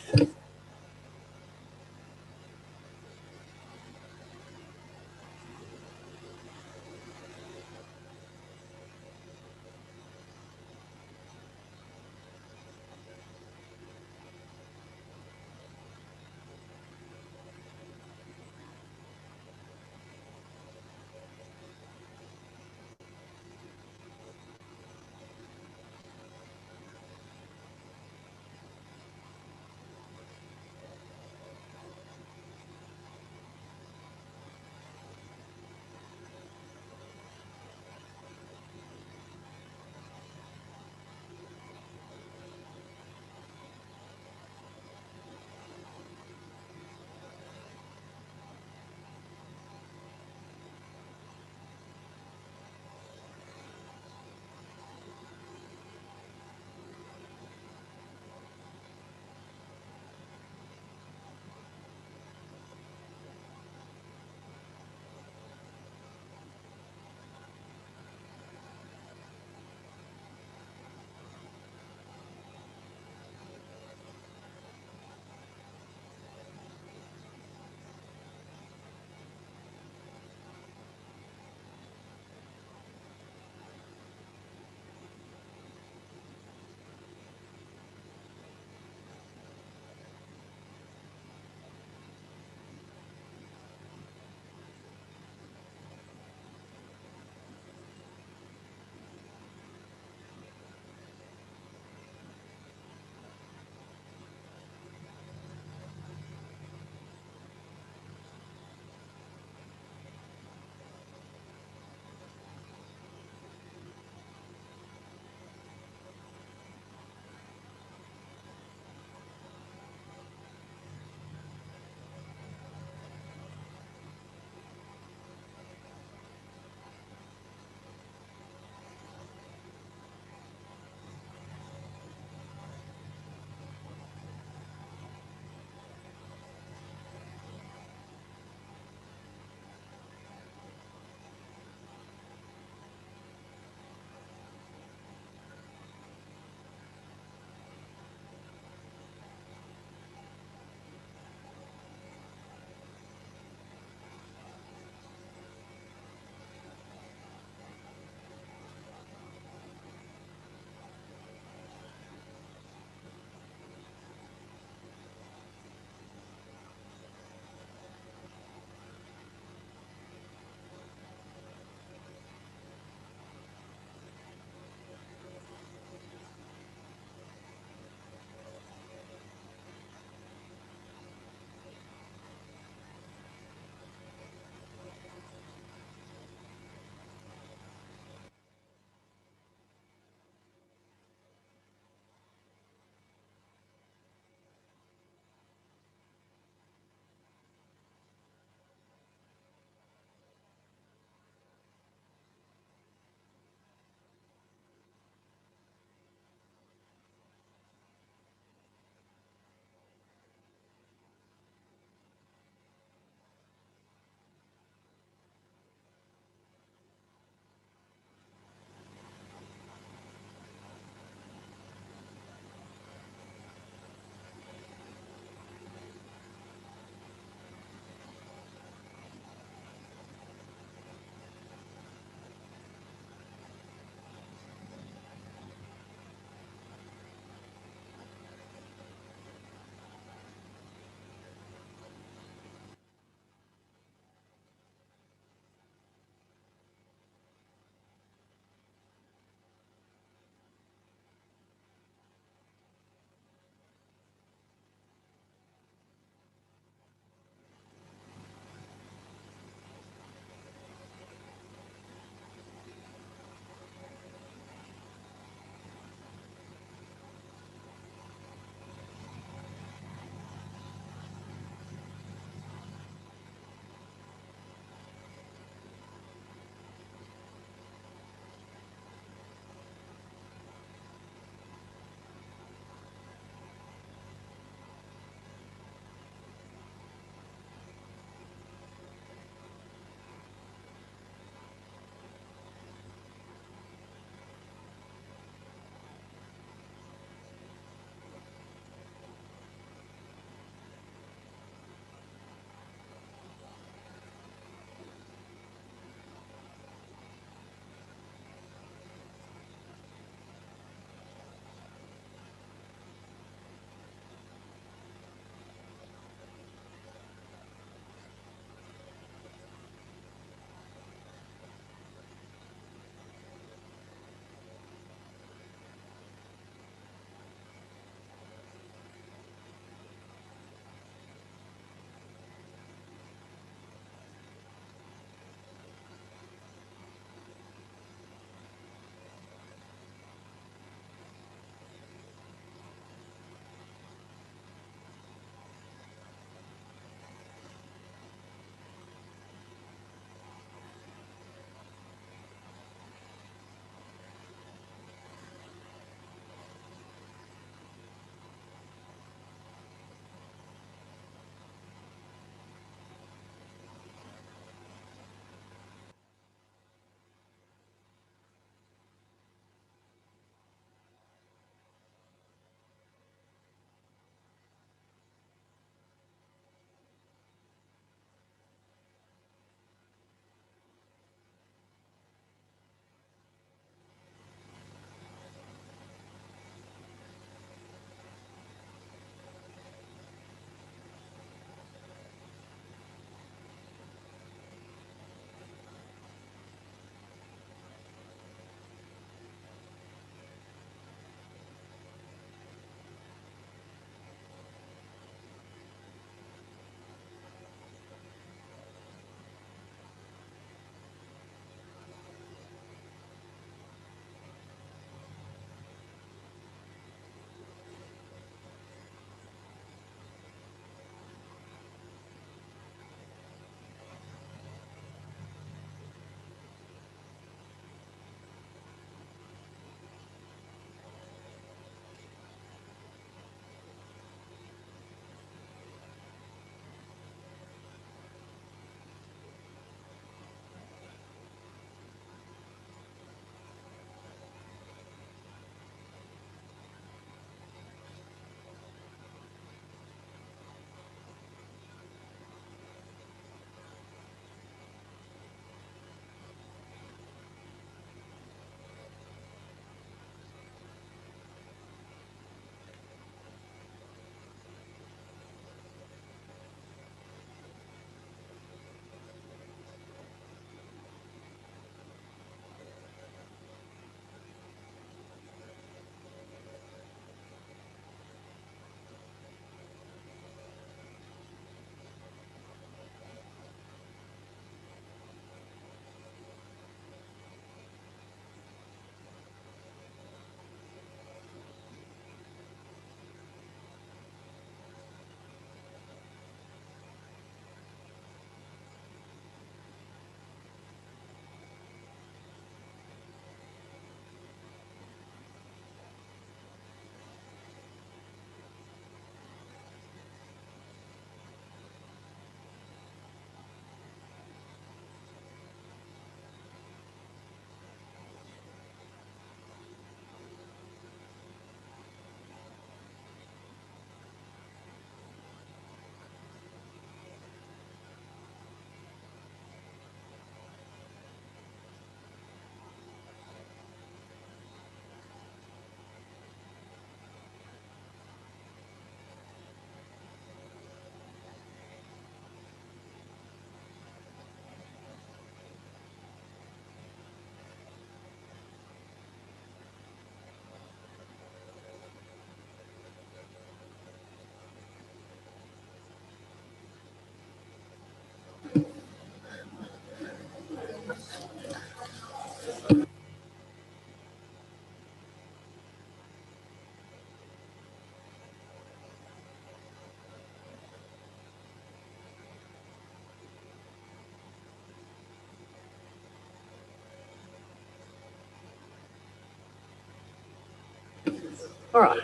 All right.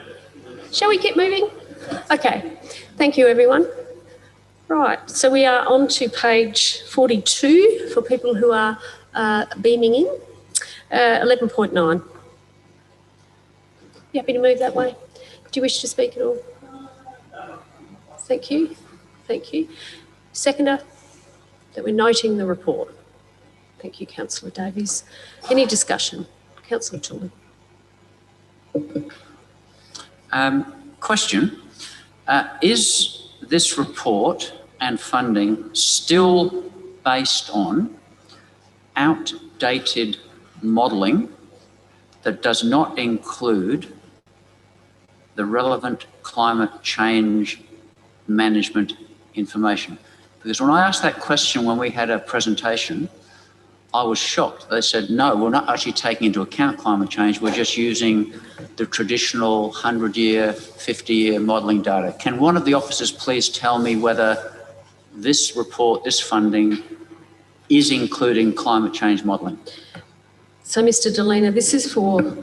Shall we keep moving? Okay. Thank you, everyone. Right. So we are on to page 42 for people who are beaming in. 11.9. You happy to move that way? Do you wish to speak at all? Thank you. Thank you. Seconder, that we're noting the report. Thank you, Councillor Davies. Any discussion? Councillor Tooley. Question. Is this report and funding still based on outdated modelling that does not include the relevant climate change management information? Because when I asked that question when we had a presentation, I was shocked. They said, no, we're not actually taking into account climate change. We're just using the traditional 100-year, 50-year modelling data. Can one of the officers please tell me whether this report, this funding, is including climate change modelling? So, Mr. Delena, this is for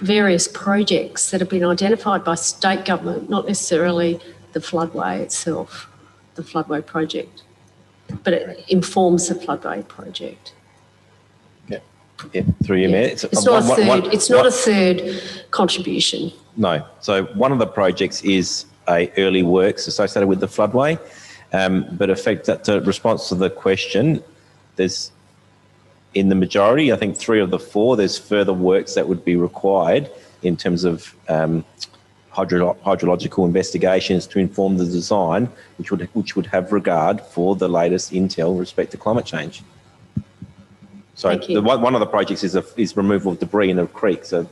various projects that have been identified by state government, not necessarily the floodway itself, the floodway project, but it informs the floodway project. Yeah, through you, Mayor. It's not a third contribution. No. So one of the projects is a early works associated with the floodway, but effect that response to the question, there's in the majority, I think 3 of the 4, there's further works that would be required in terms of hydrological investigations to inform the design, which would have regard for the latest intel with respect to climate change. So one of the projects is removal of debris in a creek. So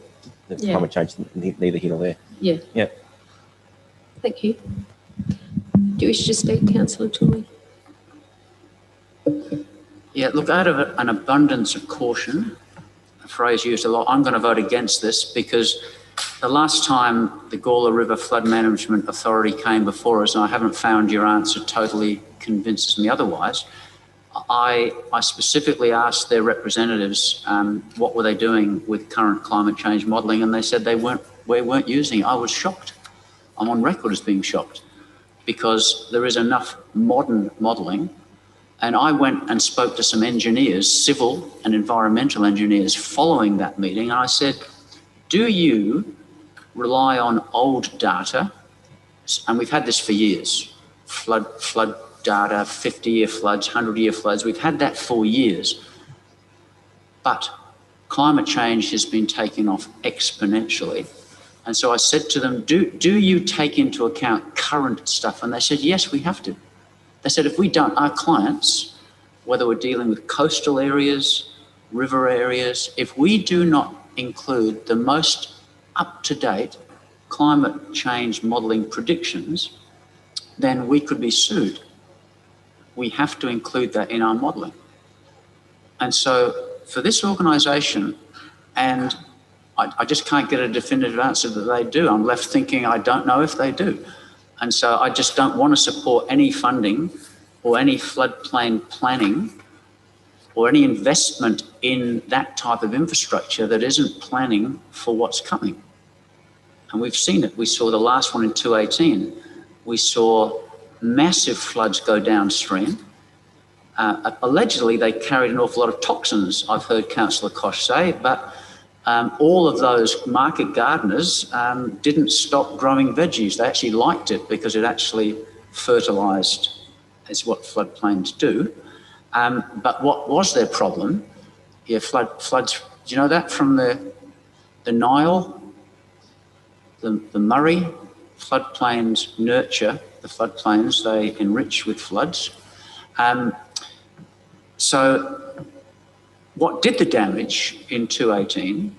climate change neither here nor there. Yeah. Yeah. Thank you. Do you wish to speak, Councillor Tooley? Yeah, look, out of an abundance of caution, a phrase used a lot, I'm going to vote against this because the last time the Gawler River Flood Management Authority came before us, and I haven't found your answer totally convinces me otherwise, I specifically asked their representatives what were they doing with current climate change modelling, and they said we weren't using it. I was shocked. I'm on record as being shocked because there is enough modern modelling. And I went and spoke to some engineers, civil and environmental engineers, following that meeting. And I said, do you rely on old data? And we've had this for years. Flood data, 50-year floods, 100-year floods. We've had that for years. But climate change has been taking off exponentially. And so I said to them, do you take into account current stuff? And they said, yes, we have to. They said, if we don't, our clients, whether we're dealing with coastal areas, river areas, if we do not include the most up-to-date climate change modelling predictions, then we could be sued. We have to include that in our modelling. And so for this organisation, and I just can't get a definitive answer that they do. I'm left thinking I don't know if they do. And so I just don't want to support any funding or any floodplain planning or any investment in that type of infrastructure that isn't planning for what's coming. And we've seen it. We saw the last one in 2018. We saw massive floods go downstream. Allegedly, they carried an awful lot of toxins, I've heard Councillor Koch say, but all of those market gardeners didn't stop growing veggies. They actually liked it because it actually fertilised, is what floodplains do. But what was their problem? Yeah, floods. Do you know that from the Nile, the Murray? Floodplains nurture the floodplains. They enrich with floods. So what did the damage in 2018?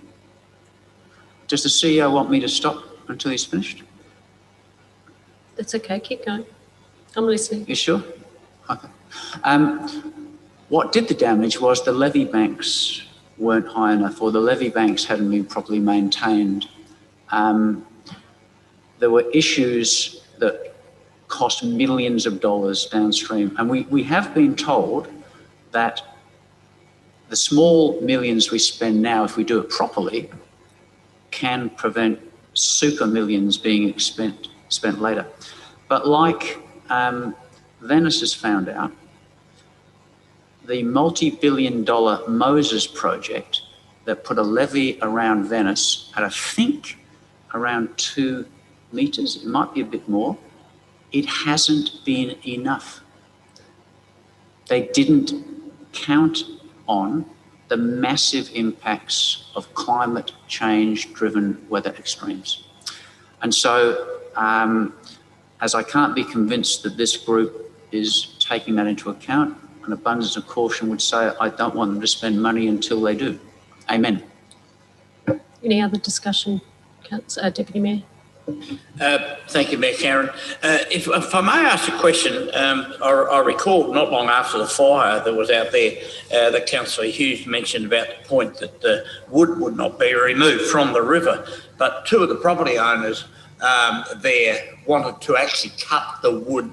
Does the CEO want me to stop until he's finished? That's okay, keep going. I'm listening. You sure? Okay. What did the damage was the levee banks weren't high enough, or the levee banks hadn't been properly maintained. There were issues that cost millions of dollars downstream. And we have been told that the small millions we spend now, if we do it properly, can prevent super millions being spent later. But like Venice has found out, the multi-billion-dollar Moses project that put a levee around Venice at, I think, around 2 metres, it might be a bit more, it hasn't been enough. They didn't count on the massive impacts of climate change-driven weather extremes. And so, as I can't be convinced that this group is taking that into account, an abundance of caution would say I don't want them to spend money until they do. Amen. Any other discussion, Deputy Mayor? Thank you, Mayor Karen. If I may ask a question, I recall not long after the fire that was out there that Councillor Hughes mentioned about the point that the wood would not be removed from the river, but two of the property owners there wanted to actually cut the wood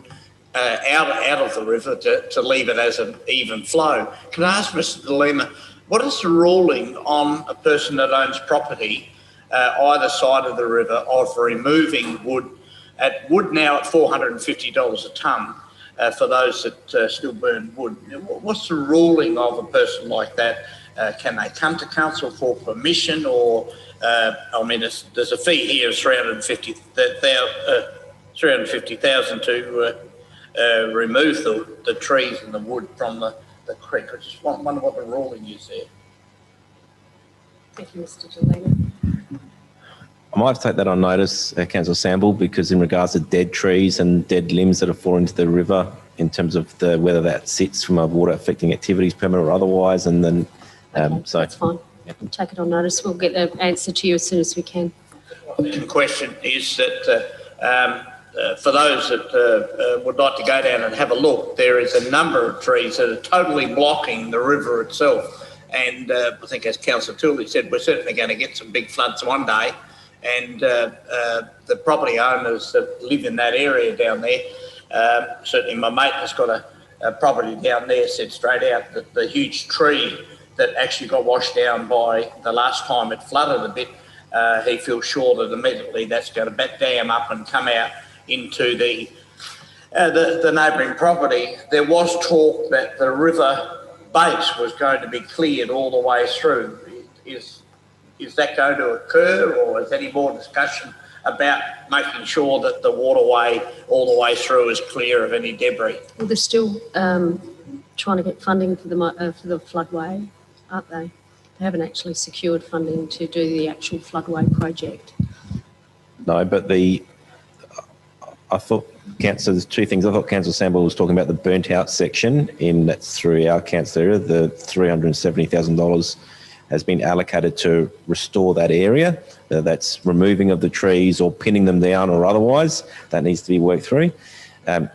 out of the river to leave it as an even flow. Can I ask Mr. De Lima, what is the ruling on a person that owns property either side of the river of removing wood now at $450 a tonne for those that still burn wood? What's the ruling of a person like that? Can they come to council for permission, or I mean, there's a fee here of $350,000 to remove the trees and the wood from the creek. I just wonder what the ruling is there. Thank you, Mr. De Lima. I might have to take that on notice, Councillor Sample, because in regards to dead trees and dead limbs that have fallen into the river, in terms of whether that sits from a water affecting activities permit or otherwise, and then so that's fine. Yeah. We'll take it on notice. We'll get the answer to you as soon as we can. The question is that for those that would like to go down and have a look, there is a number of trees that are totally blocking the river itself. And I think, as Councillor Tooley said, we're certainly going to get some big floods one day. And the property owners that live in that area down there, certainly my mate has got a property down there, said straight out that the huge tree that actually got washed down by the last time it flooded a bit, he feels sure that immediately that's going to dam up and come out into the neighbouring property. There was talk that the river base was going to be cleared all the way through. Is that going to occur, or is any more discussion about making sure that the waterway all the way through is clear of any debris? Well, they're still trying to get funding for the floodway, aren't they? They haven't actually secured funding to do the actual floodway project. No, but I thought, Councillor, there's two things. I thought Councillor Sample was talking about the burnt out section that's through our council area. The $370,000 has been allocated to restore that area. That's removing of the trees or pinning them down or otherwise. That needs to be worked through.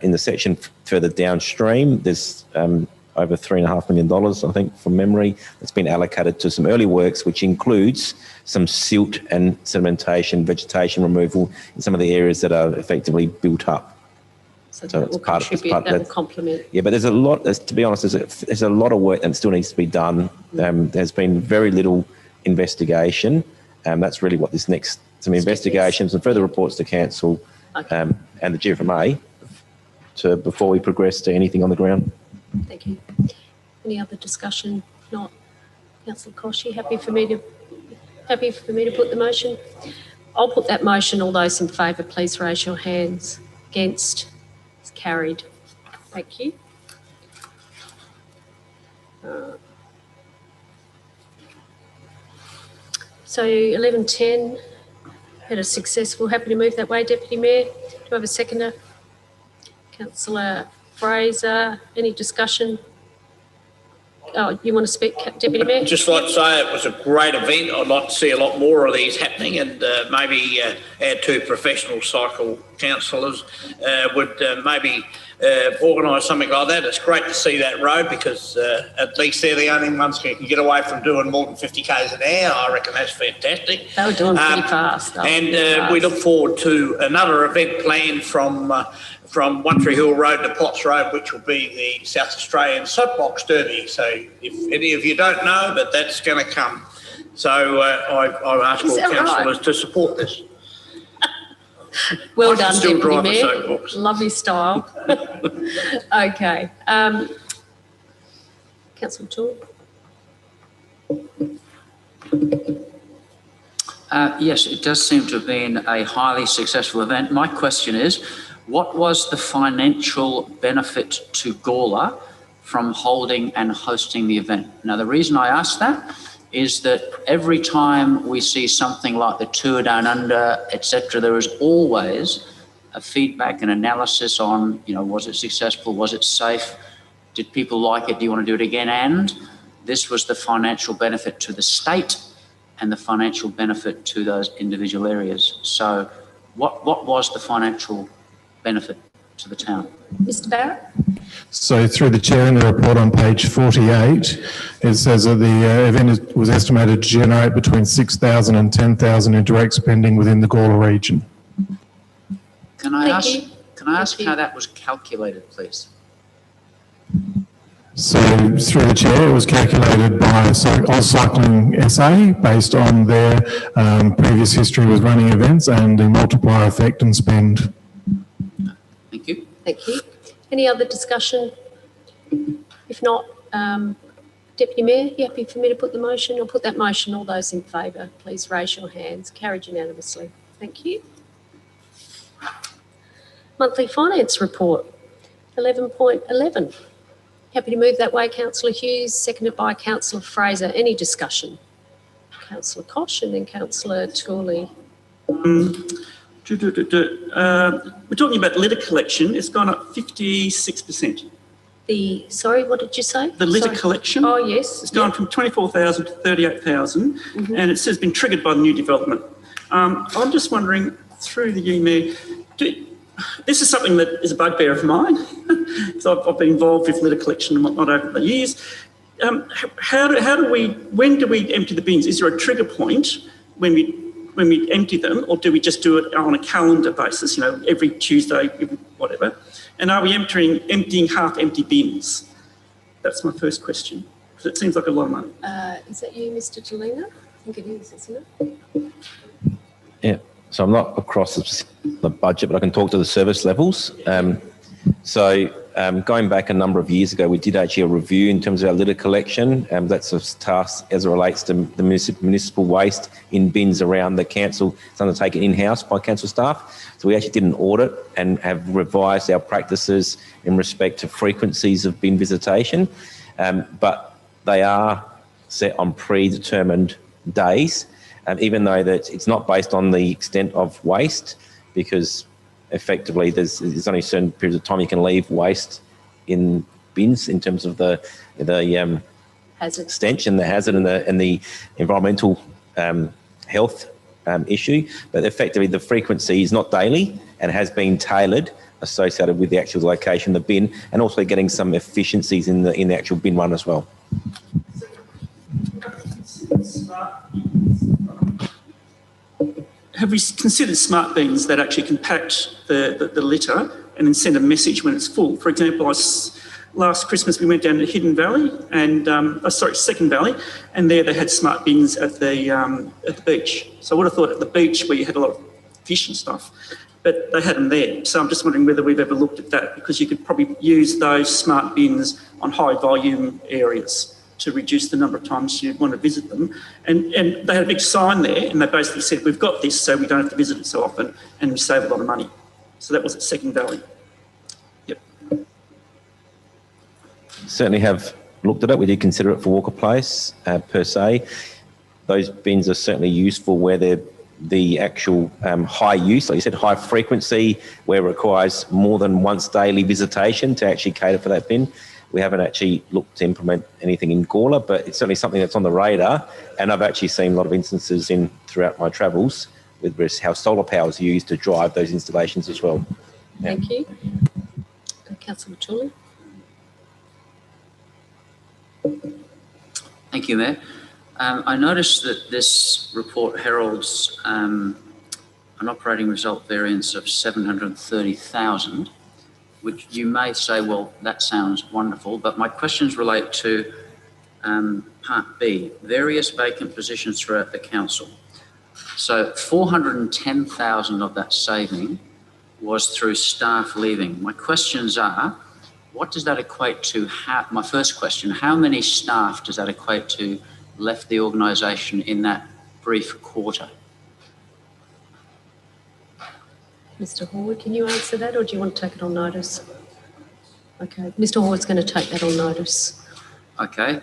In the section further downstream, there's over $3.5 million, I think, from memory, that's been allocated to some early works, which includes some silt and sedimentation, vegetation removal in some of the areas that are effectively built up. So that will contribute, that will complement. Yeah, but there's a lot, to be honest, there's a lot of work that still needs to be done. There's been very little investigation. That's really what this next, some investigations and further reports to council and the GFMA before we progress to anything on the ground. Thank you. Any other discussion? If not, Councillor Koshy, happy for me to put the motion? I'll put that motion. All those in favour, please raise your hands. Against? It's carried. Thank you. So 11:10, had a successful, happy to move that way, Deputy Mayor. Do I have a seconder? Councillor Fraser, any discussion? Oh, you want to speak, Deputy Mayor? Just like to say it was a great event. I'd like to see a lot more of these happening, and maybe our two professional cycle councillors would maybe organise something like that. It's great to see that road, because at least they're the only ones who can get away from doing more than 50 k's an hour. I reckon that's fantastic. They were doing pretty fast. We look forward to another event planned from One Tree Hill Road to Potts Road, which will be the South Australian Soapbox Derby. So if any of you don't know, but that's going to come. So I ask all councillors to support this. Well I can done, still Deputy drive a Mayor. soapbox. Lovely style. Okay. Councillor Toole. Yes, it does seem to have been a highly successful event. My question is, what was the financial benefit to Gawler from holding and hosting the event? Now, the reason I ask that is that every time we see something like the Tour Down Under, etc., there is always a feedback and analysis on, was it successful? Was it safe? Did people like it? Do you want to do it again? And this was the financial benefit to the state and the financial benefit to those individual areas. So what was the financial benefit to the town? Mr. Barrett? So through the chair, in the report on page 48, it says that the event was estimated to generate between 6,000 and 10,000 in direct spending within the Gawler region. Can I ask how that was calculated, please? So through the chair, it was calculated by Cycling SA based on their previous history with running events and the multiplier effect and spend. Thank you. Thank you. Any other discussion? If not, Deputy Mayor, you happy for me to put the motion? I'll put that motion. All those in favour, please raise your hands. Carried unanimously. Thank you. Monthly Finance Report, 11.11. Happy to move that way, Councillor Hughes, seconded by Councillor Fraser. Any discussion? Councillor Koch and then Councillor Tooley. We're talking about litter collection. It's gone up 56%. Sorry, what did you say? The litter collection. Oh, yes. It's gone from 24,000 to 38,000, and it says been triggered by the new development. I'm just wondering, through the Mayor, this is something that is a bugbear of mine. So I've been involved with litter collection and whatnot over the years. When do we empty the bins? Is there a trigger point when we empty them, or do we just do it on a calendar basis, every Tuesday, whatever? And are we emptying half-empty bins? That's my first question, because it seems like a lot of money. Is that you, Mr. Delina? I think it is, isn't it? Yeah. So I'm not across the budget, but I can talk to the service levels. Going back a number of years ago, we did actually a review in terms of our litter collection. That's a task as it relates to the municipal waste in bins around the council. It's undertaken in-house by council staff. So we actually did an audit and have revised our practices in respect to frequencies of bin visitation. But they are set on predetermined days. Even though that it's not based on the extent of waste, because effectively there's only certain periods of time you can leave waste in bins in terms of the hazard stench and the hazard and the environmental health issue. But effectively the frequency is not daily and has been tailored associated with the actual location of the bin, and also getting some efficiencies in the actual bin run as well. Have we considered smart bins that actually compact the litter and then send a message when it's full? For example, last Christmas we went down to Hidden Valley and Second Valley, and there they had smart bins at the beach. So I would have thought at the beach where you had a lot of fish and stuff, but they had them there. So I'm just wondering whether we've ever looked at that, because you could probably use those smart bins on high volume areas to reduce the number of times you want to visit them. And they had a big sign there, and they basically said, we've got this so we don't have to visit it so often, and we save a lot of money. So that was at Second Valley. Yep. Certainly have looked at it. We did consider it for Walker Place per se. Those bins are certainly useful where they're the actual high use, like you said, high frequency, where it requires more than once daily visitation to actually cater for that bin. We haven't actually looked to implement anything in Gawler, but it's certainly something that's on the radar. And I've actually seen a lot of instances throughout my travels with how solar power is used to drive those installations as well. Yeah. Thank you. Councillor Tooley. Thank you, Mayor. I noticed that this report heralds an operating result variance of 730,000. Which you may say, well, that sounds wonderful, but my questions relate to Part B, various vacant positions throughout the council. So 410,000 of that saving was through staff leaving. My questions are, what does that equate to? My first question, how many staff does that equate to left the organisation in that brief quarter? Mr. Horde, can you answer that, or do you want to take it on notice? Okay, Mr. Horde's going to take that on notice. Okay.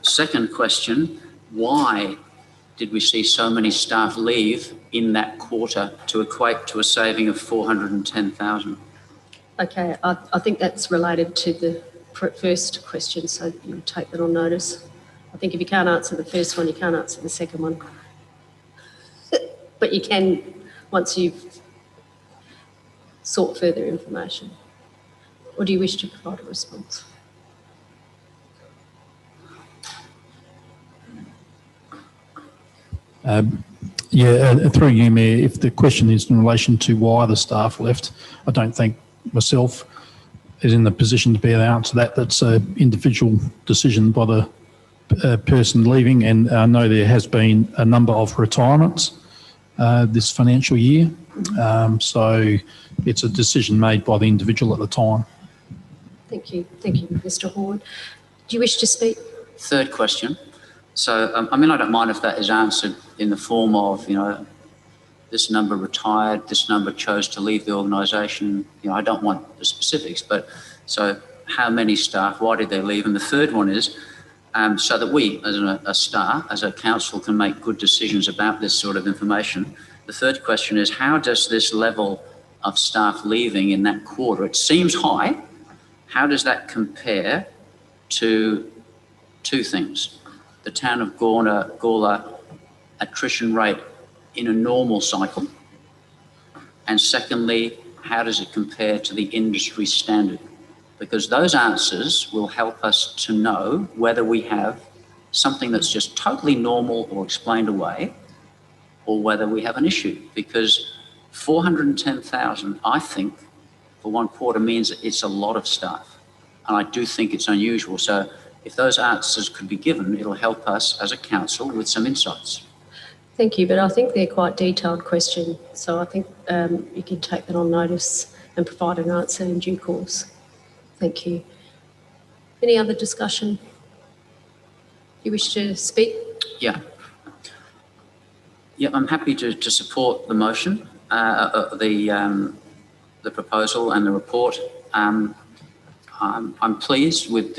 Second question, why did we see so many staff leave in that quarter to equate to a saving of 410,000? Okay, I think that's related to the first question, so you take that on notice. I think if you can't answer the first one, you can't answer the second one. But you can once you've sought further information. Or do you wish to provide a response? Through you, Mayor, if the question is in relation to why the staff left, I don't think myself is in the position to be able to answer that. That's an individual decision by the person leaving, and I know there has been a number of retirements this financial year, so it's a decision made by the individual at the time. Thank you, Mr. Horde. Do you wish to speak? Third question. So, I mean, I don't mind if that is answered in the form of, this number retired, this number chose to leave the organisation. I don't want the specifics, but so how many staff, why did they leave? And the third one is, so that we, as a council, can make good decisions about this sort of information. The third question is, how does this level of staff leaving in that quarter, it seems high, how does that compare to two things? The town of Gawler attrition rate in a normal cycle, and secondly, how does it compare to the industry standard? Because those answers will help us to know whether we have something that's just totally normal or explained away, or whether we have an issue. Because 410,000, I think, for one quarter means that it's a lot of staff. And I do think it's unusual. So if those answers could be given, it'll help us as a council with some insights. Thank you, but I think they're quite detailed questions. So I think you can take that on notice and provide an answer in due course. Thank you. Any other discussion? You wish to speak? Yeah. Yeah, I'm happy to support the motion, the proposal and the report. I'm pleased with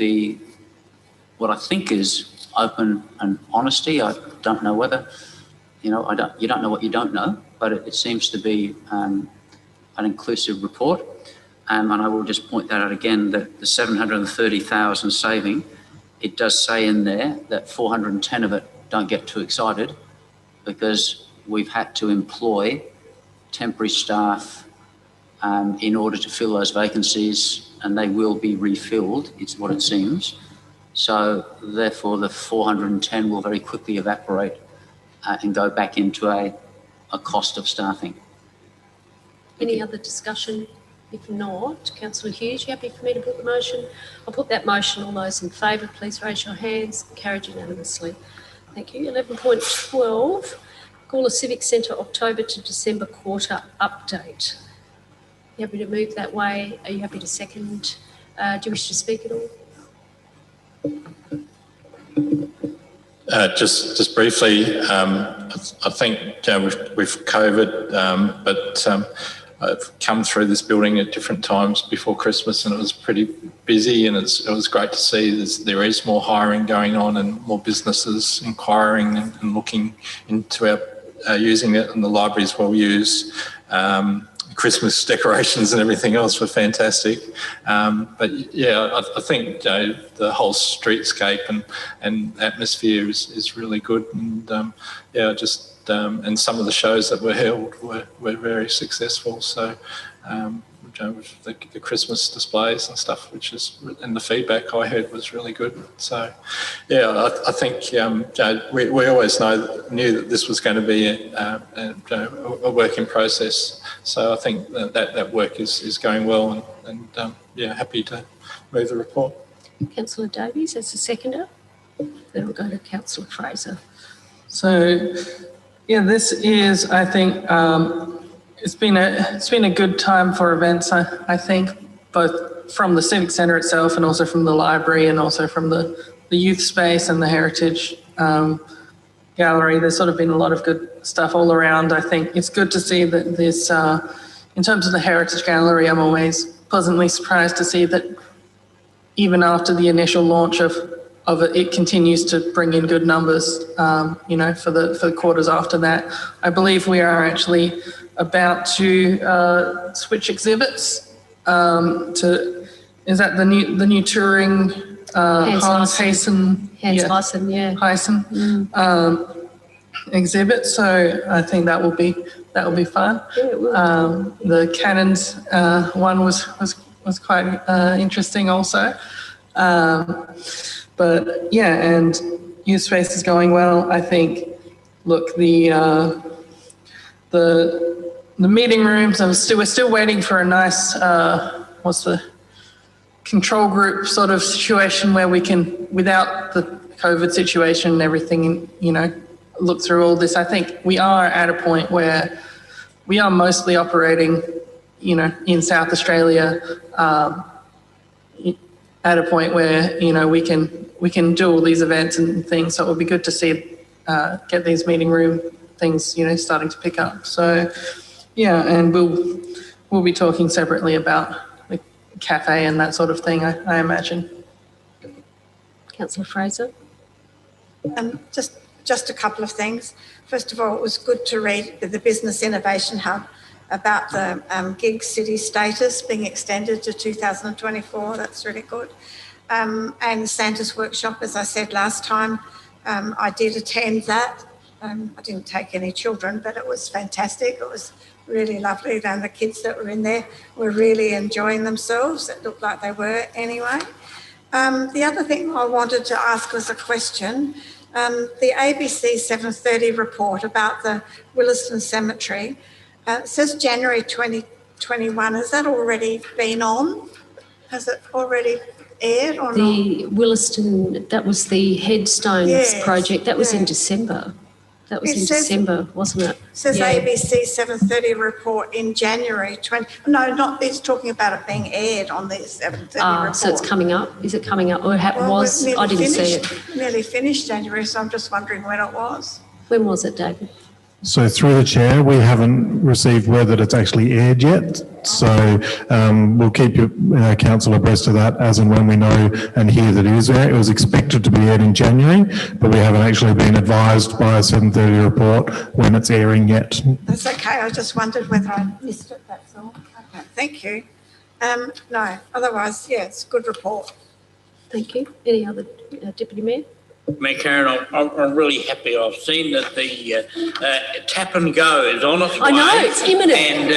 what I think is open and honesty. I don't know whether, you don't know what you don't know, but it seems to be an inclusive report. And I will just point that out again, that the 730,000 saving, it does say in there that 410 of it, don't get too excited, because we've had to employ temporary staff in order to fill those vacancies, and they will be refilled, it's what it seems. So therefore the 410 will very quickly evaporate and go back into a cost of staffing. Any other discussion? If not, Councillor Hughes, you happy for me to put the motion? I'll put that motion. All those in favour, please raise your hands. Carried unanimously. Thank you. 11.12, Gawler Civic Centre October to December quarter update. You happy to move that way? Are you happy to second? Do you wish to speak at all? Just briefly, I think with COVID, but I've come through this building at different times before Christmas, and it was pretty busy, and it was great to see there is more hiring going on and more businesses inquiring and looking into using it, and the library is well used. Christmas decorations and everything else were fantastic. But yeah, I think the whole streetscape and atmosphere is really good. And and some of the shows that were held were very successful. So with the Christmas displays and stuff, and the feedback I heard was really good. So yeah, I think we always knew that this was going to be a work in process. So I think that work is going well, and happy to move the report. Councillor Davies as the seconder. Then we'll go to Councillor Fraser. So, yeah, this is, I think, it's been a good time for events. I think both from the Civic Centre itself and also from the library and also from the youth space and the heritage gallery. There's sort of been a lot of good stuff all around. I think it's good to see that this, in terms of the heritage gallery, I'm always pleasantly surprised to see that even after the initial launch of it, it continues to bring in good numbers, you know, for the quarters after that. I believe we are actually about to switch exhibits is that the new touring Hans Hyssen exhibit. So I think that will be fun. Yeah, it will. The cannons one was quite interesting also. But yeah, and youth space is going well. I think, look, the meeting rooms, we're still waiting for a nice, what's the control group sort of situation where we can, without the COVID situation and everything, you know, look through all this. I think we are at a point where we are mostly operating, you know, in South Australia, at a point where, you know, we can do all these events and things. So it would be good to see get these meeting room things, you know, starting to pick up. So yeah, and we'll be talking separately about the cafe and that sort of thing, I imagine. Councillor Fraser. Just a couple of things. First of all, it was good to read the Business Innovation Hub about the gig city status being extended to 2024. That's really good. And Santa's workshop, as I said last time, I did attend that. I didn't take any children, but it was fantastic. It was really lovely. And the kids that were in there were really enjoying themselves. It looked like they were anyway. The other thing I wanted to ask was a question. The ABC 7:30 report about the Williston Cemetery, it says January 2021. Has that already been on? Has it already aired or not? The Williston, that was the Headstones project. That was in December. That was December, wasn't it? It says ABC 7:30 report in January 20. No, not. It's talking about it being aired on the 7:30 report. So it's coming up. Is it coming up? Or was? I didn't see it. Nearly finished January, so I'm just wondering when it was. When was it, David? So through the chair, we haven't received word that it's actually aired yet. So we'll keep your council abreast of that as and when we know and hear that it is aired. It was expected to be aired in January, but we haven't actually been advised by a 7:30 report when it's airing yet. That's okay. I just wondered whether I missed it. That's all. Okay. Thank you. No, otherwise, yeah, it's a good report. Thank you. Any other Deputy Mayor? Mayor Karen, I'm really happy. I've seen that the tap and go is on its way. I know, it's imminent.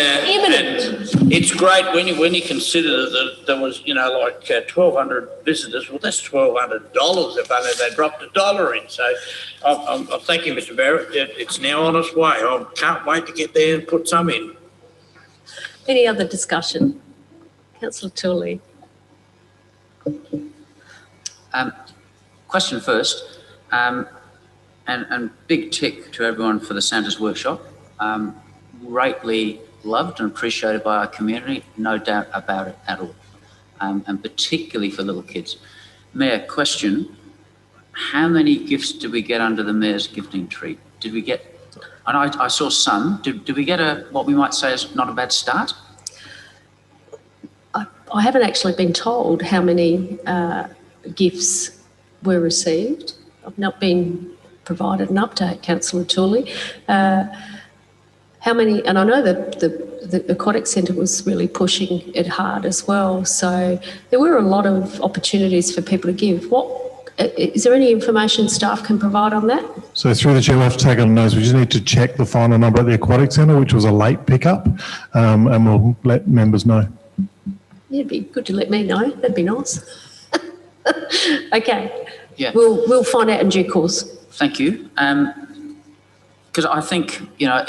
And it's great when you consider that there was, you know, like 1,200 visitors. Well, that's $1,200 if only they dropped $1 in. So I'm thanking Mr. Barrett. It's now on its way. I can't wait to get there and put some in. Any other discussion? Councillor Tooley. Question first, and big tick to everyone for the Santa's workshop. Greatly loved and appreciated by our community, no doubt about it at all, and particularly for little kids. Mayor, question, how many gifts did we get under the Mayor's gifting tree? Did we get, and I saw some, did we get what we might say is not a bad start? I haven't actually been told how many gifts were received. I've not been provided an update, Councillor Tooley. How many, and I know that the Aquatic Centre was really pushing it hard as well, so there were a lot of opportunities for people to give. Is there any information staff can provide on that? So through the chair, we'll have to take on notes. We just need to check the final number at the Aquatic Centre, which was a late pickup, and we'll let members know. Yeah, it'd be good to let me know. That'd be nice. Okay. Yeah. We'll find out in due course. Thank you. Because I think, you know,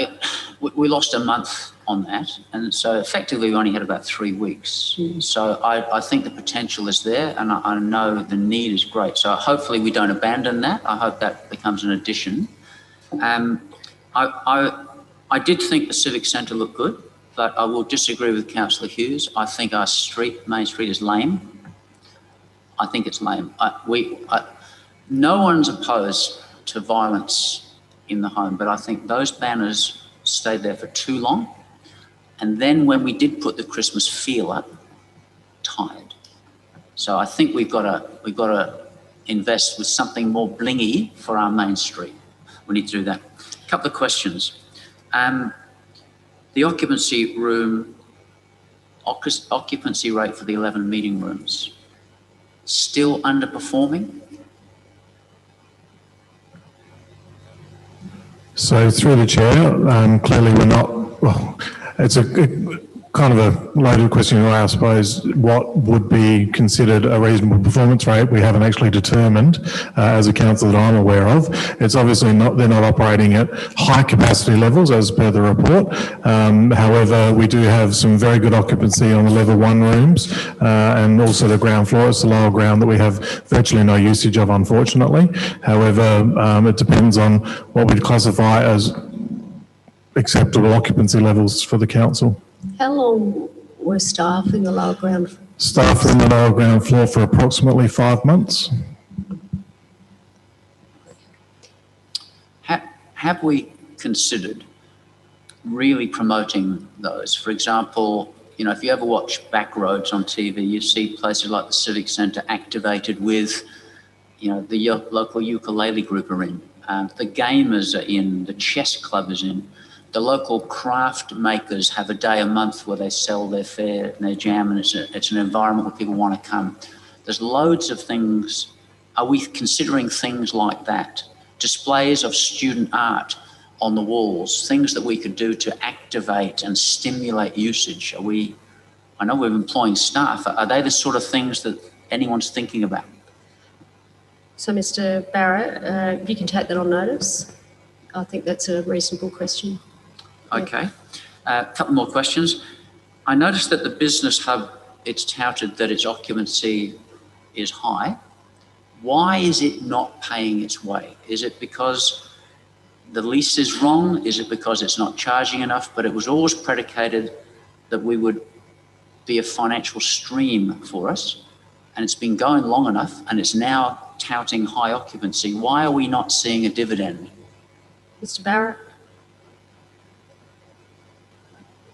we lost a month on that. And so effectively we only had about 3 weeks. So I think the potential is there, and I know the need is great. So hopefully we don't abandon that. I hope that becomes an addition. I did think the Civic Centre looked good, but I will disagree with Councillor Hughes. I think our street, Main Street, is lame. I think it's lame. No one's opposed to violence in the home, but I think those banners stayed there for too long. And then when we did put the Christmas feel up, tired. So I think we've got to invest with something more blingy for our Main Street. We need to do that. A couple of questions. The occupancy rate for the 11 meeting rooms, still underperforming? So through the chair, clearly we're not, well, it's a kind of a loaded question, I suppose. What would be considered a reasonable performance rate? We haven't actually determined as a council that I'm aware of. It's obviously not, they're not operating at high capacity levels as per the report. However, we do have some very good occupancy on the level 1 rooms and also the ground floor. It's the lower ground that we have virtually no usage of, unfortunately. However, it depends on what we'd classify as acceptable occupancy levels for the council. How long were staff in the lower ground floor? Staff in the lower ground floor for approximately 5 months. Have we considered really promoting those? For example, you know, if you ever watch back roads on TV, you see places like the Civic Centre activated with, you know, the local ukulele group are in, the gamers are in, the chess club is in. The local craft makers have a day a month where they sell their fare and their jam, and it's an environment where people want to come. There's loads of things. Are we considering things like that? Displays of student art on the walls, things that we could do to activate and stimulate usage. I know we're employing staff. Are they the sort of things that anyone's thinking about? So, Mr. Barrett, you can take that on notice. I think that's a reasonable question. Okay. A couple more questions. I noticed that the business hub, it's touted that its occupancy is high. Why is it not paying its way? Is it because the lease is wrong? Is it because it's not charging enough? But it was always predicated that we would be a financial stream for us, and it's been going long enough, and it's now touting high occupancy. Why are we not seeing a dividend? Mr. Barrett?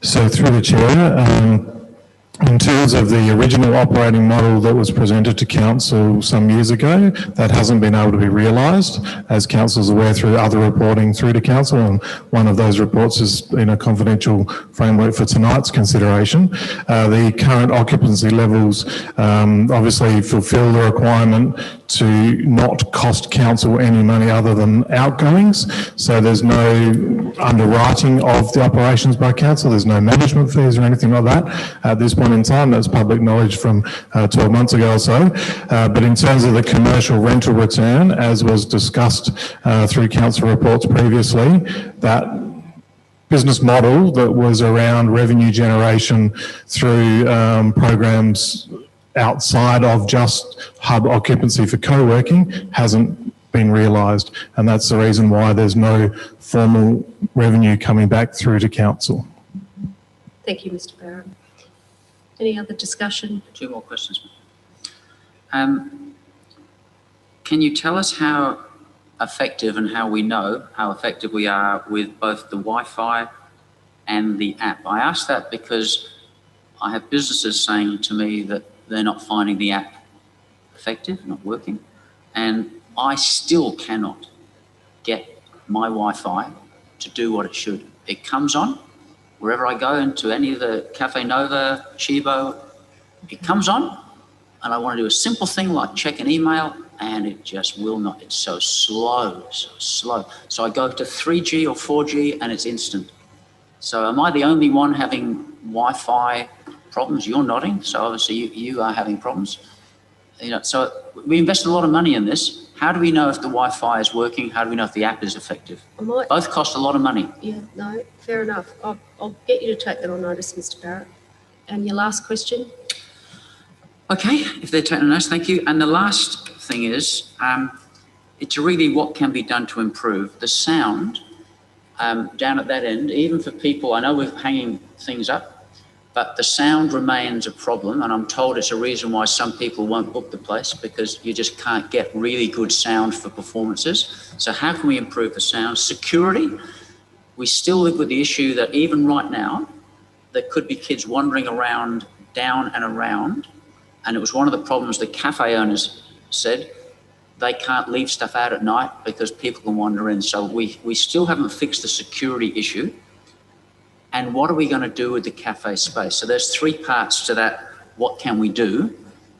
So through the chair, in terms of the original operating model that was presented to council some years ago, that hasn't been able to be realised, as council's aware through other reporting through to council, and one of those reports is in a confidential framework for tonight's consideration. The current occupancy levels obviously fulfil the requirement to not cost council any money other than outgoings. So there's no underwriting of the operations by council. There's no management fees or anything like that at this point in time. That's public knowledge from 12 months ago or so. But in terms of the commercial rental return, as was discussed through council reports previously, that business model that was around revenue generation through programs outside of just hub occupancy for co-working hasn't been realised, and that's the reason why there's no formal revenue coming back through to council. Thank you, Mr. Barrett. Any other discussion? 2 more questions. Can you tell us how effective and how we know how effective we are with both the Wi-Fi and the app? I ask that because I have businesses saying to me that they're not finding the app effective, not working, and I still cannot get my Wi-Fi to do what it should. It comes on wherever I go, into any of the Cafe Nova, Chibo, it comes on, and I want to do a simple thing like check an email, and it just will not. It's so slow, so slow. So I go to 3G or 4G, and it's instant. So am I the only one having Wi-Fi problems? You're nodding, so obviously you are having problems. You know, so we invested a lot of money in this. How do we know if the Wi-Fi is working? How do we know if the app is effective? Both cost a lot of money. Yeah, no, fair enough. I'll get you to take that on notice, Mr. Barrett. And your last question? Okay, if they're taking notice, thank you. And the last thing is, it's really what can be done to improve the sound down at that end, even for people. I know we're hanging things up, but the sound remains a problem, and I'm told it's a reason why some people won't book the place, because you just can't get really good sound for performances. So how can we improve the sound? Security, we still live with the issue that even right now, there could be kids wandering around, down and around, and it was one of the problems the cafe owners said. They can't leave stuff out at night because people can wander in. So we still haven't fixed the security issue. And what are we going to do with the cafe space? So there's three parts to that. What can we do?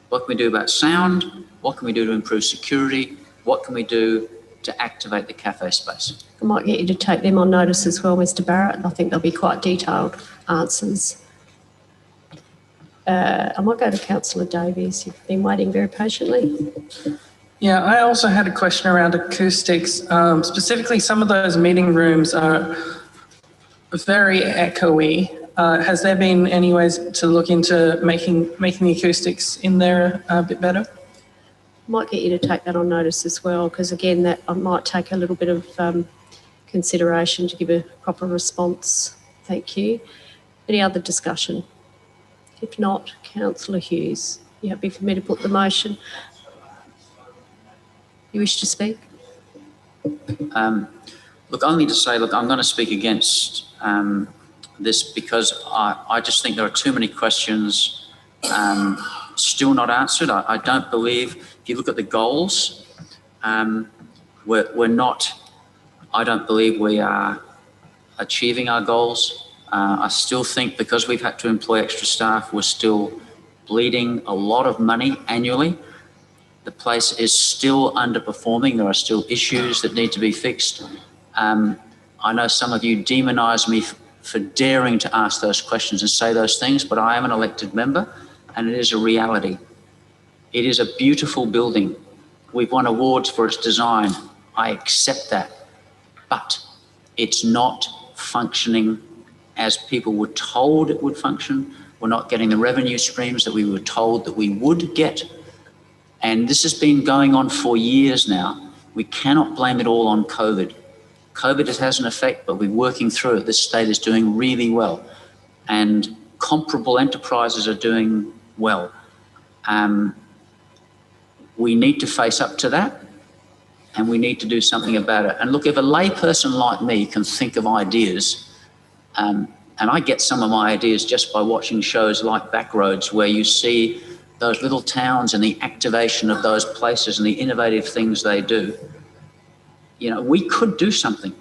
What can we do about sound? What can we do to improve security? What can we do to activate the cafe space? I might get you to take them on notice as well, Mr. Barrett. I think they'll be quite detailed answers. I might go to Councillor Davies. You've been waiting very patiently. Yeah, I also had a question around acoustics. Specifically, some of those meeting rooms are very echoey. Has there been any ways to look into making the acoustics in there a bit better? Might get you to take that on notice as well, because again, that might take a little bit of consideration to give a proper response. Thank you. Any other discussion? If not, Councillor Hughes, you happy for me to put the motion? You wish to speak? Look, only to say, look, I'm going to speak against this because I just think there are too many questions still not answered. I don't believe, if you look at the goals, we're not, I don't believe we are achieving our goals. I still think because we've had to employ extra staff, we're still bleeding a lot of money annually. The place is still underperforming. There are still issues that need to be fixed. I know some of you demonise me for daring to ask those questions and say those things, but I am an elected member and it is a reality. It is a beautiful building. We've won awards for its design. I accept that, but it's not functioning as people were told it would function. We're not getting the revenue streams that we were told that we would get. And this has been going on for years now. We cannot blame it all on COVID. COVID has an effect, but we're working through it. This state is doing really well. And comparable enterprises are doing well. We need to face up to that, and we need to do something about it. And look, if a layperson like me can think of ideas, and I get some of my ideas just by watching shows like Backroads, where you see those little towns and the activation of those places and the innovative things they do. You know, we could do something.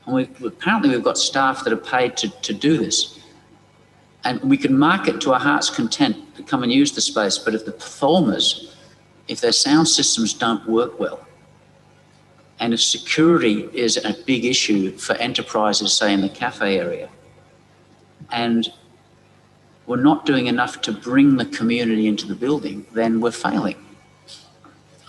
And apparently we've got staff that are paid to do this. And we can market to our heart's content to come and use the space, but if the performers, if their sound systems don't work well, and if security is a big issue for enterprises, say in the cafe area, and we're not doing enough to bring the community into the building, then we're failing.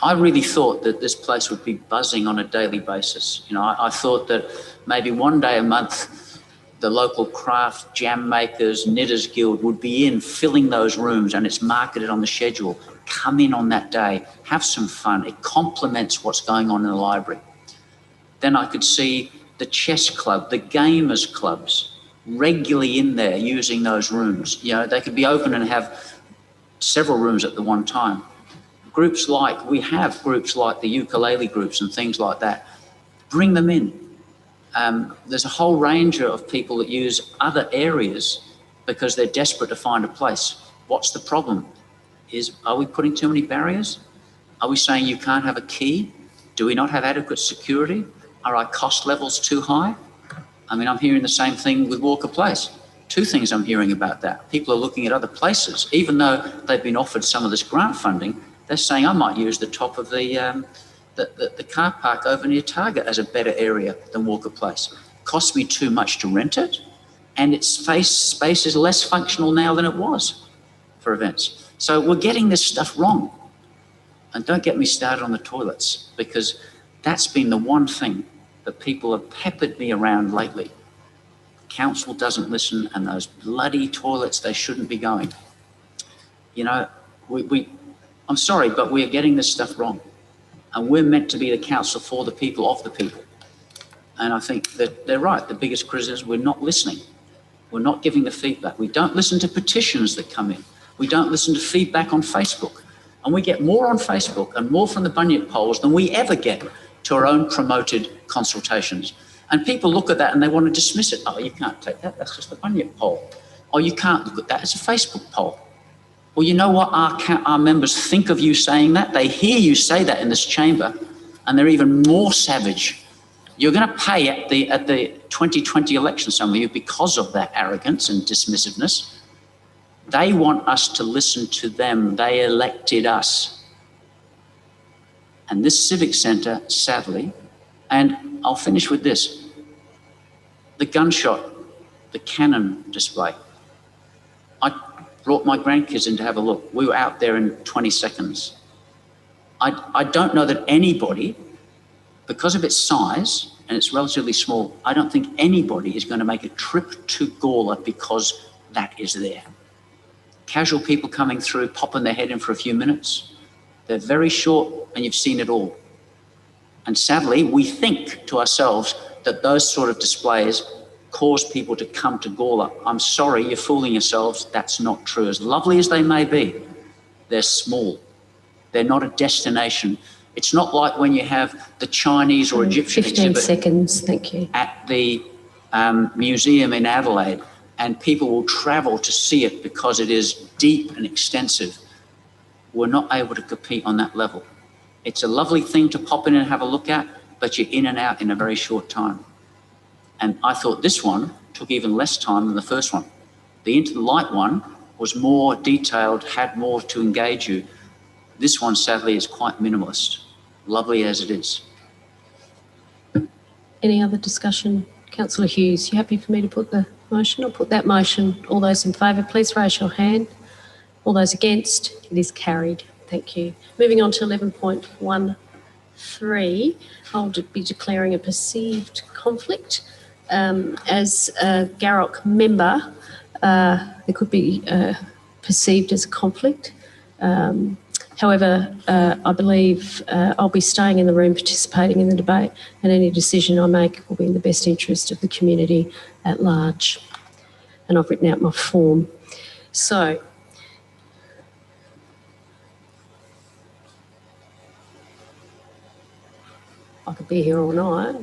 I really thought that this place would be buzzing on a daily basis. You know, I thought that maybe one day a month, the local craft jam makers, knitters guild would be in filling those rooms, and it's marketed on the schedule. Come in on that day, have some fun. It complements what's going on in the library. Then I could see the chess club, the gamers clubs, regularly in there using those rooms. You know, they could be open and have several rooms at the one time. Groups like, we have groups like the ukulele groups and things like that. Bring them in. There's a whole range of people that use other areas because they're desperate to find a place. What's the problem? Are we putting too many barriers? Are we saying you can't have a key? Do we not have adequate security? Are our cost levels too high? I mean, I'm hearing the same thing with Walker Place. Two things I'm hearing about that. People are looking at other places, even though they've been offered some of this grant funding. They're saying I might use the top of the car park over near Target as a better area than Walker Place. Costs me too much to rent it, and its space is less functional now than it was for events. So we're getting this stuff wrong. And don't get me started on the toilets, because that's been the one thing that people have peppered me around lately. Council doesn't listen, and those bloody toilets, they shouldn't be going. You know, I'm sorry, but we're getting this stuff wrong. And we're meant to be the council for the people, of the people. And I think that they're right. The biggest criticism, we're not listening. We're not giving the feedback. We don't listen to petitions that come in. We don't listen to feedback on Facebook. And we get more on Facebook and more from the Bunyip polls than we ever get to our own promoted consultations. And people look at that and they want to dismiss it. Oh, you can't take that. That's just the Bunyip poll. Or you can't look at that. It's a Facebook poll. Well, you know what? Our members think of you saying that. They hear you say that in this chamber, and they're even more savage. You're going to pay at the 2020 election, some of you, because of that arrogance and dismissiveness. They want us to listen to them. They elected us. And this civic centre, sadly, and I'll finish with this, the gunshot, the cannon display. I brought my grandkids in to have a look. We were out there in 20 seconds. I don't know that anybody, because of its size, and it's relatively small, I don't think anybody is going to make a trip to Gawler because that is there. Casual people coming through, popping their head in for a few minutes. They're very short, and you've seen it all. And sadly, we think to ourselves that those sort of displays cause people to come to Gawler. I'm sorry, you're fooling yourselves. That's not true. As lovely as they may be, they're small. They're not a destination. It's not like when you have the Chinese or Egyptian 15 exhibit seconds, thank you. at the museum in Adelaide, and people will travel to see it because it is deep and extensive. We're not able to compete on that level. It's a lovely thing to pop in and have a look at, but you're in and out in a very short time. And I thought this one took even less time than the first one. The Into the Light one was more detailed, had more to engage you. This one, sadly, is quite minimalist, lovely as it is. Any other discussion? Councillor Hughes, you happy for me to put the motion? I'll put that motion. All those in favour, please raise your hand. All those against, it is carried. Thank you. Moving on to 11.13, I'll be declaring a perceived conflict. As a Garrock member, there could be perceived as a conflict. However, I believe I'll be staying in the room participating in the debate, and any decision I make will be in the best interest of the community at large. And I've written out my form. So, I could be here all night.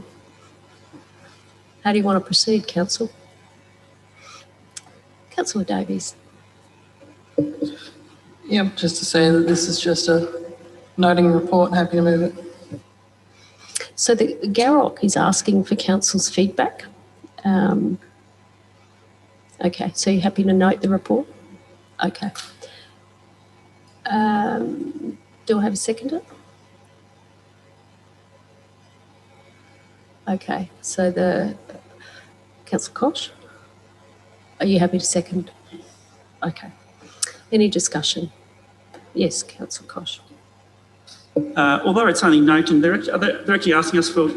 How do you want to proceed, Council? Councillor Davies. Yeah, just to say that this is just a noting report. Happy to move it. So the Garrock is asking for Council's feedback. Okay, so you're happy to note the report? Okay. Do I have a seconder? Okay, so the Councillor Koch, are you happy to second? Okay. Any discussion? Yes, Councillor Koch. Although it's only noting, they're actually asking us for.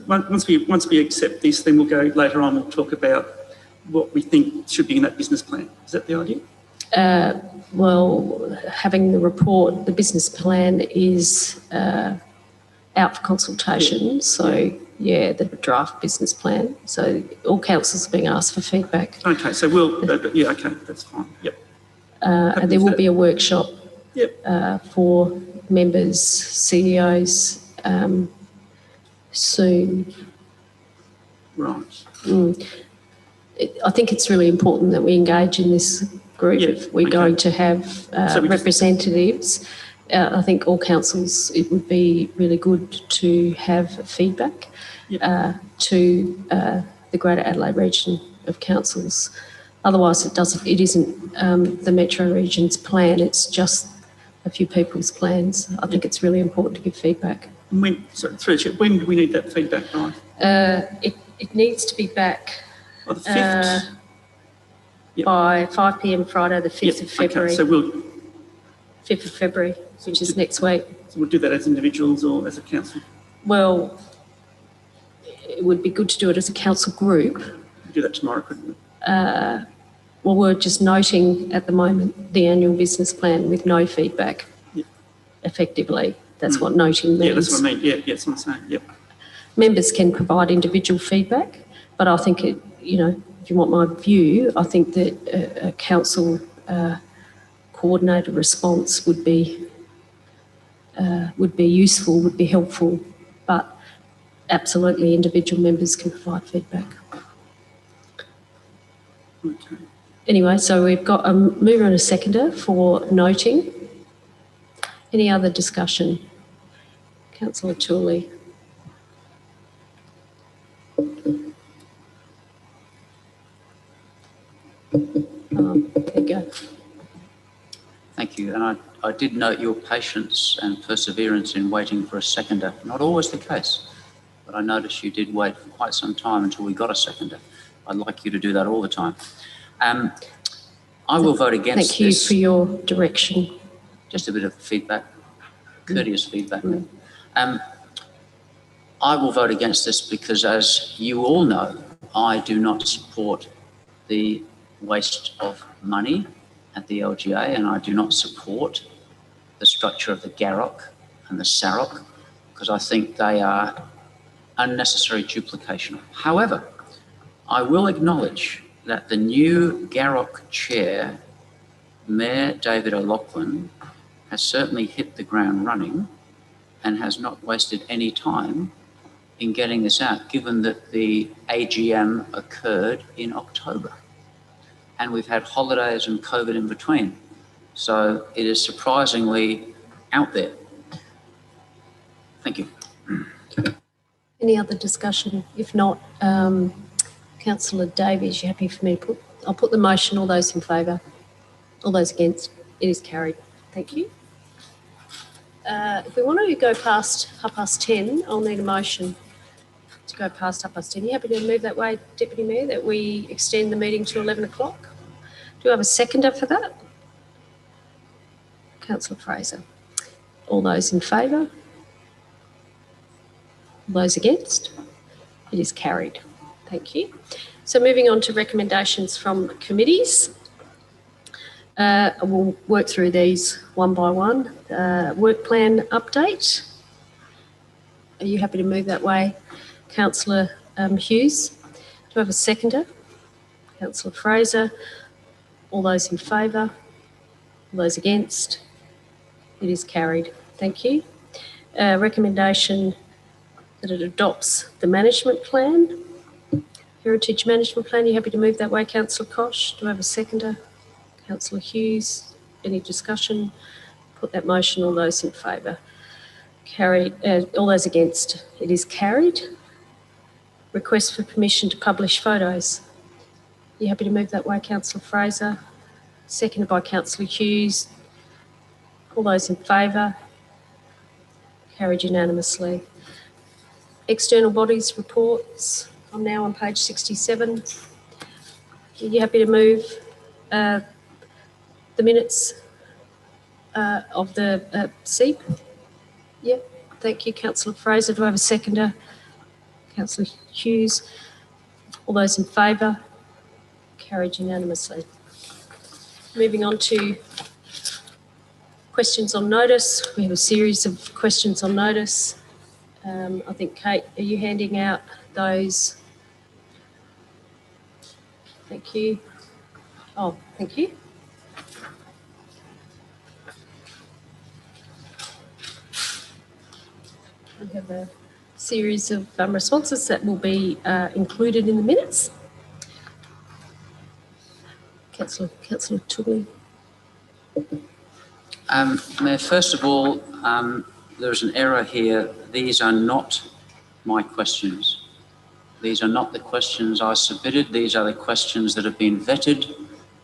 Once we accept this, then we'll go later on. We'll talk about what we think should be in that business plan. Is that the idea? Well, having the report, the business plan is out for consultation. Yeah. So, yeah, the draft business plan. So all councils are being asked for feedback. Okay, so we'll, okay, that's fine. Yep. And there will be a workshop for members, CEOs soon. Right. I think it's really important that we engage in this group if we're going to have representatives. I think all councils, it would be really good to have feedback to the Greater Adelaide region of councils. Otherwise, it isn't the Metro region's plan. It's just a few people's plans. I think it's really important to give feedback. When do we need that feedback by? It needs to be back the 5th. By 5 p.m. Friday, the 5th of February. Okay, so 5th of February, which is next week. So we'll do that as individuals or as a council? Well, it would be good to do it as a council group. We'll do that tomorrow, couldn't we? Well, we're just noting at the moment the annual business plan with no feedback. Yep. Effectively, that's what noting means. Yeah, that's what I mean. Yeah, that's what I'm saying. Yep. Members can provide individual feedback, but I think if you want my view, I think that a council coordinated response would be useful, would be helpful, but absolutely individual members can provide feedback. Okay. Anyway, so we've got a mover and a seconder for noting. Any other discussion? Councillor Tooley. There you go. Thank you. And I did note your patience and perseverance in waiting for a seconder. Not always the case, but I noticed you did wait for quite some time until we got a seconder. I'd like you to do that all the time. I will vote against Thank you this. for your direction. Just a bit of feedback, courteous feedback. I will vote against this because, as you all know, I do not support the waste of money at the LGA, and I do not support the structure of the GAROC and the SAROC because I think they are unnecessary duplication. However, I will acknowledge that the new GAROC chair, Mayor David O'Loughlin, has certainly hit the ground running and has not wasted any time in getting this out, given that the AGM occurred in October. And we've had holidays and COVID in between. So it is surprisingly out there. Thank you. Any other discussion? If not, Councillor Davies, you happy for me to put? I'll put the motion. All those in favour? All those against? It is carried. Thank you. If we want to go past 10:30, I'll need a motion to go past 10:30. You happy to move that way, Deputy Mayor, that we extend the meeting to 11 o'clock? Do you have a seconder for that? Councillor Fraser. All those in favour? All those against? It is carried. Thank you. So moving on to recommendations from committees. We'll work through these one by one. Work plan update. Are you happy to move that way? Councillor Hughes. Do I have a seconder? Councillor Fraser. All those in favour? All those against? It is carried. Thank you. Recommendation that it adopts the management plan. Heritage management plan. Are you happy to move that way, Councillor Koch? Do I have a seconder? Councillor Hughes. Any discussion? Put that motion. All those in favour? Carried. All those against? It is carried. Request for permission to publish photos. Are you happy to move that way, Councillor Fraser? Seconded by Councillor Hughes. All those in favour? Carried unanimously. External bodies reports. I'm now on page 67. Are you happy to move the minutes of the SEEP? Yep. Thank you, Councillor Fraser. Do I have a seconder? Councillor Hughes. All those in favour? Carried unanimously. Moving on to questions on notice. We have a series of questions on notice. I think, Kate, are you handing out those? Thank you. Oh, thank you. We have a series of responses that will be included in the minutes. Councillor Tooley. Mayor, first of all, there's an error here. These are not my questions. These are not the questions I submitted. These are the questions that have been vetted,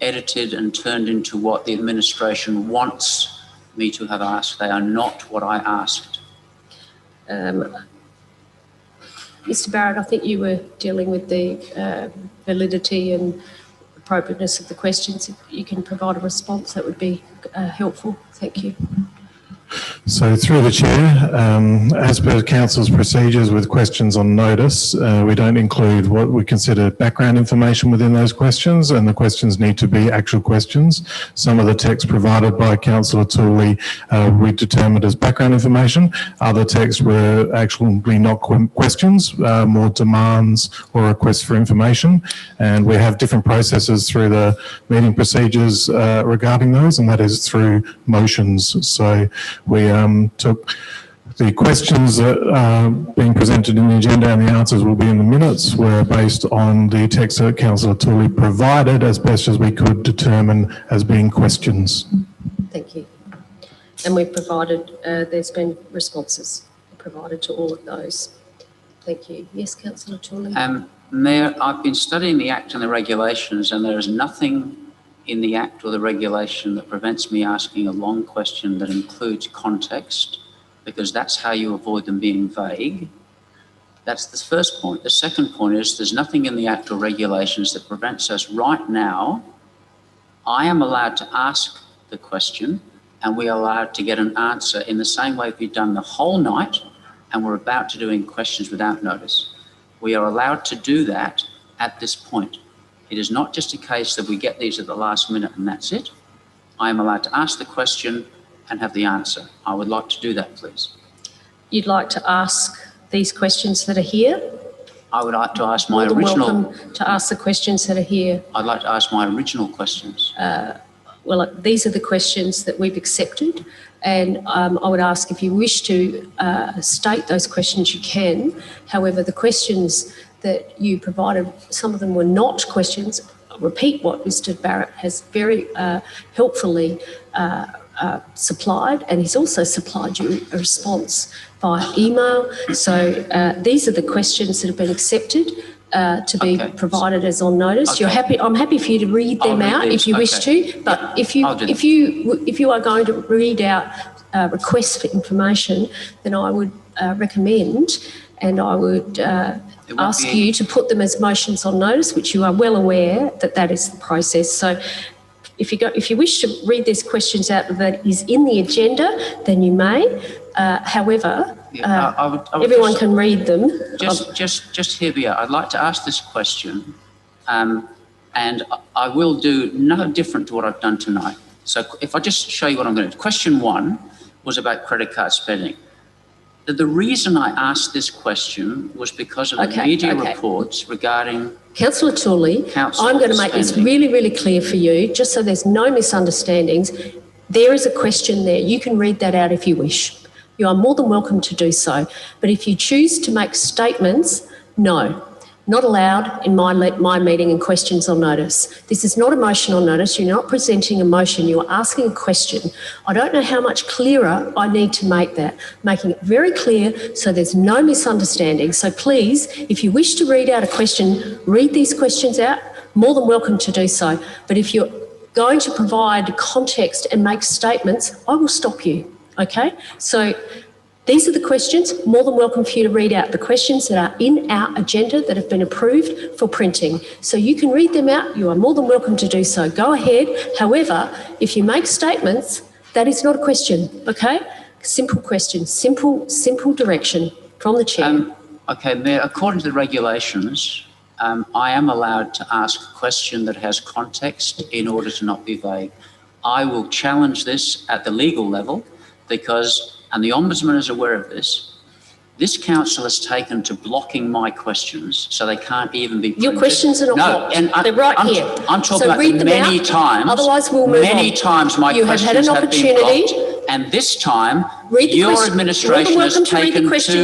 edited and turned into what the administration wants me to have asked. They are not what I asked. Mr Barrett, I think you were dealing with the validity and appropriateness of the questions. If you can provide a response, that would be helpful. Thank you. So through the chair, as per council's procedures with questions on notice, we don't include what we consider background information within those questions, and the questions need to be actual questions. Some of the text provided by Councillor Tooley we determined as background information. Other texts were actually not questions, more demands or requests for information. And we have different processes through the meeting procedures regarding those, and that is through motions. So we took the questions that are being presented in the agenda, and the answers will be in the minutes, were based on the text that Councillor Tooley provided as best as we could determine as being questions. Thank you. And we've provided, there's been responses provided to all of those. Thank you. Yes, Councillor Tooley. Mayor, I've been studying the Act and the regulations, and there is nothing in the Act or the regulation that prevents me asking a long question that includes context, because that's how you avoid them being vague. That's the first point. The second point is there's nothing in the Act or regulations that prevents us right now. I am allowed to ask the question, and we are allowed to get an answer in the same way we've done the whole night, and we're about to doing questions without notice. We are allowed to do that at this point. It is not just a case that we get these at the last minute and that's it. I am allowed to ask the question and have the answer. I would like to do that, please. You'd like to ask these questions that are here? I would like to ask my original... Welcome to ask the questions that are here. I'd like to ask my original questions. Well, these are the questions that we've accepted, and I would ask if you wish to state those questions, you can. However, the questions that you provided, some of them were not questions. I'll repeat what Mr. Barrett has very helpfully supplied, and he's also supplied you a response via email. So these are the questions that have been accepted to be provided as on notice. Okay. You're happy? I'm happy for you to read them out if you wish to. But if you are going to read out requests for information, then I would recommend, and I would ask you to put them as motions on notice, which you are well aware that that is the process. So if you wish to read these questions out that is in the agenda, then you may. However, everyone can read them. Just hear me out. I'd like to ask this question, and I will do no different to what I've done tonight. So if I just show you what I'm going to do. Question 1 was about credit card spending. The reason I asked this question was because of the media reports regarding... Councillor Tooley, I'm going to make this really, really clear for you, just so there's no misunderstandings. There is a question there. You can read that out if you wish. You are more than welcome to do so. But if you choose to make statements, no. Not allowed in my meeting and questions on notice. This is not a motion on notice. You're not presenting a motion. You are asking a question. I don't know how much clearer I need to make that, making it very clear so there's no misunderstanding. So please, if you wish to read out a question, read these questions out, more than welcome to do so. But if you're going to provide context and make statements, I will stop you, okay? So these are the questions. More than welcome for you to read out the questions that are in our agenda that have been approved for printing. So you can read them out. You are more than welcome to do so. Go ahead. However, if you make statements, that is not a question, okay? Simple question, simple direction from the chair. Okay, Mayor, according to the regulations, I am allowed to ask a question that has context in order to not be vague. I will challenge this at the legal level because... and the Ombudsman is aware of this council has taken to blocking my questions so they can't even be printed. Your questions are not blocked. They're right here. I'm talking about the many times. Otherwise we'll move on. Many times my questions have been blocked, and this time your administration has taken to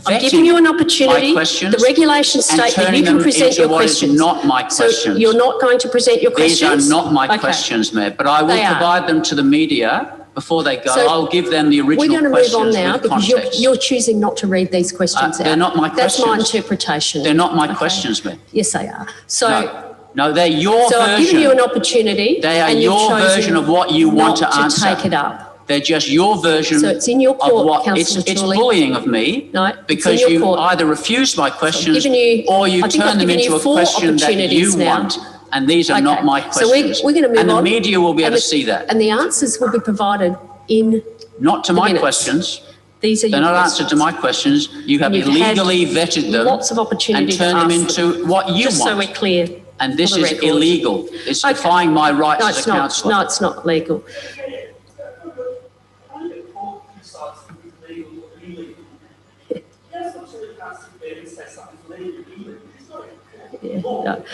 I'm giving you an opportunity. The regulations state that you can present your questions. Not my questions. So you're not going to present your questions? These are not my questions, Mayor, but I will provide them to the media before they go. So I'll give them the original questions. We're going to move on now because you're choosing not to read these questions out. They're not my questions. That's my interpretation. They're not my questions, Mayor. Yes, they are. So no, they're your version. So I've given you an opportunity. They are your version of what you want to answer. Not to take it up. They're just your version. So it's in your court, Councillor It's bullying of me because you either refuse my questions or you turn them into a question that you want. And these are not my questions. So we're going to move and on. And the media will be able to see that. And the answers will be provided in Not to the my minutes. questions. These are They're your not questions. answered to my questions. You have You've illegally had vetted them. lots of opportunity and turned to them ask into them. what you Just want. so we're clear. And this for the is record. illegal. It's Okay. defying my rights No, as it's a not. councillor. No, it's not legal. Yeah, no.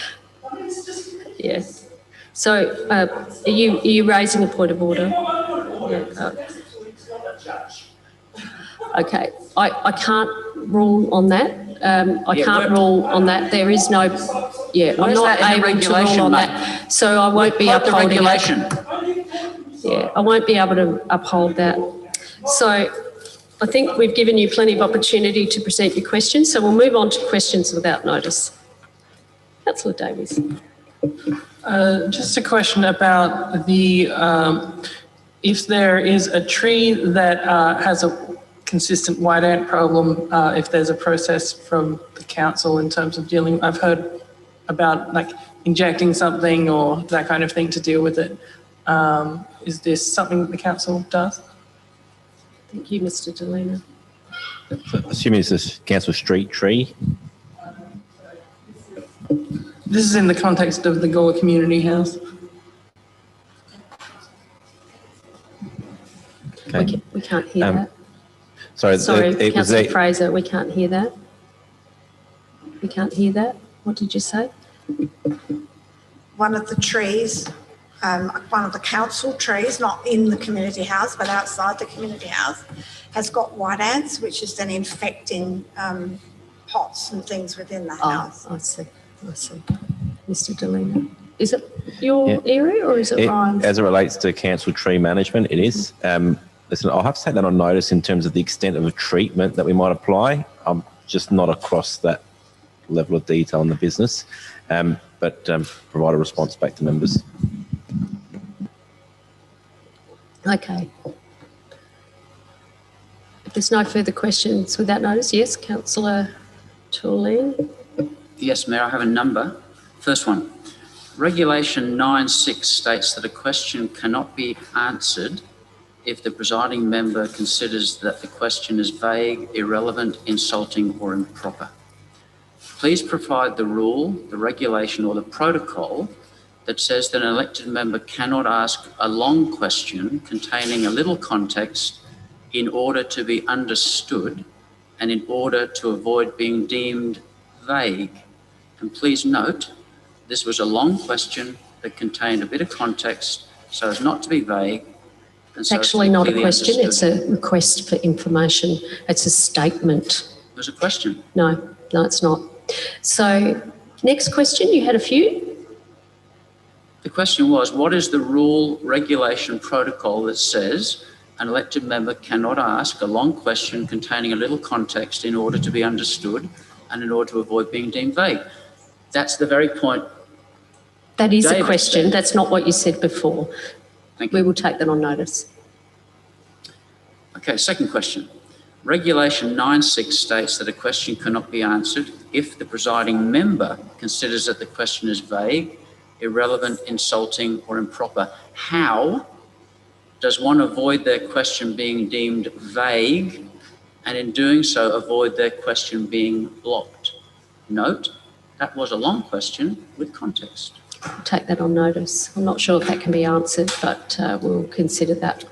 Yes. So, are you raising a point of order? Yeah. Okay. I can't rule on that. I can't rule on that. There is no. Yeah, I'm not able to rule on that. So I won't be upholding that. Yeah, I won't be able to uphold that. So I think we've given you plenty of opportunity to present your questions. So we'll move on to questions without notice. Councillor Davies. Just a question about the if there is a tree that has a consistent white ant problem, if there's a process from the council in terms of dealing. I've heard about like injecting something or that kind of thing to deal with it. Is this something the council does? Thank you, Mr. Delena. Assuming it's a council street tree. This is in the context of the Goa Community House. Okay. We can't hear that. Sorry, Councillor Fraser, we can't hear that. We can't hear that. What did you say? One of the trees, one of the council trees, not in the community house, but outside the community house, has got white ants, which is then infecting pots and things within the house. I see. Mr. Delena. Is it your area or is it Ryan's? As it relates to council tree management, it is. Listen, I'll have to take that on notice in terms of the extent of a treatment that we might apply. I'm just not across that level of detail in the business, but provide a response back to members. Okay. If there's no further questions without notice, yes, Councillor Tulleen. Yes, Mayor, I have a number. First one. Regulation 9.6 states that a question cannot be answered if the presiding member considers that the question is vague, irrelevant, insulting or improper. Please provide the rule, the regulation or the protocol that says that an elected member cannot ask a long question containing a little context in order to be understood and in order to avoid being deemed vague. And please note, this was a long question that contained a bit of context so as not to be vague. It's actually not a question, it's a request for information. It's a statement. It was a question. No, it's not. So, next question, you had a few? The question was, what is the rule, regulation, protocol that says an elected member cannot ask a long question containing a little context in order to be understood and in order to avoid being deemed vague? That's the very point. That is David a question. said. That's not what you said before. Thank you. We will take that on notice. Okay, second question. Regulation 9.6 states that a question cannot be answered if the presiding member considers that the question is vague, irrelevant, insulting or improper. How does one avoid their question being deemed vague and in doing so avoid their question being blocked? Note, that was a long question with context. We'll take that on notice. I'm not sure if that can be answered, but we'll consider that.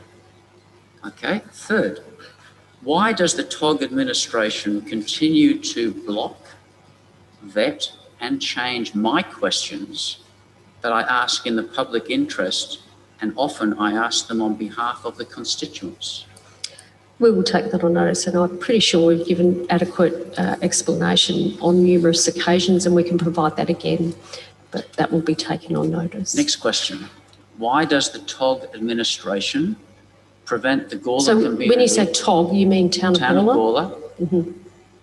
Okay, third. Why does the TOG administration continue to block, vet and change my questions that I ask in the public interest, and often I ask them on behalf of the constituents? We will take that on notice, and I'm pretty sure we've given adequate explanation on numerous occasions, and we can provide that again, but that will be taken on notice. Next question. Why does the TOG administration prevent the Gawler community... So when you say TOG, you mean Town of Gawler? Mm-hmm.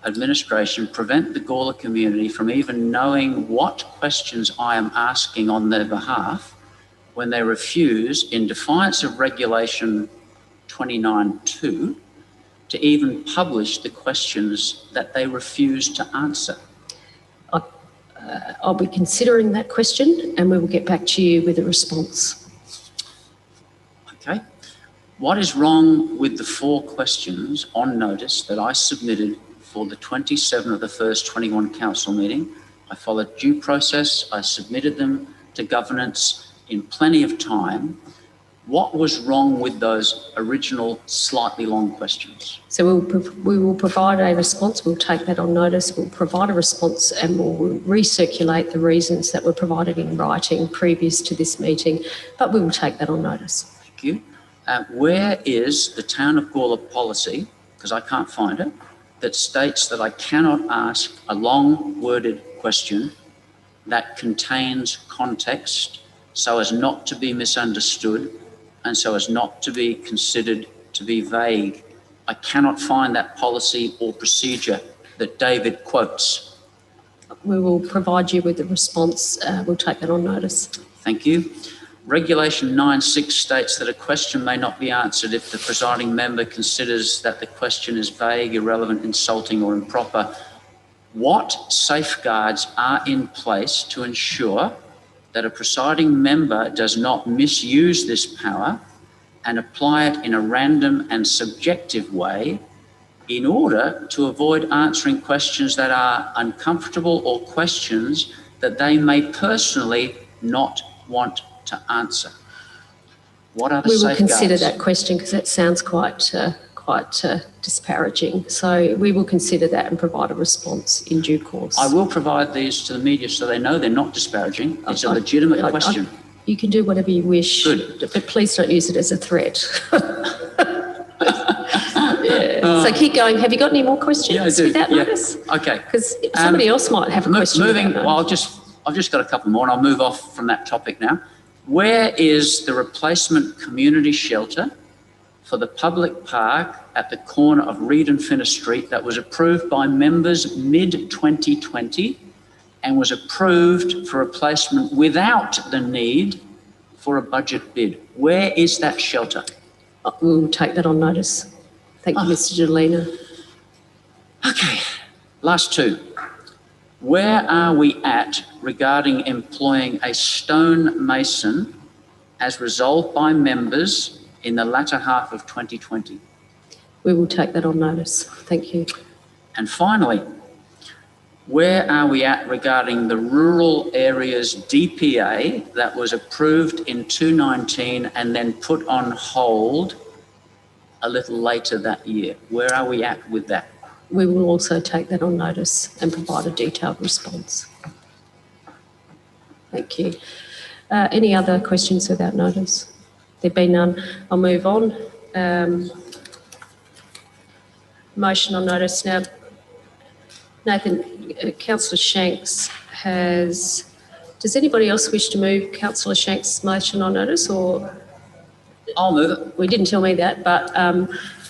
Administration prevent the Gawler community from even knowing what questions I am asking on their behalf when they refuse, in defiance of Regulation 29.2, to even publish the questions that they refuse to answer? I'll be considering that question and we will get back to you with a response. Okay. What is wrong with the 4 questions on notice that I submitted for the 27th of the 1st 21 council meeting? I followed due process. I submitted them to governance in plenty of time. What was wrong with those original slightly long questions? So we will provide a response. We'll take that on notice. We'll provide a response and we'll recirculate the reasons that were provided in writing previous to this meeting, but we will take that on notice. Thank you. Where is the Town of Gawler policy, because I can't find it, that states that I cannot ask a long worded question that contains context so as not to be misunderstood and so as not to be considered to be vague? I cannot find that policy or procedure that David quotes. We will provide you with a response. We'll take that on notice. Thank you. Regulation 9.6 states that a question may not be answered if the presiding member considers that the question is vague, irrelevant, insulting or improper. What safeguards are in place to ensure that a presiding member does not misuse this power and apply it in a random and subjective way in order to avoid answering questions that are uncomfortable or questions that they may personally not want to answer? What are the safeguards? We will safeguards? consider that question because that sounds quite disparaging. So we will consider that and provide a response in due course. I will provide these to the media so they know they're not disparaging. It's a legitimate question. You can do whatever you wish, Good. But please don't use it as a threat. So keep going. Have you got any more questions? Yeah, I do. Without notice? Okay. Because somebody else might have a question. I've just got a couple more and I'll move off from that topic now. Where is the replacement community shelter for the public park at the corner of Reed and Finner Street that was approved by members mid-2020 and was approved for replacement without the need for a budget bid? Where is that shelter? We'll take that on notice. Thank you, Mr. Delina. Okay, last 2. Where are we at regarding employing a stonemason as resolved by members in the latter half of 2020? We will take that on notice. Thank you. And finally, where are we at regarding the rural areas DPA that was approved in 2019 and then put on hold a little later that year? Where are we at with that? We will also take that on notice and provide a detailed response. Thank you. Any other questions without notice? There be none. I'll move on. Motion on notice now. Nathan, Councillor Shanks has... Does anybody else wish to move Councillor Shanks' motion on notice, or... I'll move it. We didn't tell me that, but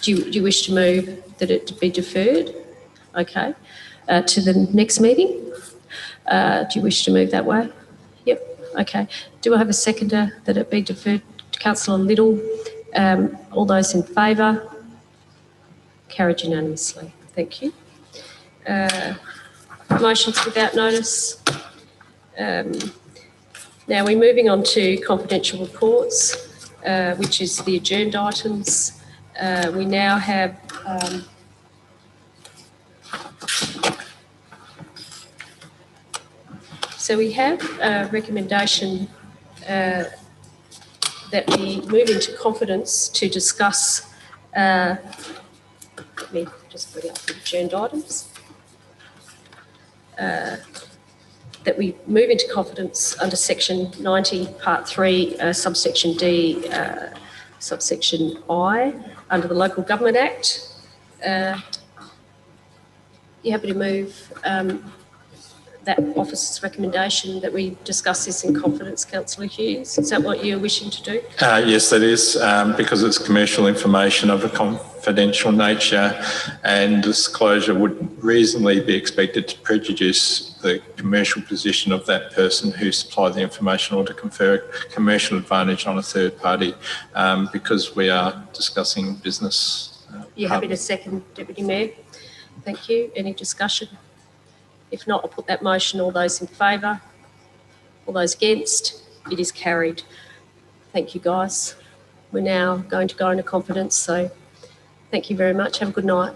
do you wish to move that it be deferred? Okay. To the next meeting? Do you wish to move that way? Yep. Okay. Do I have a seconder that it be deferred? Councillor Little. All those in favour? Carried unanimously. Thank you. Motions without notice. Now we're moving on to confidential reports, which is the adjourned items. We now have so we have a recommendation that we move into confidence to discuss. Let me just bring up the adjourned items. That we move into confidence under section 90, part 3, subsection D, subsection I, under the Local Government Act. You happy to move that officer's recommendation that we discuss this in confidence, Councillor Hughes? Is that what you're wishing to do? Yes, that is, because it's commercial information of a confidential nature, and disclosure would reasonably be expected to prejudice the commercial position of that person who supplied the information, or to confer commercial advantage on a third party, because we are discussing business. You're happy to second, Deputy Mayor? Thank you. Any discussion? If not, I'll put that motion. All those in favour? All those against? It is carried. Thank you, guys. We're now going to go into confidence, so thank you very much. Have a good night.